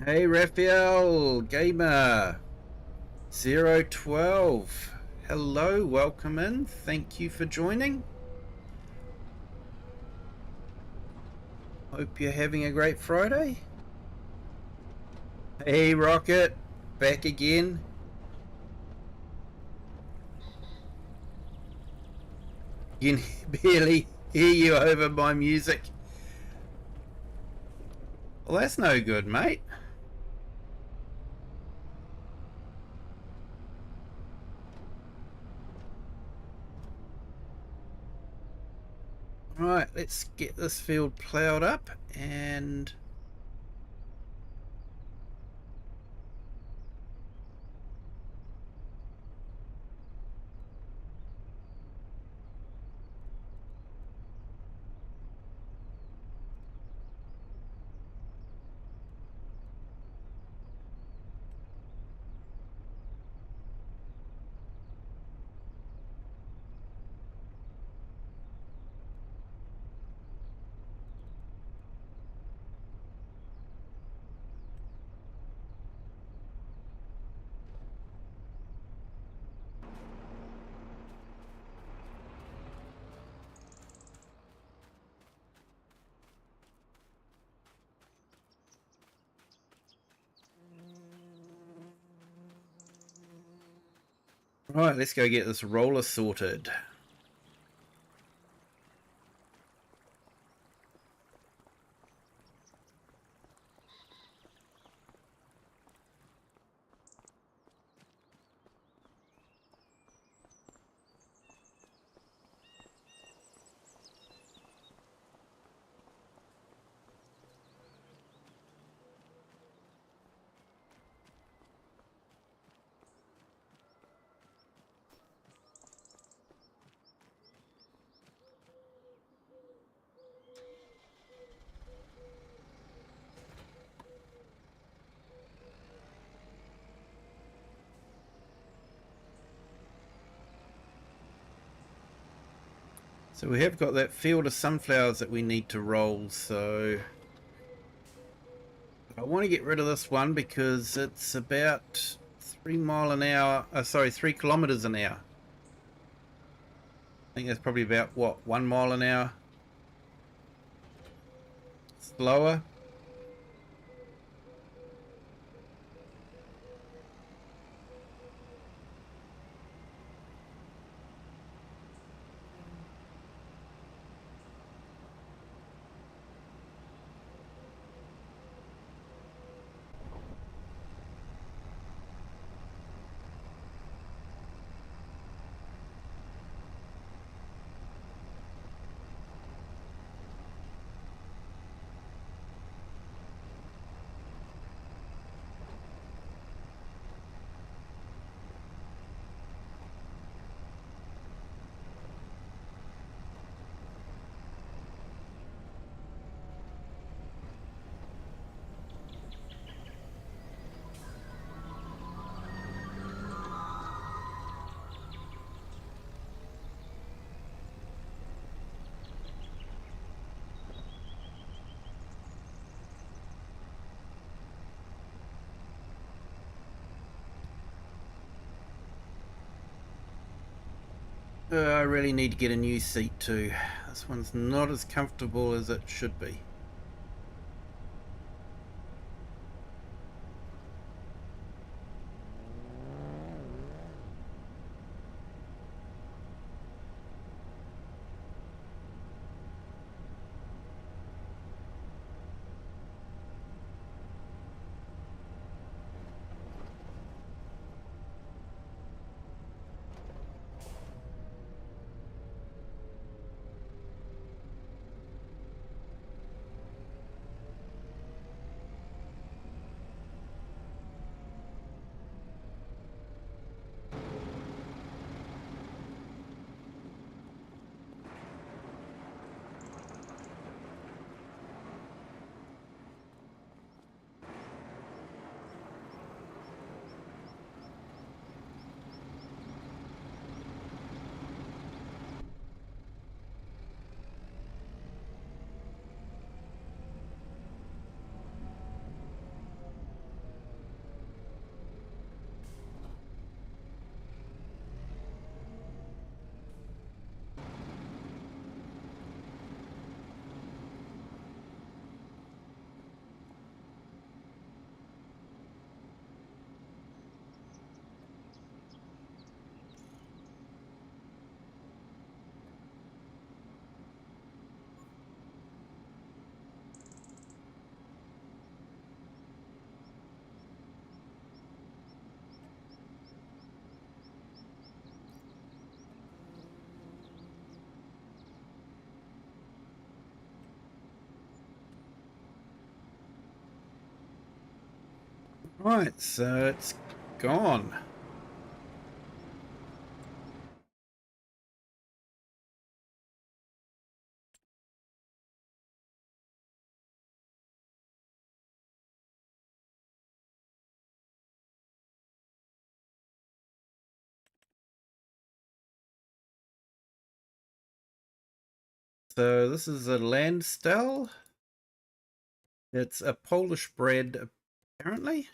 Hey Raphael Gamer 012, hello, welcome in, thank you for joining. Hope you're having a great Friday. Hey Rocket, back again. You can barely hear you over my music. Well, that's no good, mate. Right, let's get this field ploughed up and Right, let's go get this roller sorted. So we have got that field of sunflowers that we need to roll, so I want to get rid of this one because it's about 3 mile an hour, sorry, 3 kilometers an hour. I think that's probably about, what, 1 mile an hour slower. I really need to get a new seat too. This one's not as comfortable as it should be. Right, so it's gone. So this is a Landstell. It's a Polish bred, apparently.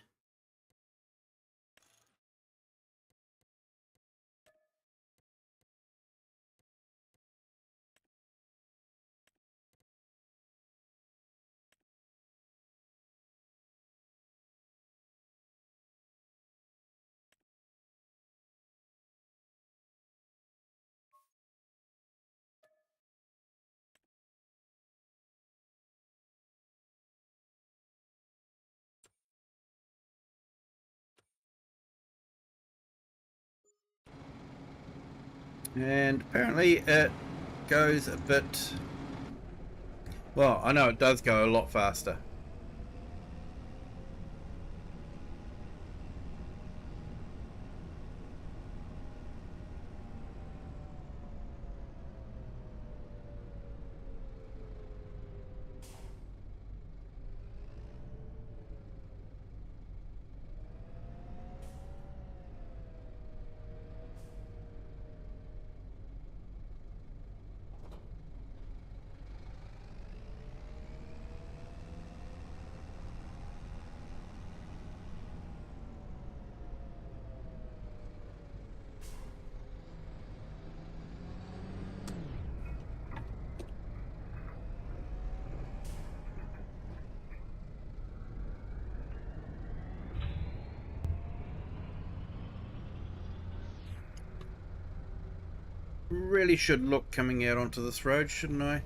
And apparently it goes a bit... Well, I know it does go a lot faster. Really should look coming out onto this road, shouldn't I?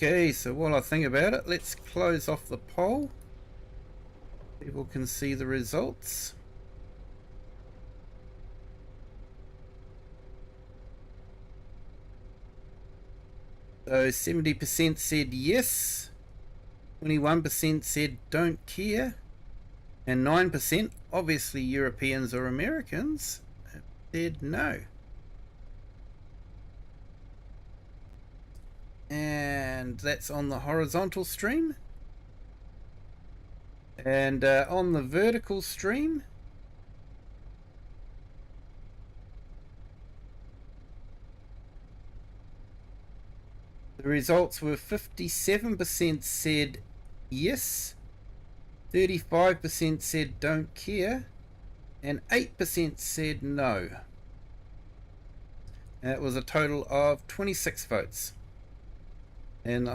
Okay, so while I think about it, let's close off the poll. People can see the results. So 70% said yes, 21% said don't care, and 9%, obviously Europeans or Americans, said no. And that's on the horizontal stream. And on the vertical stream, the results were 57% said yes, 35% said don't care, and 8% said no. And it was a total of 26 votes. And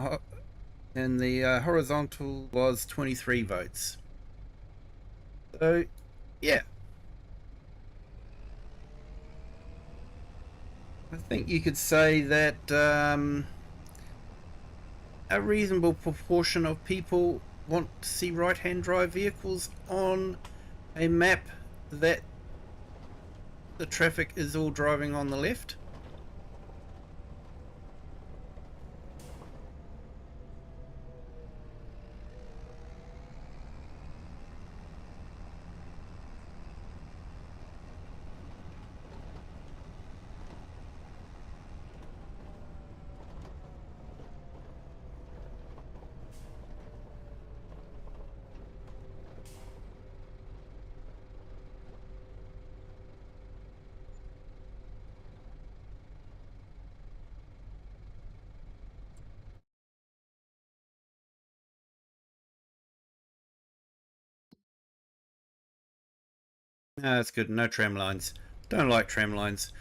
the horizontal was 23 votes. So, yeah. I think you could say that a reasonable proportion of people want to see right-hand drive vehicles on a map that the traffic is all driving on the left. No, that's good. No tram lines. Don't like tram lines.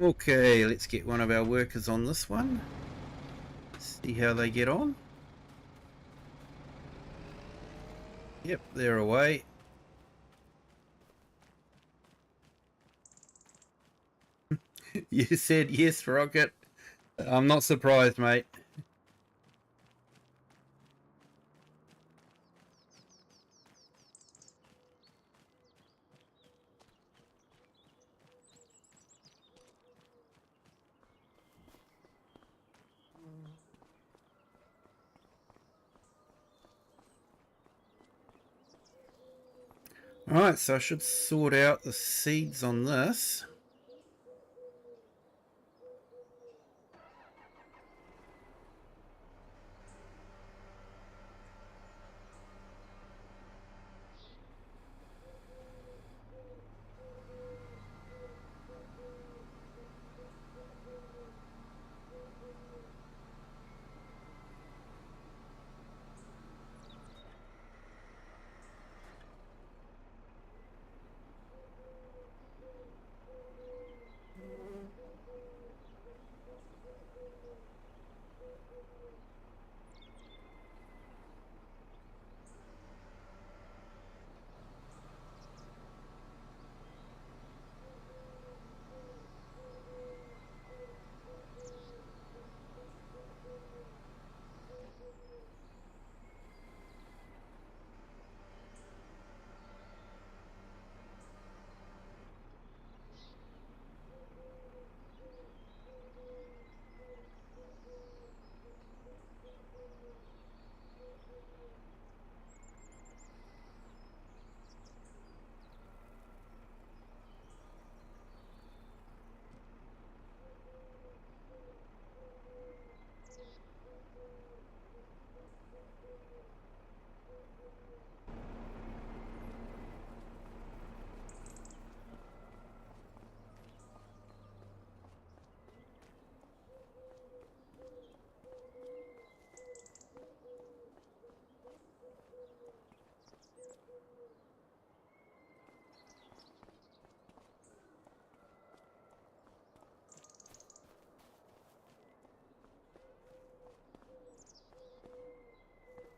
Okay, let's get one of our workers on this one. See how they get on. Yep, they're away. You said yes, Rocket. I'm not surprised, mate. Alright, so I should sort out the seeds on this.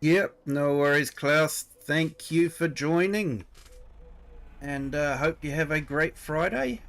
Yep, no worries, Klaus. Thank you for joining. And hope you have a great Friday.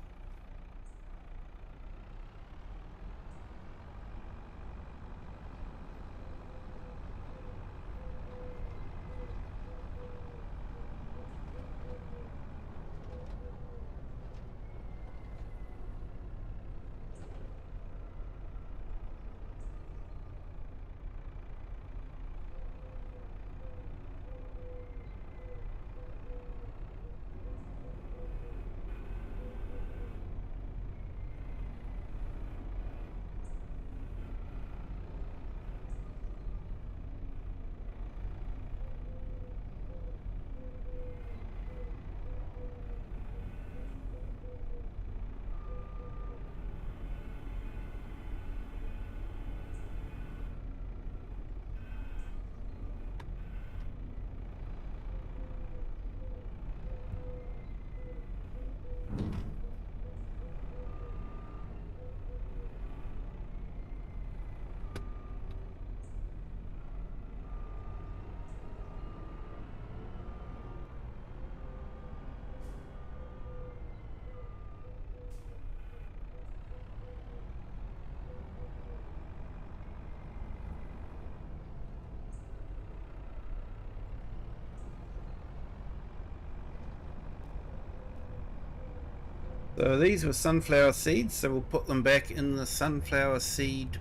So these were sunflower seeds, so we'll put them back in the sunflower seed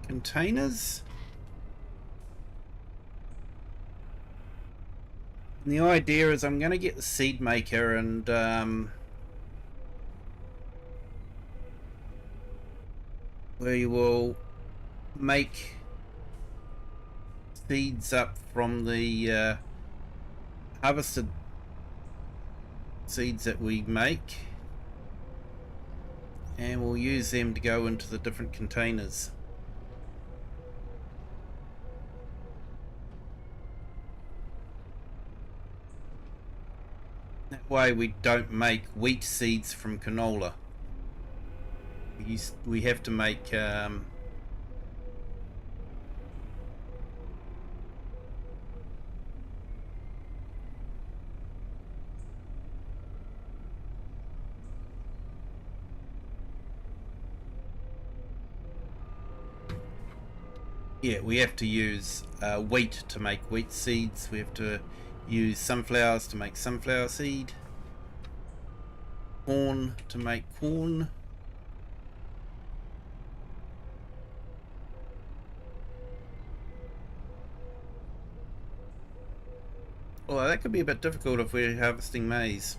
containers. And the idea is I'm going to get the seed maker and we will make seeds up from the harvested seeds that we make, and we'll use them to go into the different containers. That way we don't make wheat seeds from canola. We have to make we have to use wheat to make wheat seeds. We have to use sunflowers to make sunflower seed, corn to make corn, Although that could be a bit difficult if we're harvesting maize.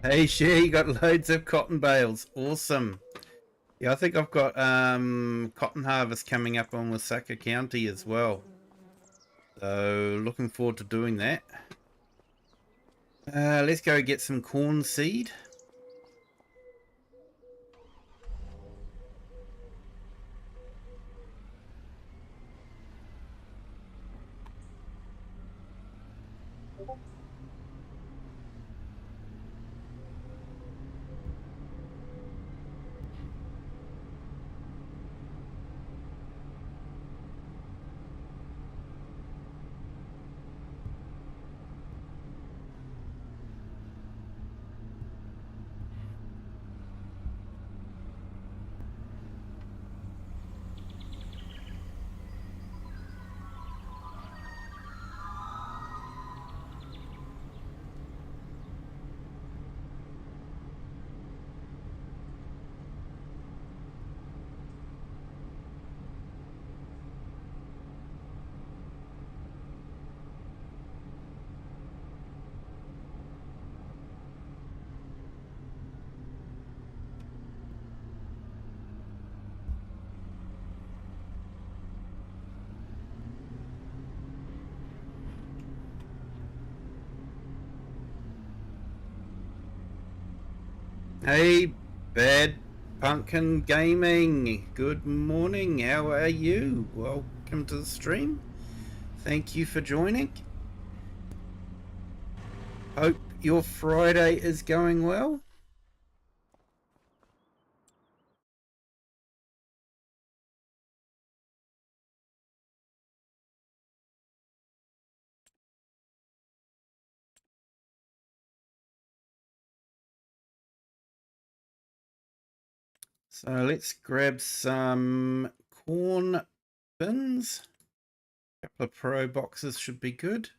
Hey, Share, you got loads of cotton bales. Awesome. Yeah, I think I've got cotton harvest coming up on Wasaka County as well. So looking forward to doing that. Let's go get some corn seed. Hey, Bad Pumpkin Gaming. Good morning. How are you? Welcome to the stream. Thank you for joining. Hope your Friday is going well. So let's grab some corn bins. A couple of pro boxes should be good.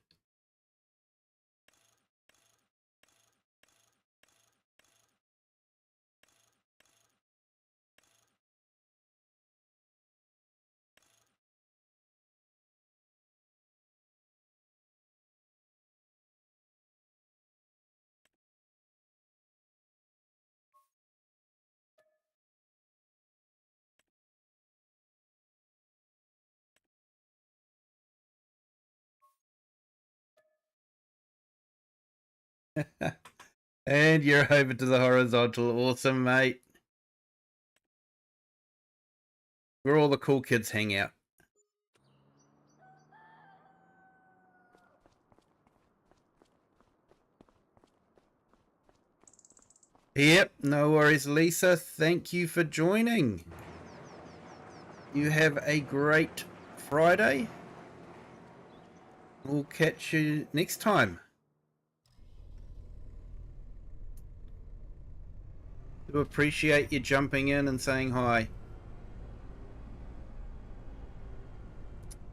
And you're over to the horizontal. Awesome, mate. Where all the cool kids hang out. Yep, no worries, Lisa. Thank you for joining. You have a great Friday. We'll catch you next time. Do appreciate you jumping in and saying hi.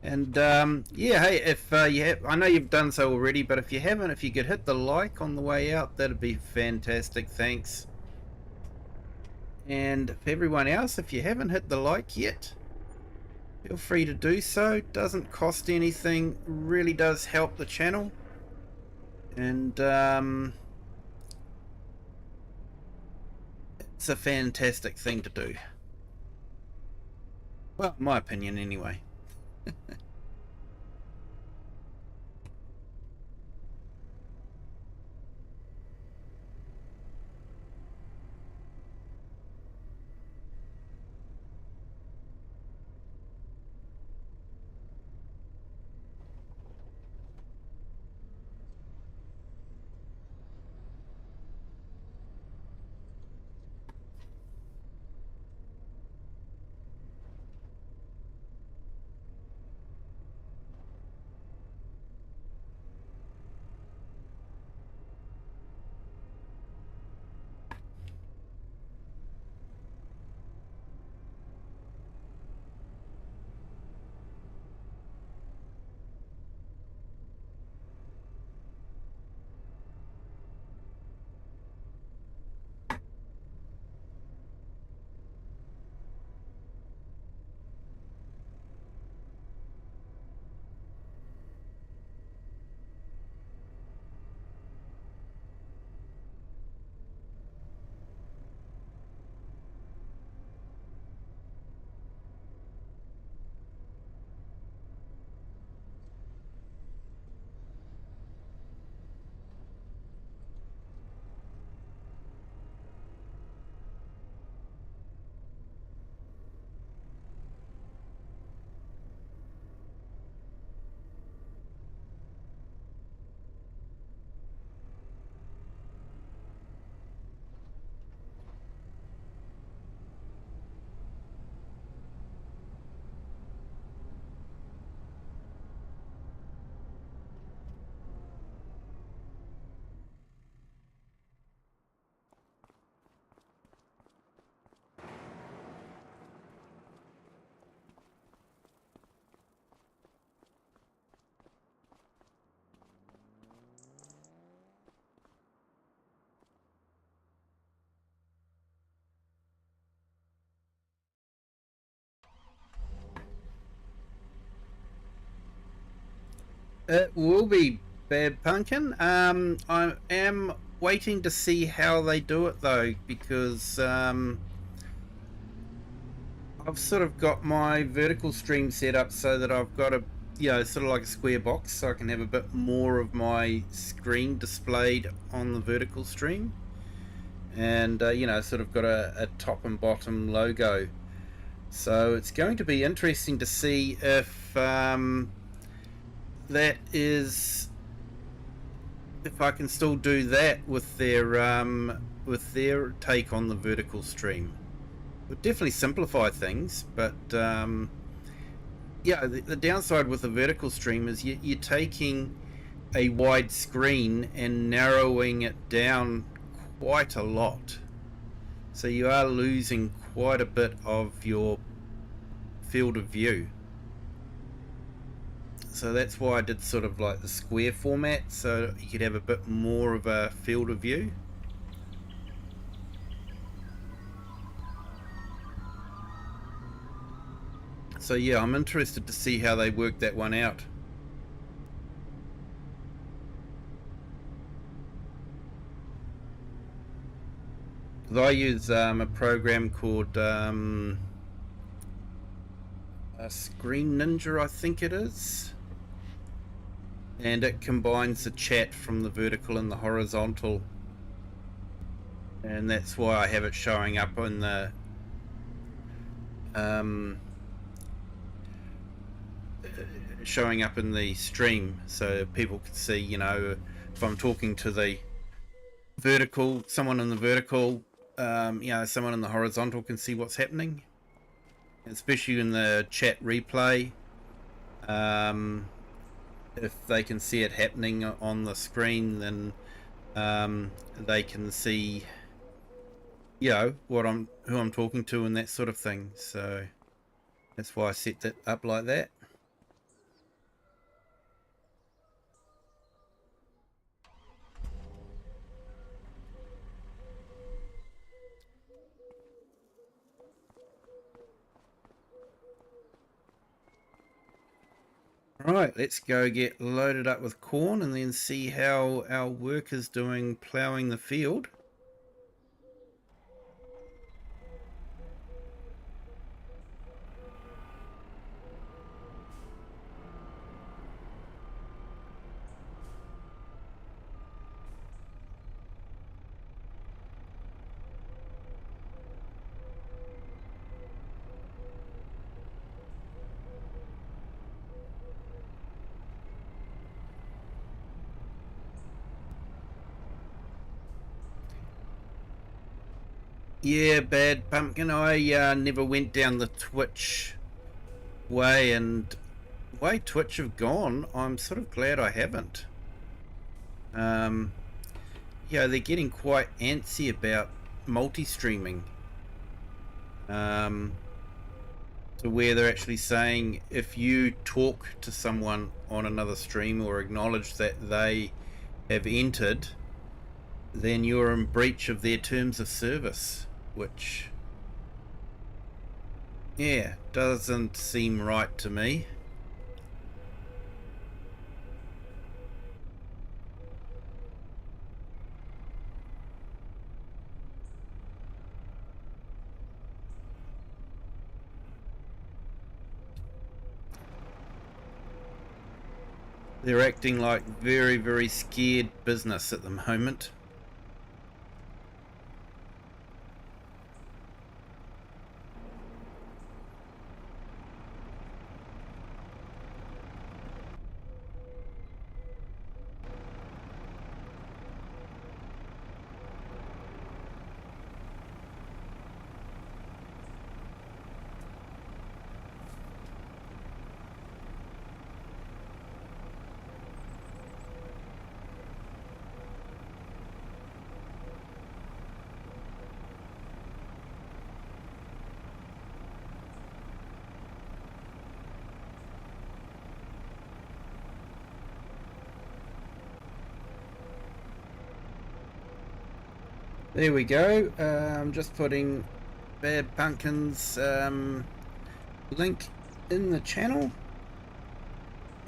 And yeah, hey, if you have, I know you've done so already, but if you haven't, if you could hit the like on the way out, that'd be fantastic. Thanks. And for everyone else, if you haven't hit the like yet, feel free to do so. Doesn't cost anything, really does help the channel. And it's a fantastic thing to do. Well, in my opinion anyway. It will be Bad Pumpkin. I am waiting to see how they do it though, because I've sort of got my vertical stream set up so that I've got a, sort of like a square box, so I can have a bit more of my screen displayed on the vertical stream, and sort of got a top and bottom logo. So it's going to be interesting to see if that is, if I can still do that with their take on the vertical stream. It would definitely simplify things, but yeah, the downside with the vertical stream is you're taking a wide screen and narrowing it down quite a lot, so you are losing quite a bit of your field of view. So that's why I did sort of like the square format, so you could have a bit more of a field of view. So yeah, I'm interested to see how they work that one out. Because I use a program called Screen Ninja, I think it is. and it combines the chat from the vertical and the horizontal, and that's why I have it showing up in the stream, so people can see, you know, if I'm talking to the vertical, someone in the vertical, you know, someone in the horizontal can see what's happening, especially in the chat replay. If they can see it happening on the screen, then they can see, you know, who I'm talking to and that sort of thing. So that's why I set that up like that. Right, let's go get loaded up with corn and then see how our workers doing ploughing the field. Yeah, Bad Pumpkin, I never went down the Twitch way, and the way Twitch have gone, I'm sort of glad I haven't. Yeah, they're getting quite antsy about multi-streaming, to where they're actually saying if you talk to someone on another stream or acknowledge that they have entered, then you're in breach of their terms of service, which, yeah, doesn't seem right to me. They're acting like very, very scared business at the moment. There we go. I'm just putting Bad Pumpkin's link in the channel,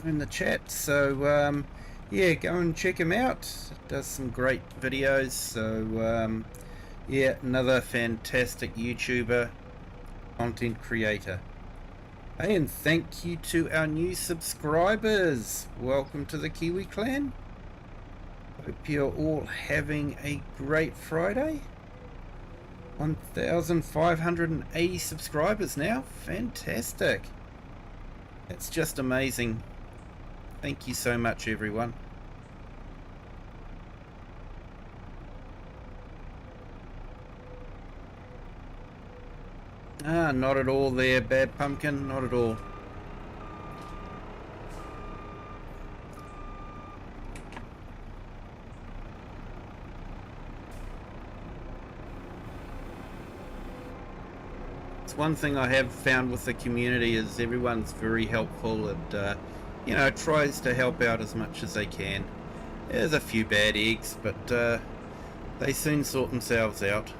in the chat. So yeah, go and check him out. Does some great videos. So yeah, another fantastic YouTuber, content creator. Hey, and thank you to our new subscribers. Welcome to the Kiwi clan. Hope you're all having a great Friday. 1,580 subscribers now. Fantastic. That's just amazing. Thank you so much, everyone. Not at all there, Bad Pumpkin. Not at all. One thing I have found with the community is everyone's very helpful and you know, tries to help out as much as they can. There's a few bad eggs, but they soon sort themselves out.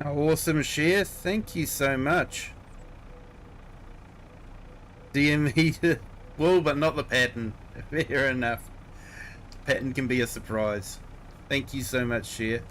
Awesome share. Thank you so much. DME wool, but not the pattern. Fair enough. Pattern can be a surprise. Thank you so much, share.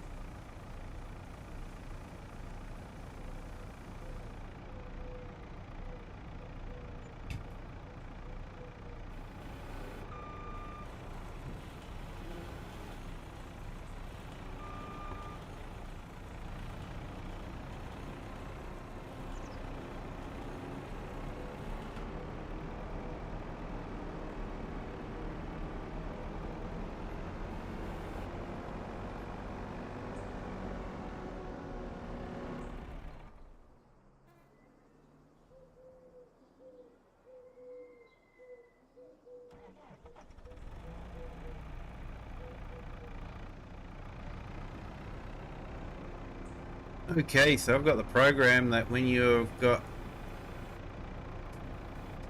Okay, so I've got the program that when you've got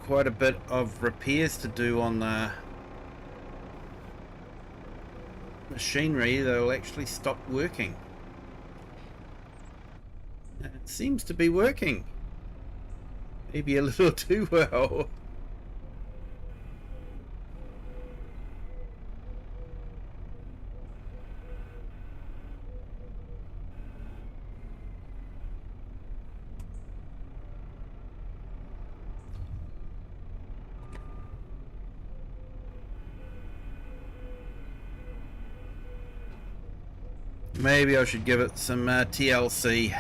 quite a bit of repairs to do on the machinery, they'll actually stop working. And it seems to be working. Maybe a little too well. Maybe I should give it some TLC.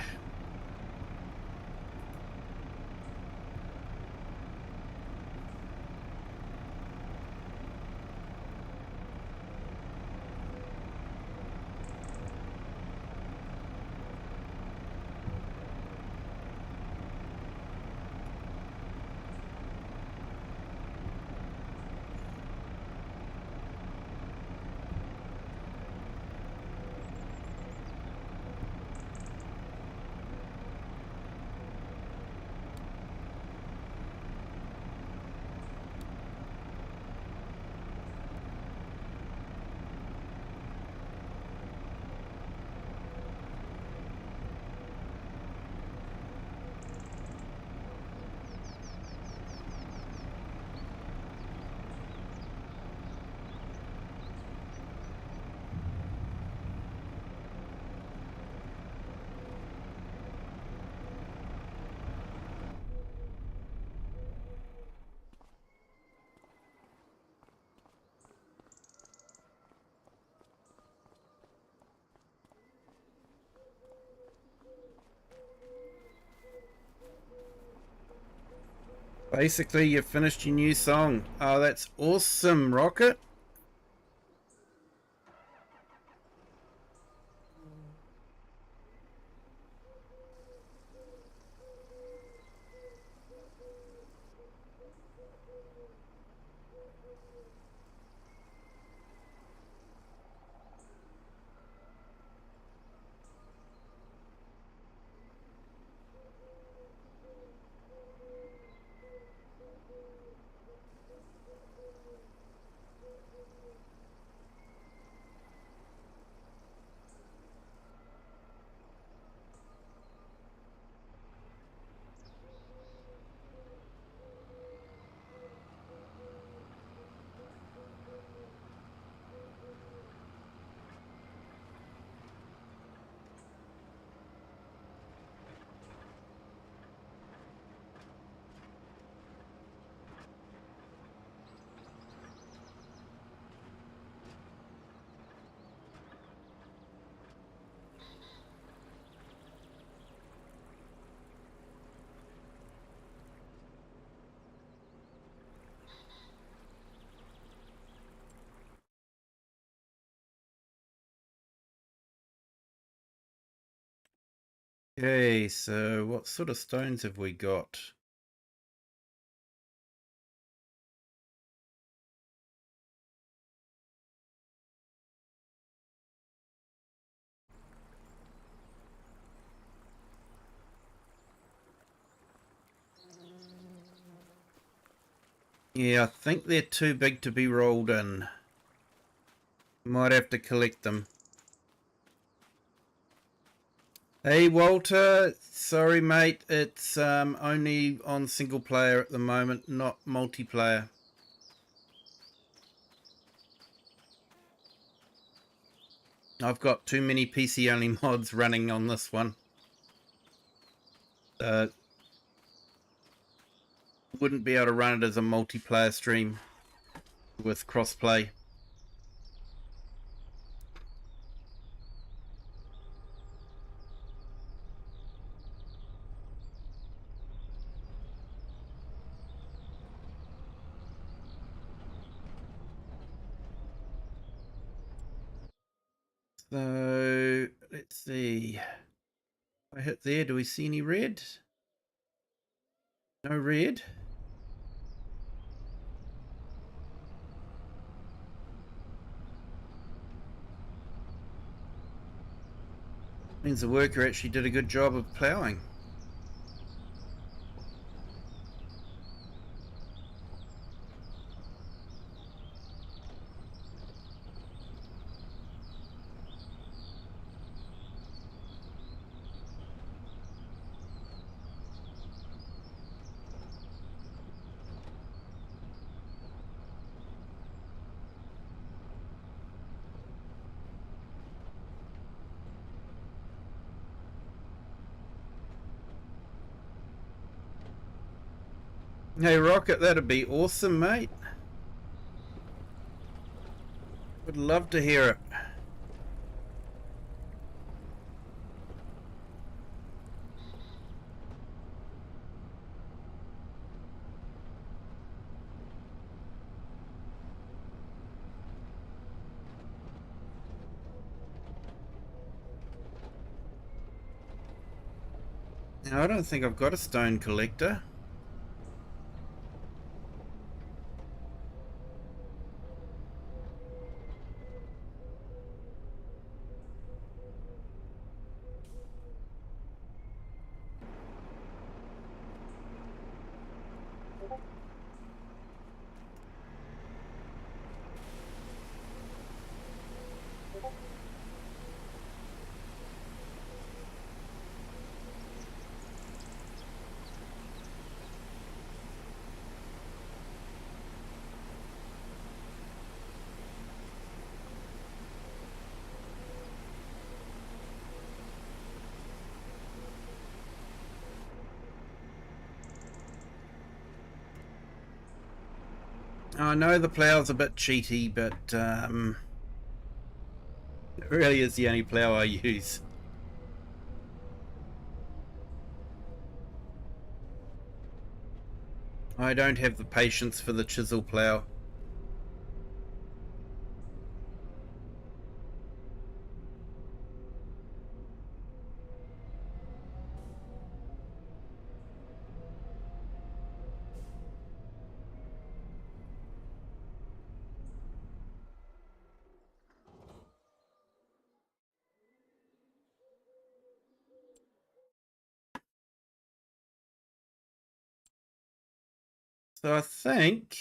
Basically, you've finished your new song. Oh, that's awesome, Rocket. Okay, so what sort of stones have we got? Yeah, I think they're too big to be rolled in. Might have to collect them. Hey Walter, sorry mate, it's only on single player at the moment, not multiplayer. I've got too many PC only mods running on this one. Wouldn't be able to run it as a multiplayer stream with crossplay. So let's see. I hit there. Do we see any red? No red. Means the worker actually did a good job of ploughing. Hey Rocket, that'd be awesome, mate. Would love to hear it. Now, I don't think I've got a stone collector. I know the plough's a bit cheaty, but it really is the only plough I use. I don't have the patience for the chisel plough. So I think,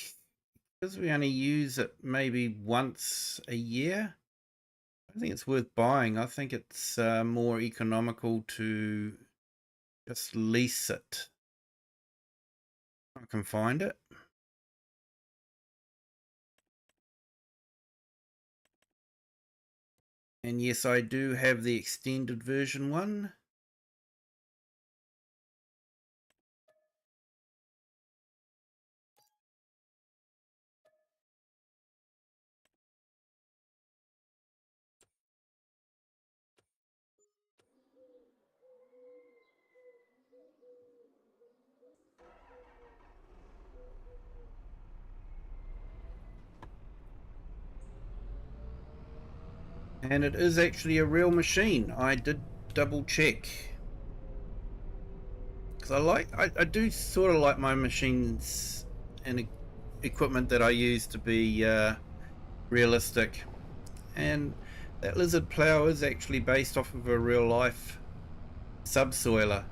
because we only use it maybe once a year, I think it's worth buying. I think it's more economical to just lease it. I can find it. And yes, I do have the extended version one. And it is actually a real machine. I did double check. Because I do sort of like my machines and equipment that I use to be realistic. And that lizard plough is actually based off of a real life subsoiler.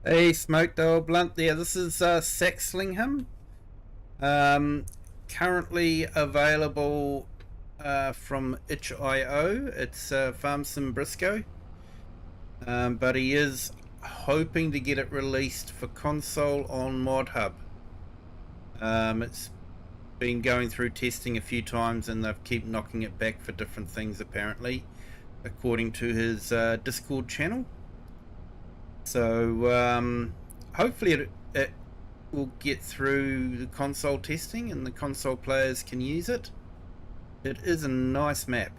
Hey, smoked old blunt there. This is Saxlingham. Currently available from itch.io. It's Farm Sim Brisco. But he is hoping to get it released for console on Mod Hub. It's been going through testing a few times and they've keep knocking it back for different things apparently, according to his Discord channel. So hopefully it will get through the console testing and the console players can use it. It is a nice map.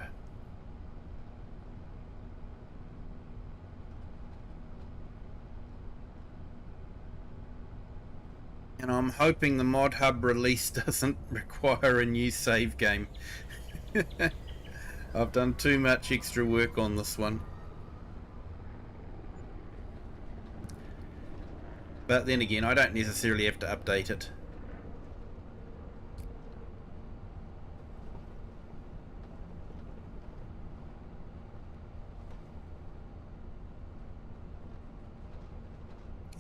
And I'm hoping the Mod Hub release doesn't require a new save game. I've done too much extra work on this one. But then again, I don't necessarily have to update it.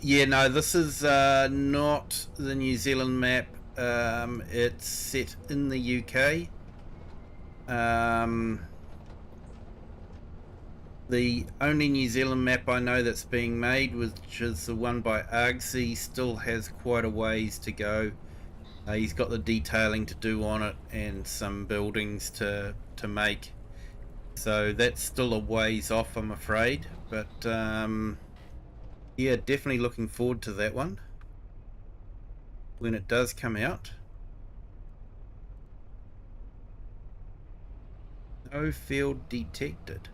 Yeah, no, this is not the New Zealand map. It's set in the UK. The only New Zealand map I know that's being made, which is the one by Argsy, still has quite a ways to go. He's got the detailing to do on it and some buildings to make. So that's still a ways off, I'm afraid. But yeah, definitely looking forward to that one when it does come out. No field detected.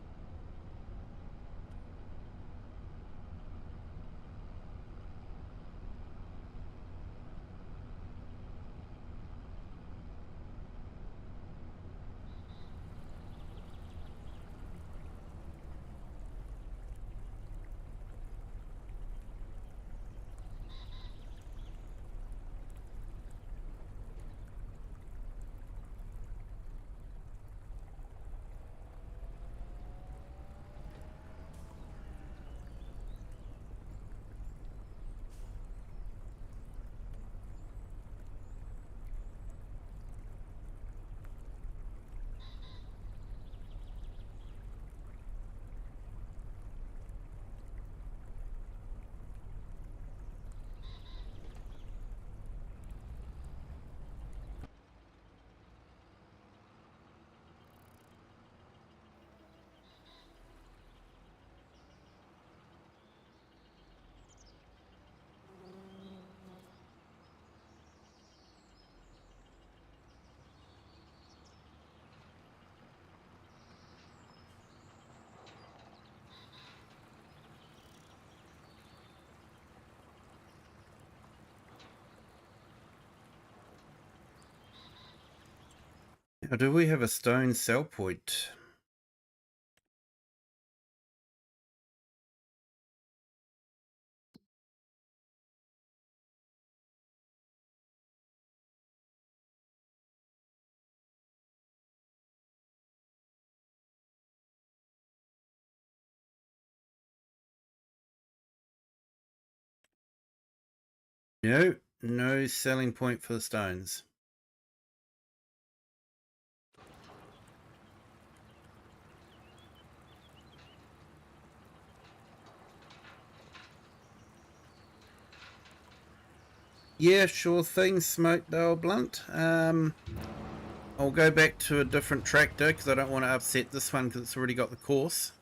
Now, do we have a stone sell point? No, no selling point for the stones. Yeah, sure thing, smoked old blunt. I'll go back to a different tractor because I don't want to upset this one because it's already got the course.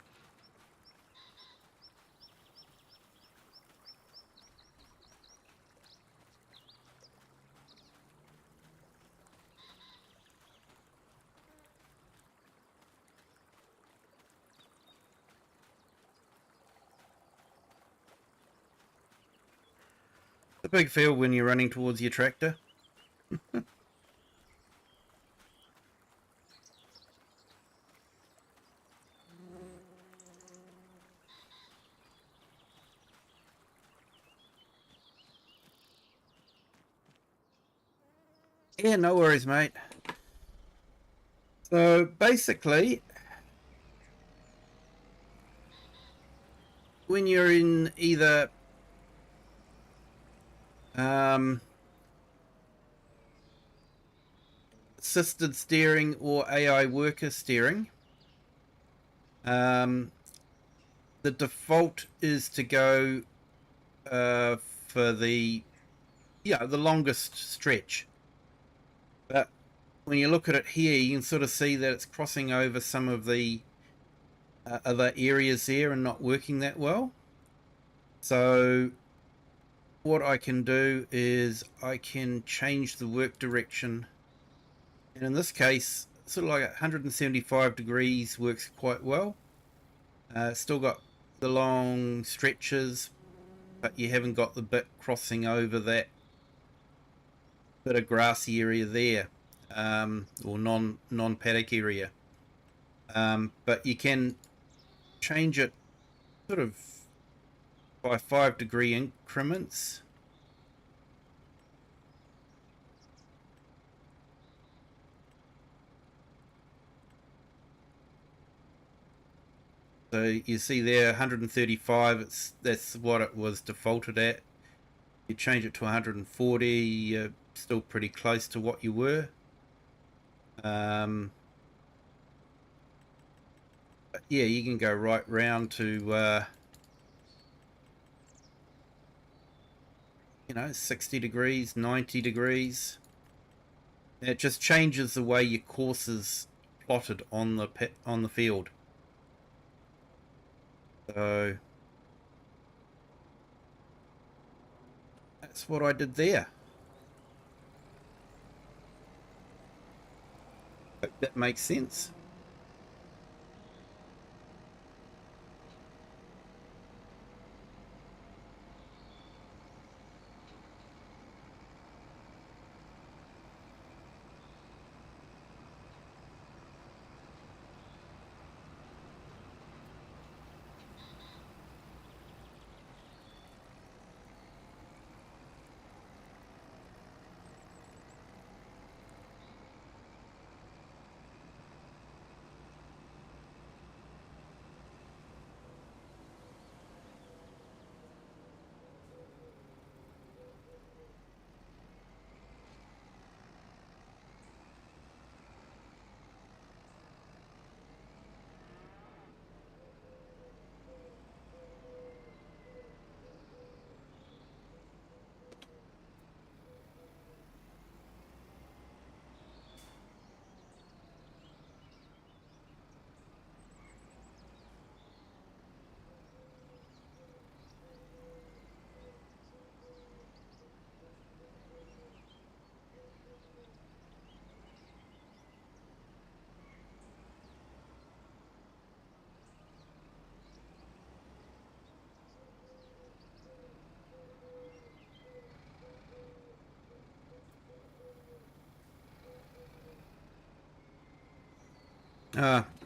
It's a big field when you're running towards your tractor. Yeah, no worries, mate. So basically, when you're in either Assisted steering or AI worker steering. The default is to go for the longest stretch. But when you look at it here, you can sort of see that it's crossing over some of the other areas there and not working that well. So what I can do is I can change the work direction, and in this case sort of like 175 degrees works quite well. Still got the long stretches, but you haven't got the bit crossing over that bit of grassy area there, or non paddock area. But you can change it sort of by 5-degree increments. So you see there 135, that's what it was defaulted at. You change it to 140, you're still pretty close to what you were. But yeah, you can go right round to 60 degrees, 90 degrees. And it just changes the way your course is plotted on the field. So that's what I did there. Hope that makes sense.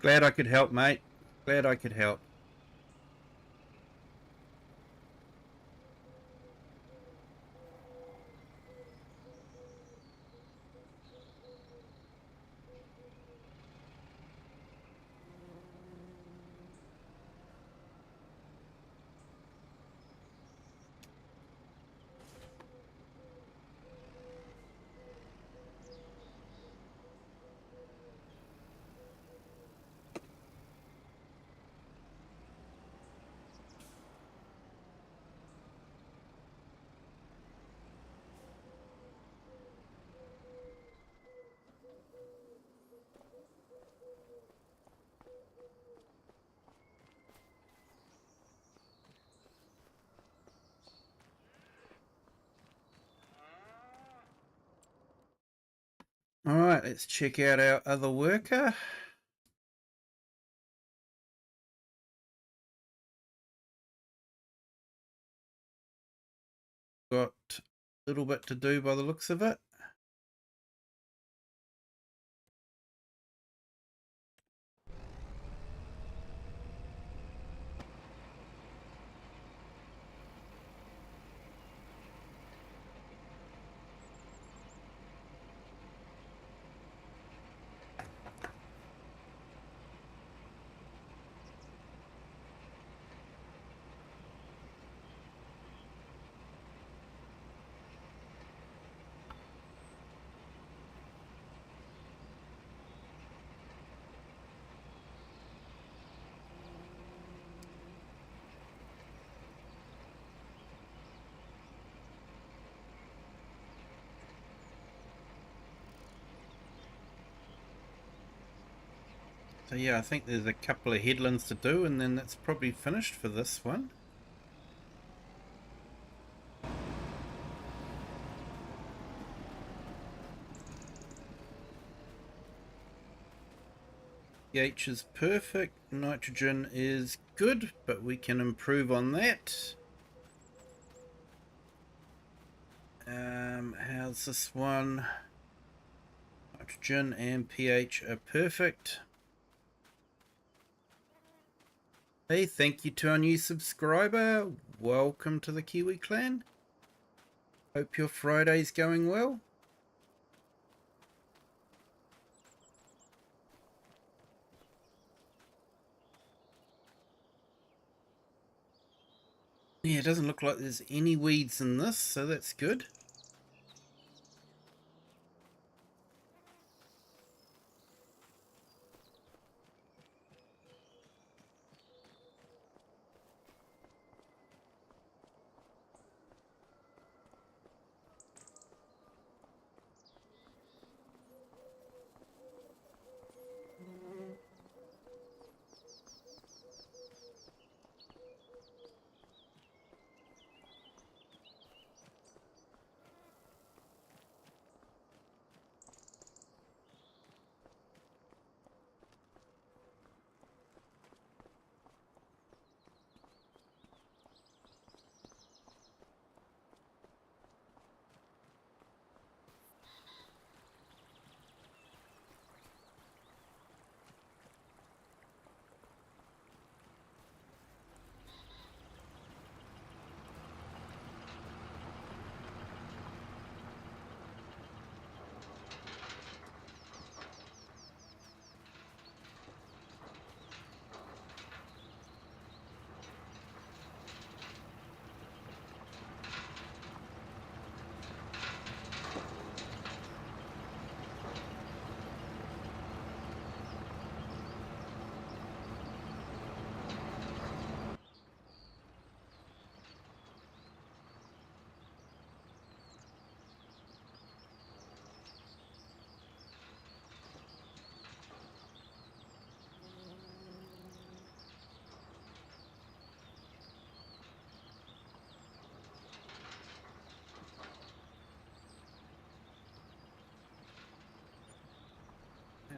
Glad I could help, mate. Glad I could help. All right, let's check out our other worker. Got a little bit to do by the looks of it. So yeah, I think there's a couple of headlands to do, and then that's probably finished for this one. pH is perfect, nitrogen is good, but we can improve on that. How's this one? Nitrogen and pH are perfect. Hey, thank you to our new subscriber. Welcome to the Kiwi clan. Hope your Friday's going well. Yeah, it doesn't look like there's any weeds in this, so that's good.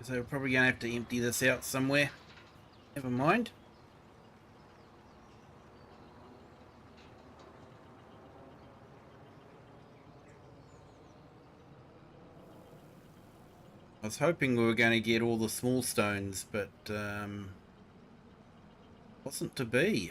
So we're probably going to have to empty this out somewhere. Never mind. I was hoping we were going to get all the small stones, but wasn't to be.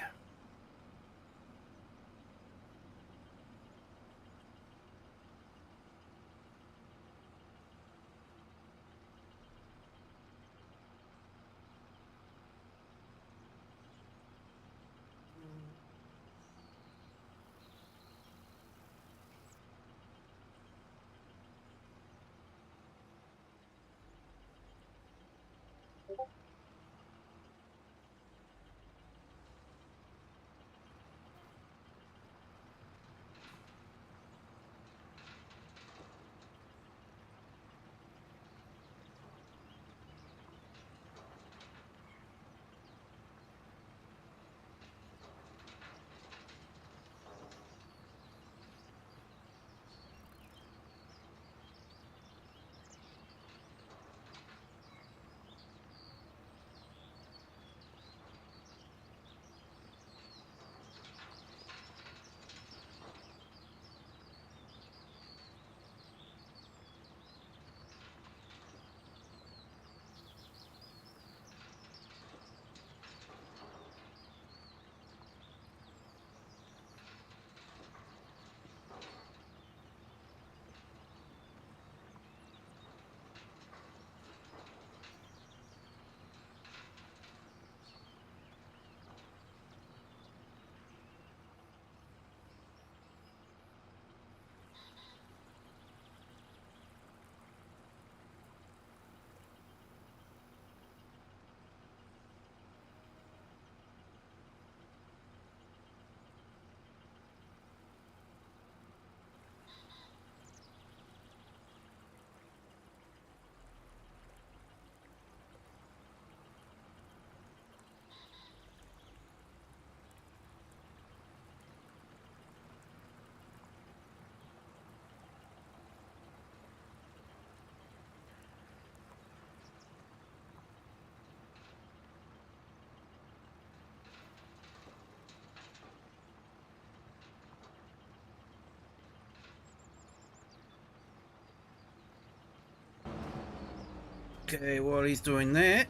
Okay, while he's doing that,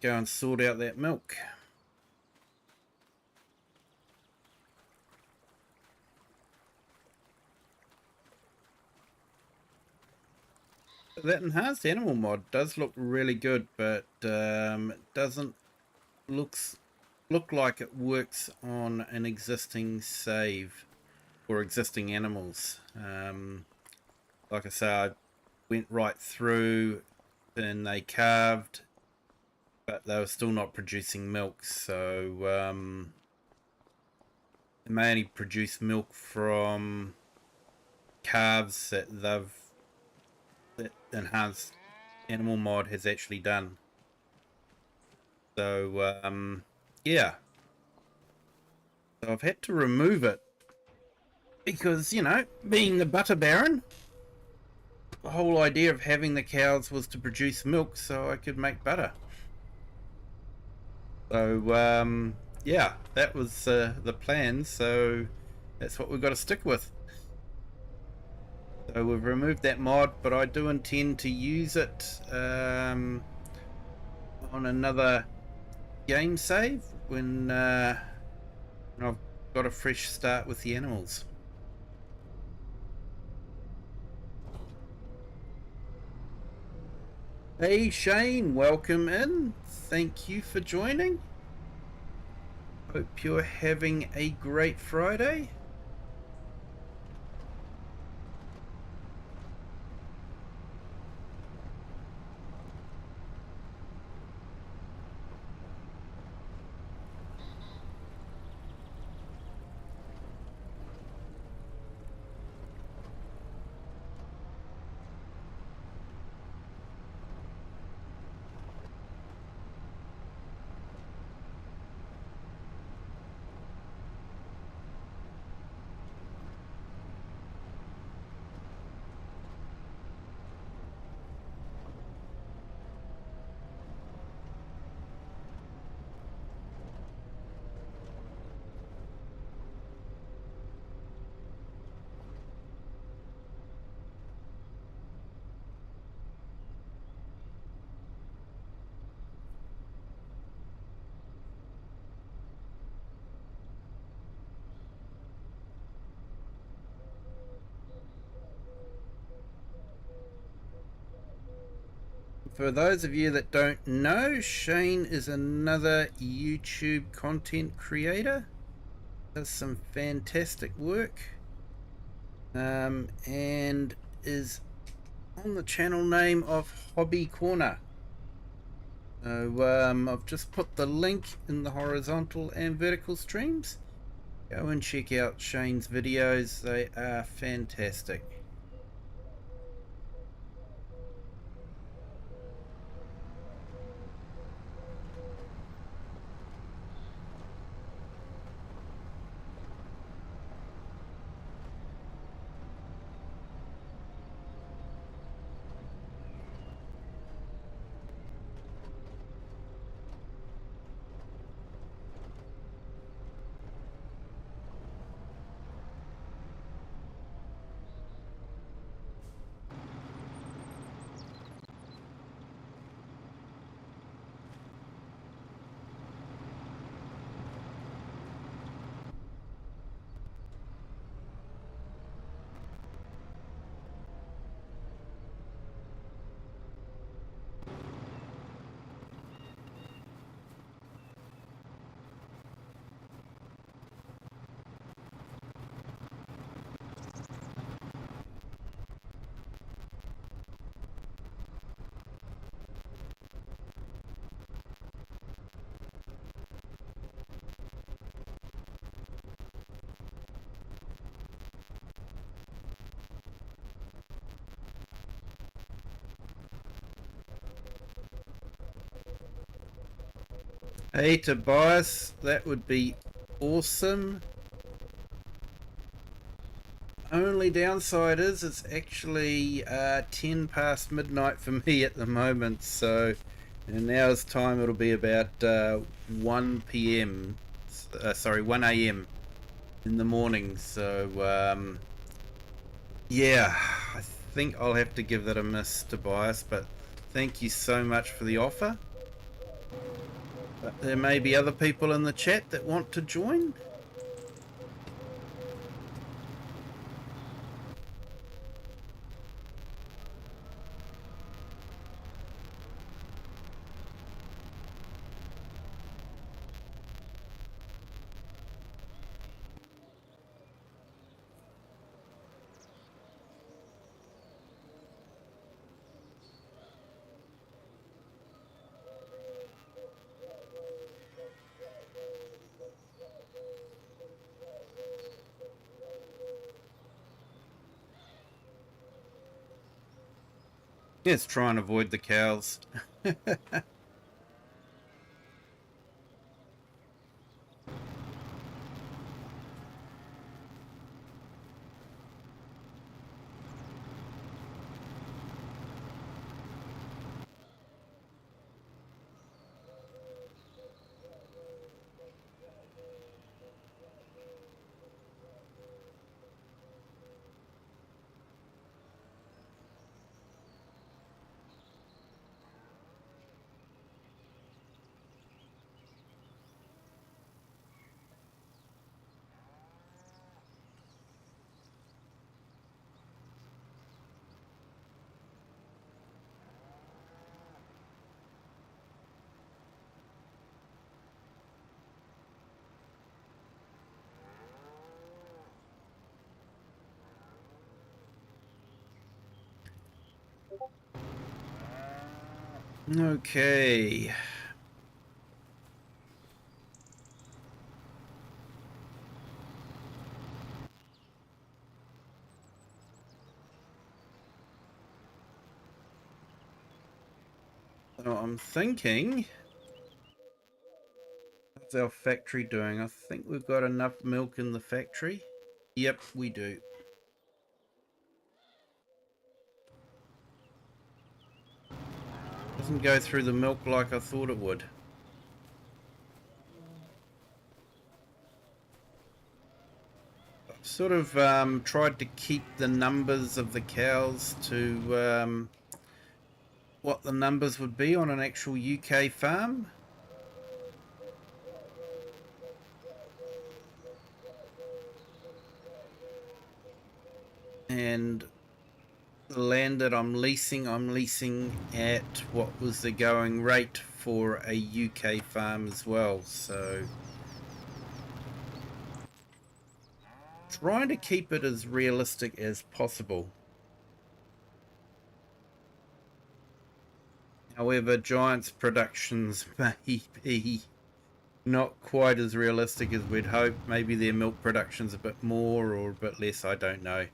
go and sort out that milk. That enhanced animal mod does look really good, but it doesn't look like it works on an existing save or existing animals. Like I say, I went right through and they calved, but they were still not producing milk, so they may only produce milk from calves that enhanced animal mod has actually done. So yeah, so I've had to remove it because, you know, being the butter baron, the whole idea of having the cows was to produce milk so I could make butter. So yeah, that was the plan, so that's what we've got to stick with. So we've removed that mod, but I do intend to use it on another game save when I've got a fresh start with the animals. Hey Shane, welcome in. Thank you for joining. Hope you're having a great Friday. For those of you that don't know, Shane is another YouTube content creator. Does some fantastic work. And is on the channel name of Hobby Corner. So I've just put the link in the horizontal and vertical streams. Go and check out Shane's videos. They are fantastic. Hey Tobias, that would be awesome. Only downside is it's actually 10 past midnight for me at the moment, so in an hour's time it'll be about 1 p.m. Sorry, 1 a.m. in the morning. So yeah, I think I'll have to give that a miss, Tobias, but thank you so much for the offer. But there may be other people in the chat that want to join. Let's try and avoid the cows. Okay. So I'm thinking, how's our factory doing? I think we've got enough milk in the factory. Yep, we do. Doesn't go through the milk like I thought it would. I've sort of tried to keep the numbers of the cows to what the numbers would be on an actual UK farm. And the land that I'm leasing at what was the going rate for a UK farm as well. So trying to keep it as realistic as possible. However, Giant's productions may be not quite as realistic as we'd hope. Maybe their milk production's a bit more or a bit less, I don't know.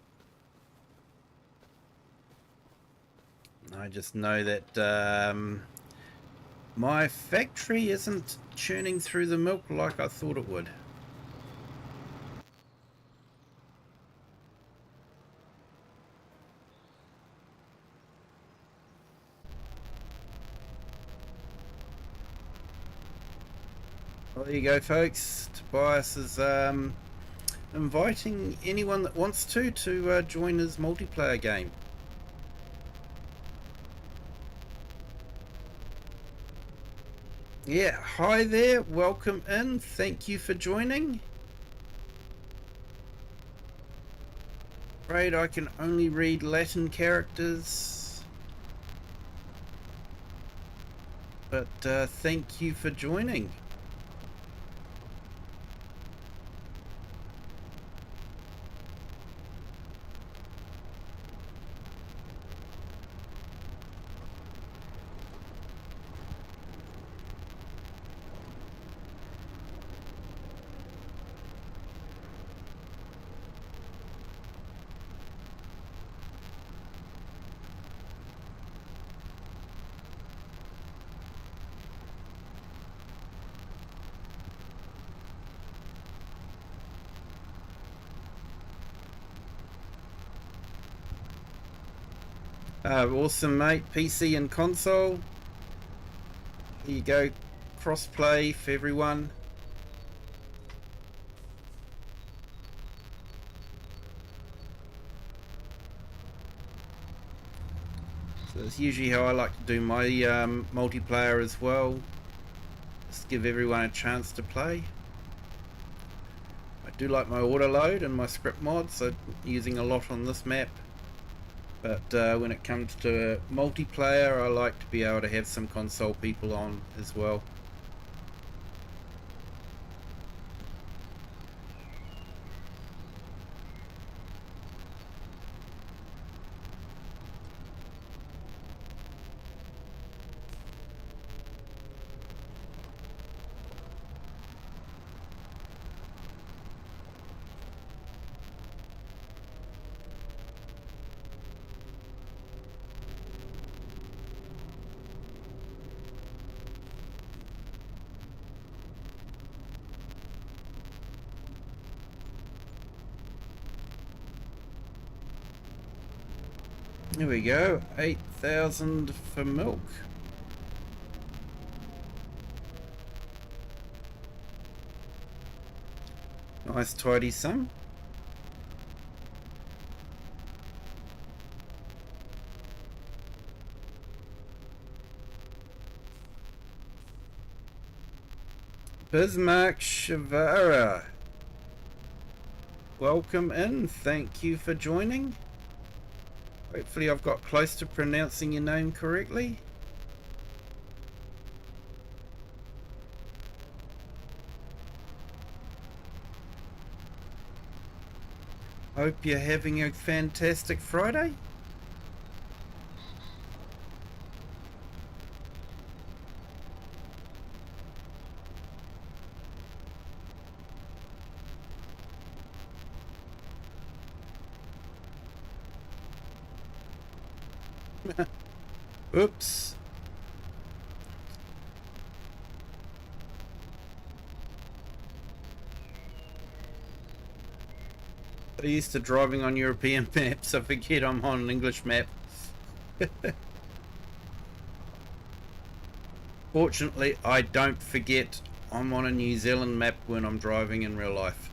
I just know that my factory isn't churning through the milk like I thought it would. Well, there you go, folks. Tobias is inviting anyone that wants to join his multiplayer game. Yeah, hi there, welcome in, thank you for joining. Afraid I can only read Latin characters, but thank you for joining. Awesome, mate. PC and console. There you go. Crossplay for everyone. So that's usually how I like to do my multiplayer as well. Just give everyone a chance to play. I do like my auto load and my script mods, so using a lot on this map. But when it comes to multiplayer, I like to be able to have some console people on as well. Here we go, 8,000 for milk. Nice tidy sum. Bismarck Shavara, welcome in, thank you for joining. Hopefully I've got close to pronouncing your name correctly. Hope you're having a fantastic Friday. Oops. I'm used to driving on European maps, I forget I'm on an English map. Fortunately, I don't forget I'm on a New Zealand map when I'm driving in real life.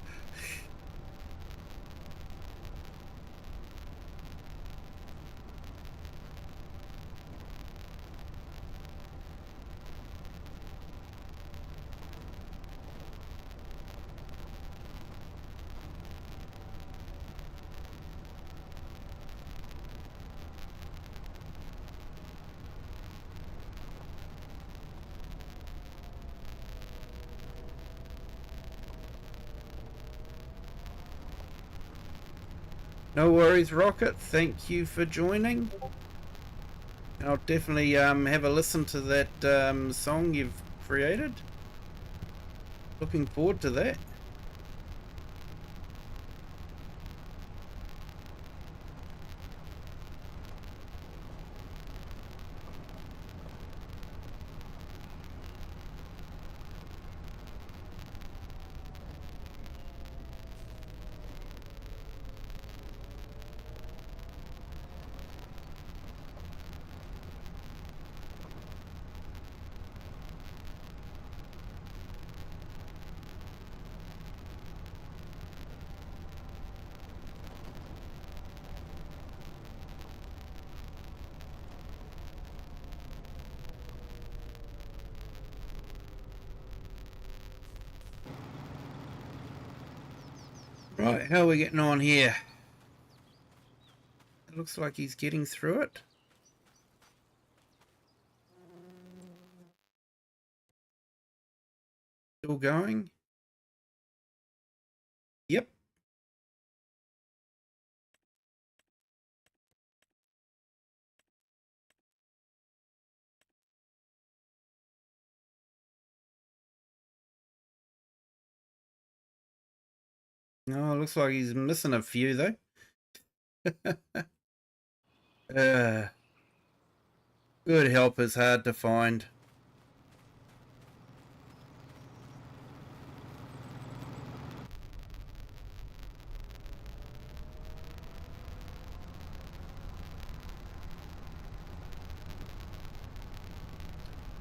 No worries, Rocket. Thank you for joining. And I'll definitely have a listen to that song you've created. Looking forward to that. Right, how are we getting on here? It looks like he's getting through it. Still going? Yep. No, it looks like he's missing a few though. Good help is hard to find.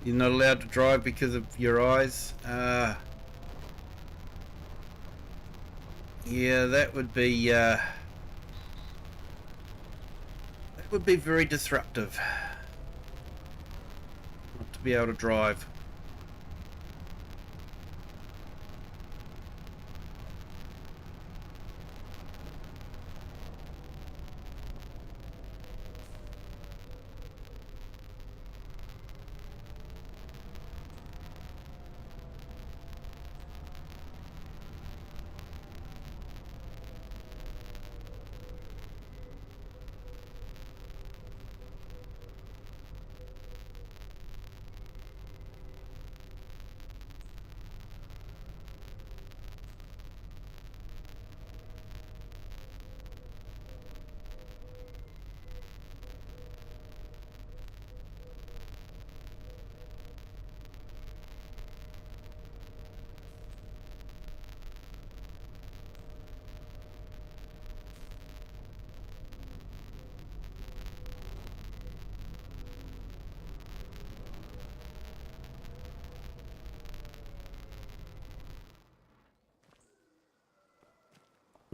You're not allowed to drive because of your eyes. Yeah, that would be would be very disruptive. Not to be able to drive.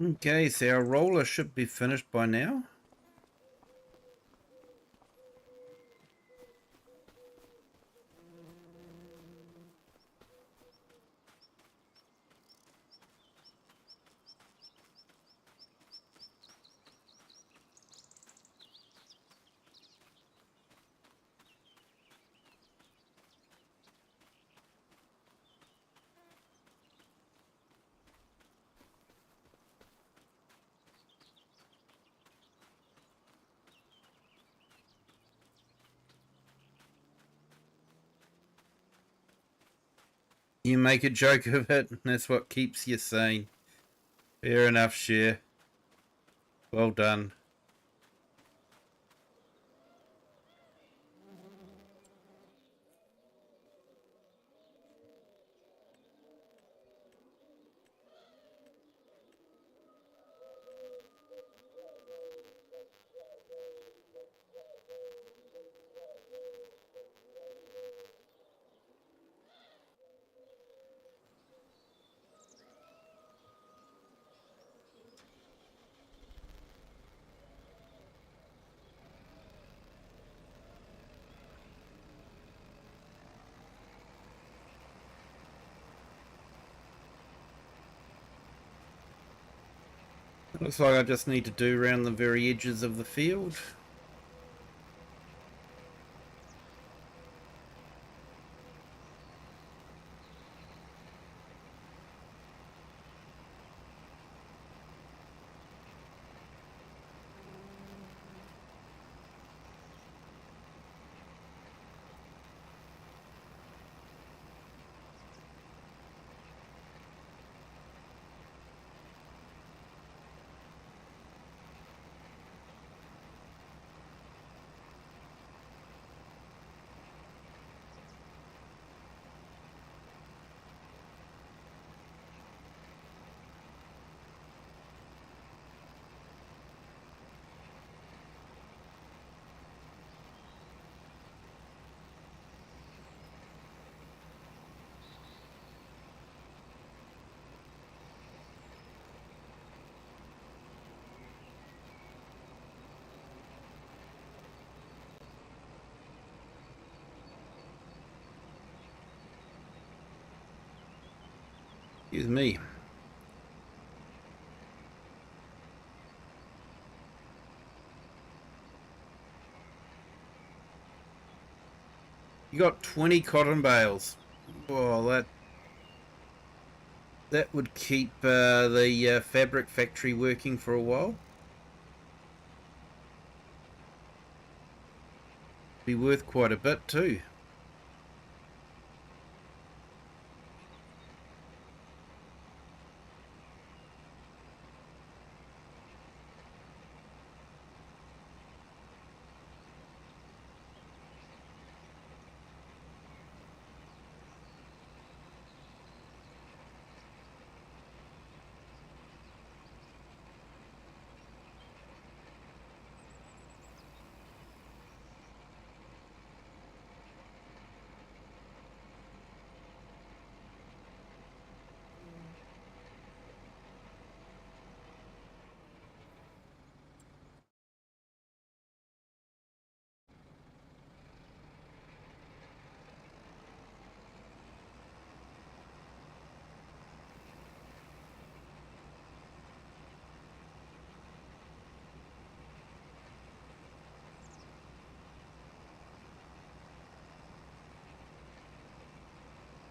Okay, so our roller should be finished by now. You make a joke of it, and that's what keeps you sane. Fair enough, Cher. Well done. Looks like I just need to do around the very edges of the field. Excuse me. You got 20 cotton bales. Well, that would keep the fabric factory working for a while. Be worth quite a bit too.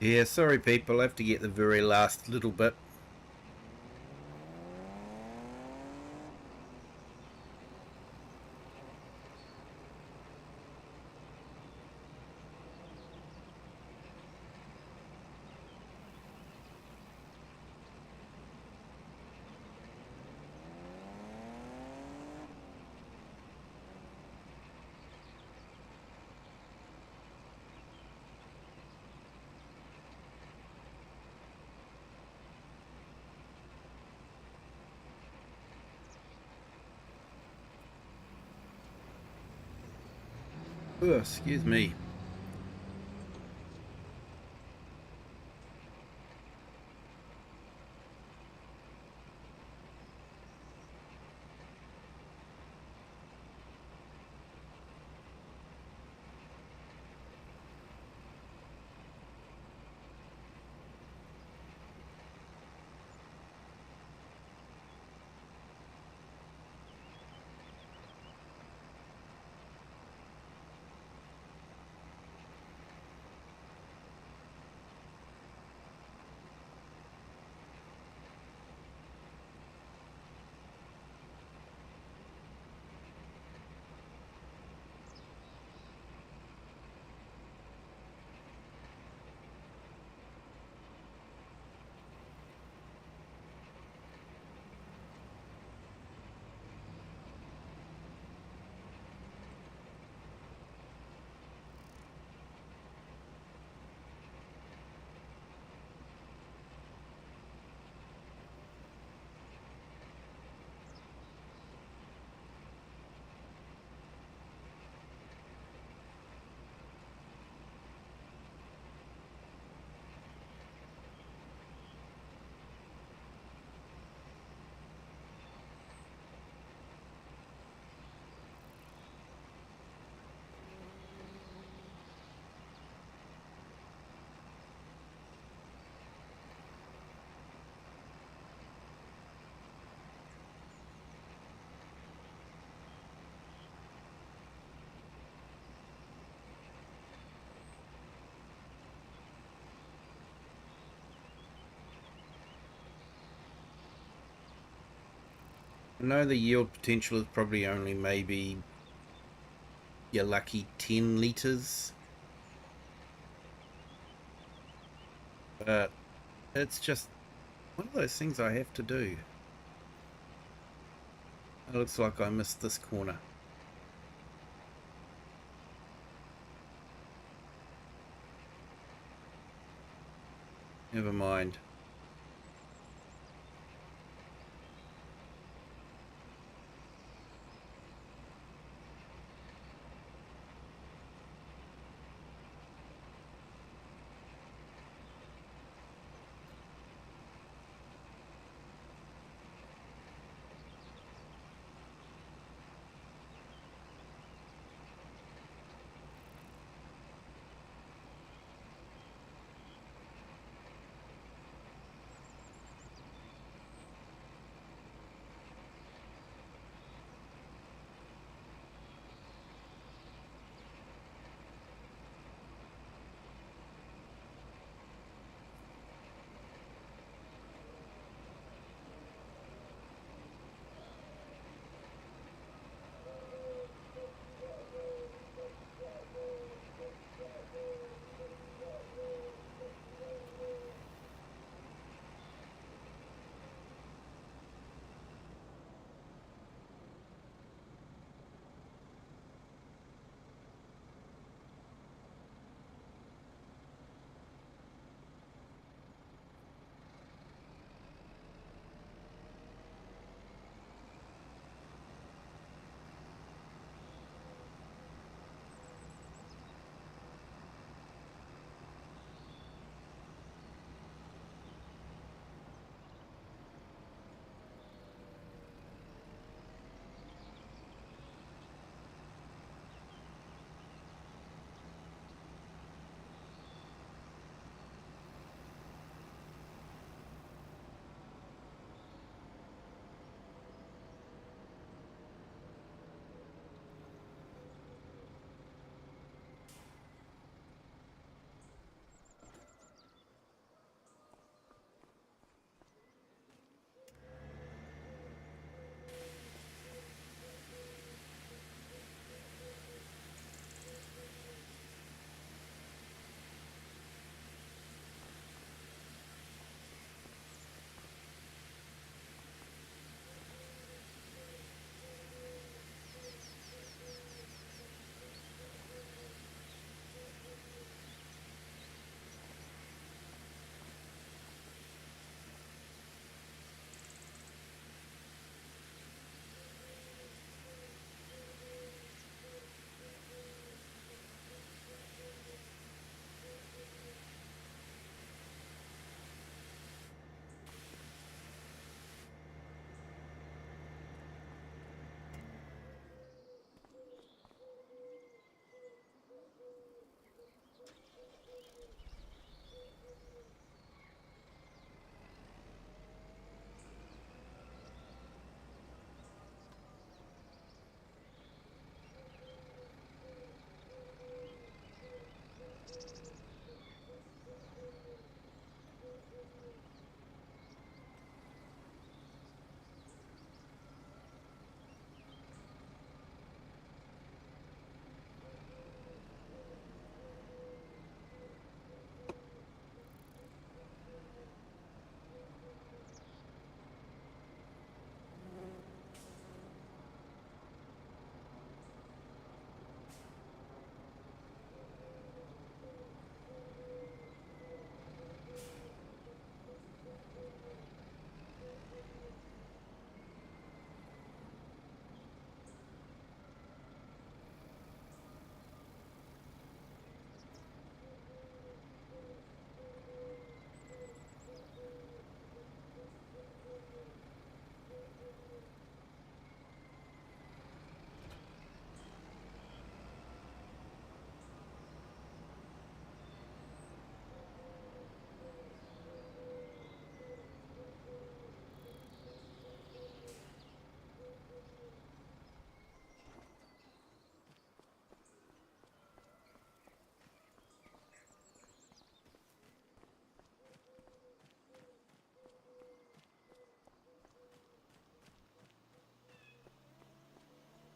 Yeah, sorry people, I have to get the very last little bit. Oh, excuse me. I know the yield potential is probably only maybe your lucky 10 litres, but it's just one of those things I have to do. It looks like I missed this corner. Never mind.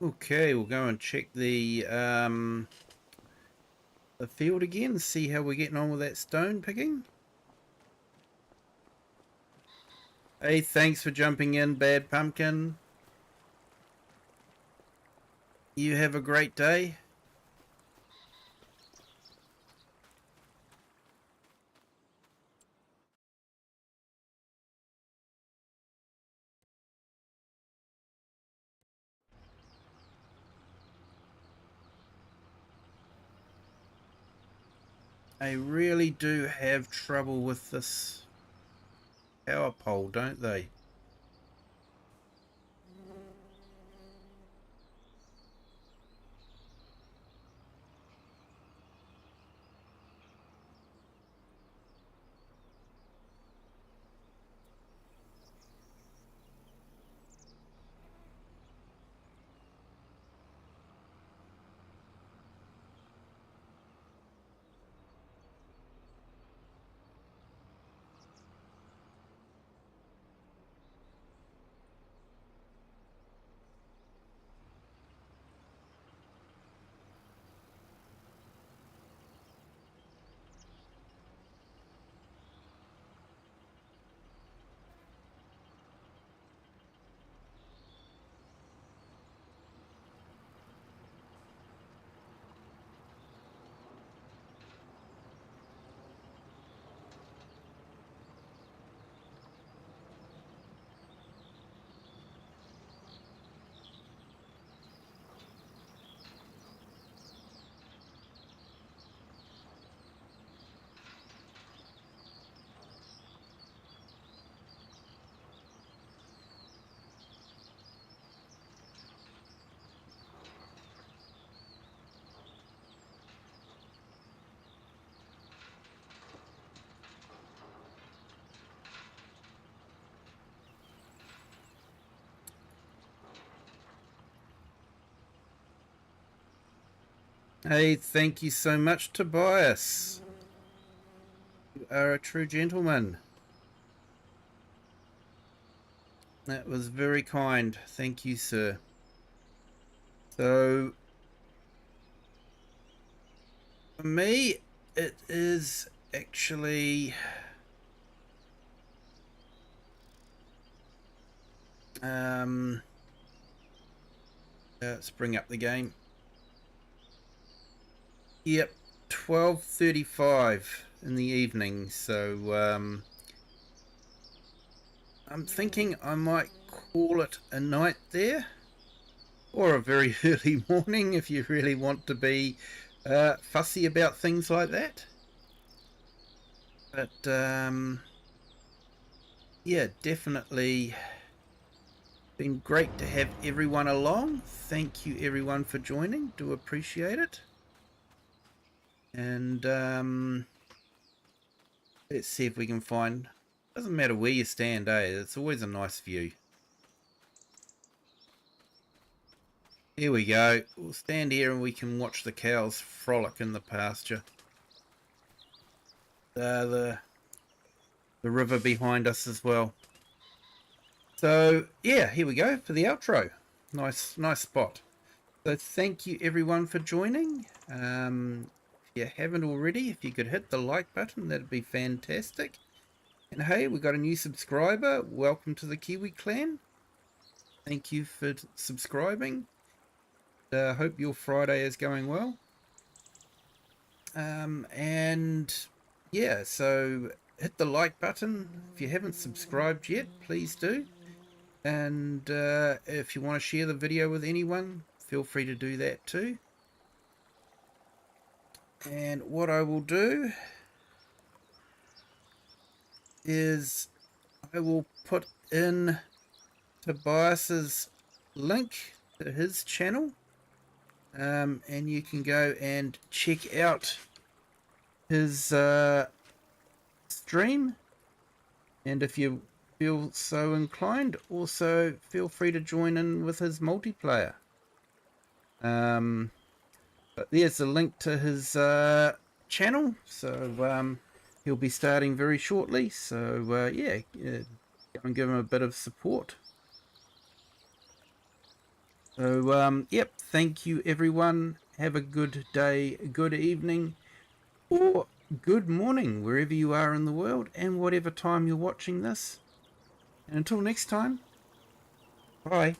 Okay, we'll go and check the field again, see how we're getting on with that stone picking. Hey, thanks for jumping in, Bad Pumpkin. You have a great day. They really do have trouble with this power pole, don't they? Hey, thank you so much, Tobias. You are a true gentleman. That was very kind. Thank you, sir. So, for me, it is actually let's bring up the game. Yep, 12:35 in the evening. So I'm thinking I might call it a night there, or a very early morning if you really want to be fussy about things like that. But yeah, definitely been great to have everyone along. Thank you everyone for joining. Do appreciate it. And let's see if we can find, doesn't matter where you stand, it's always a nice view. Here we go. We'll stand here and we can watch the cows frolic in the pasture. The river behind us as well. So yeah, here we go for the outro. Nice spot. So thank you everyone for joining. If you haven't already, if you could hit the like button, that'd be fantastic. And hey, we got a new subscriber. Welcome to the Kiwi clan. Thank you for subscribing. Hope your Friday is going well. And yeah, so hit the like button. If you haven't subscribed yet, please do. And if you want to share the video with anyone, feel free to do that too. And what I will do is I will put in Tobias's link to his channel, and you can go and check out his stream, and if you feel so inclined, also feel free to join in with his multiplayer. But there's a link to his channel, so he'll be starting very shortly, so yeah, go and give him a bit of support. So, yep, thank you everyone. Have a good day, good evening, or good morning, wherever you are in the world, and whatever time you're watching this. And until next time, bye.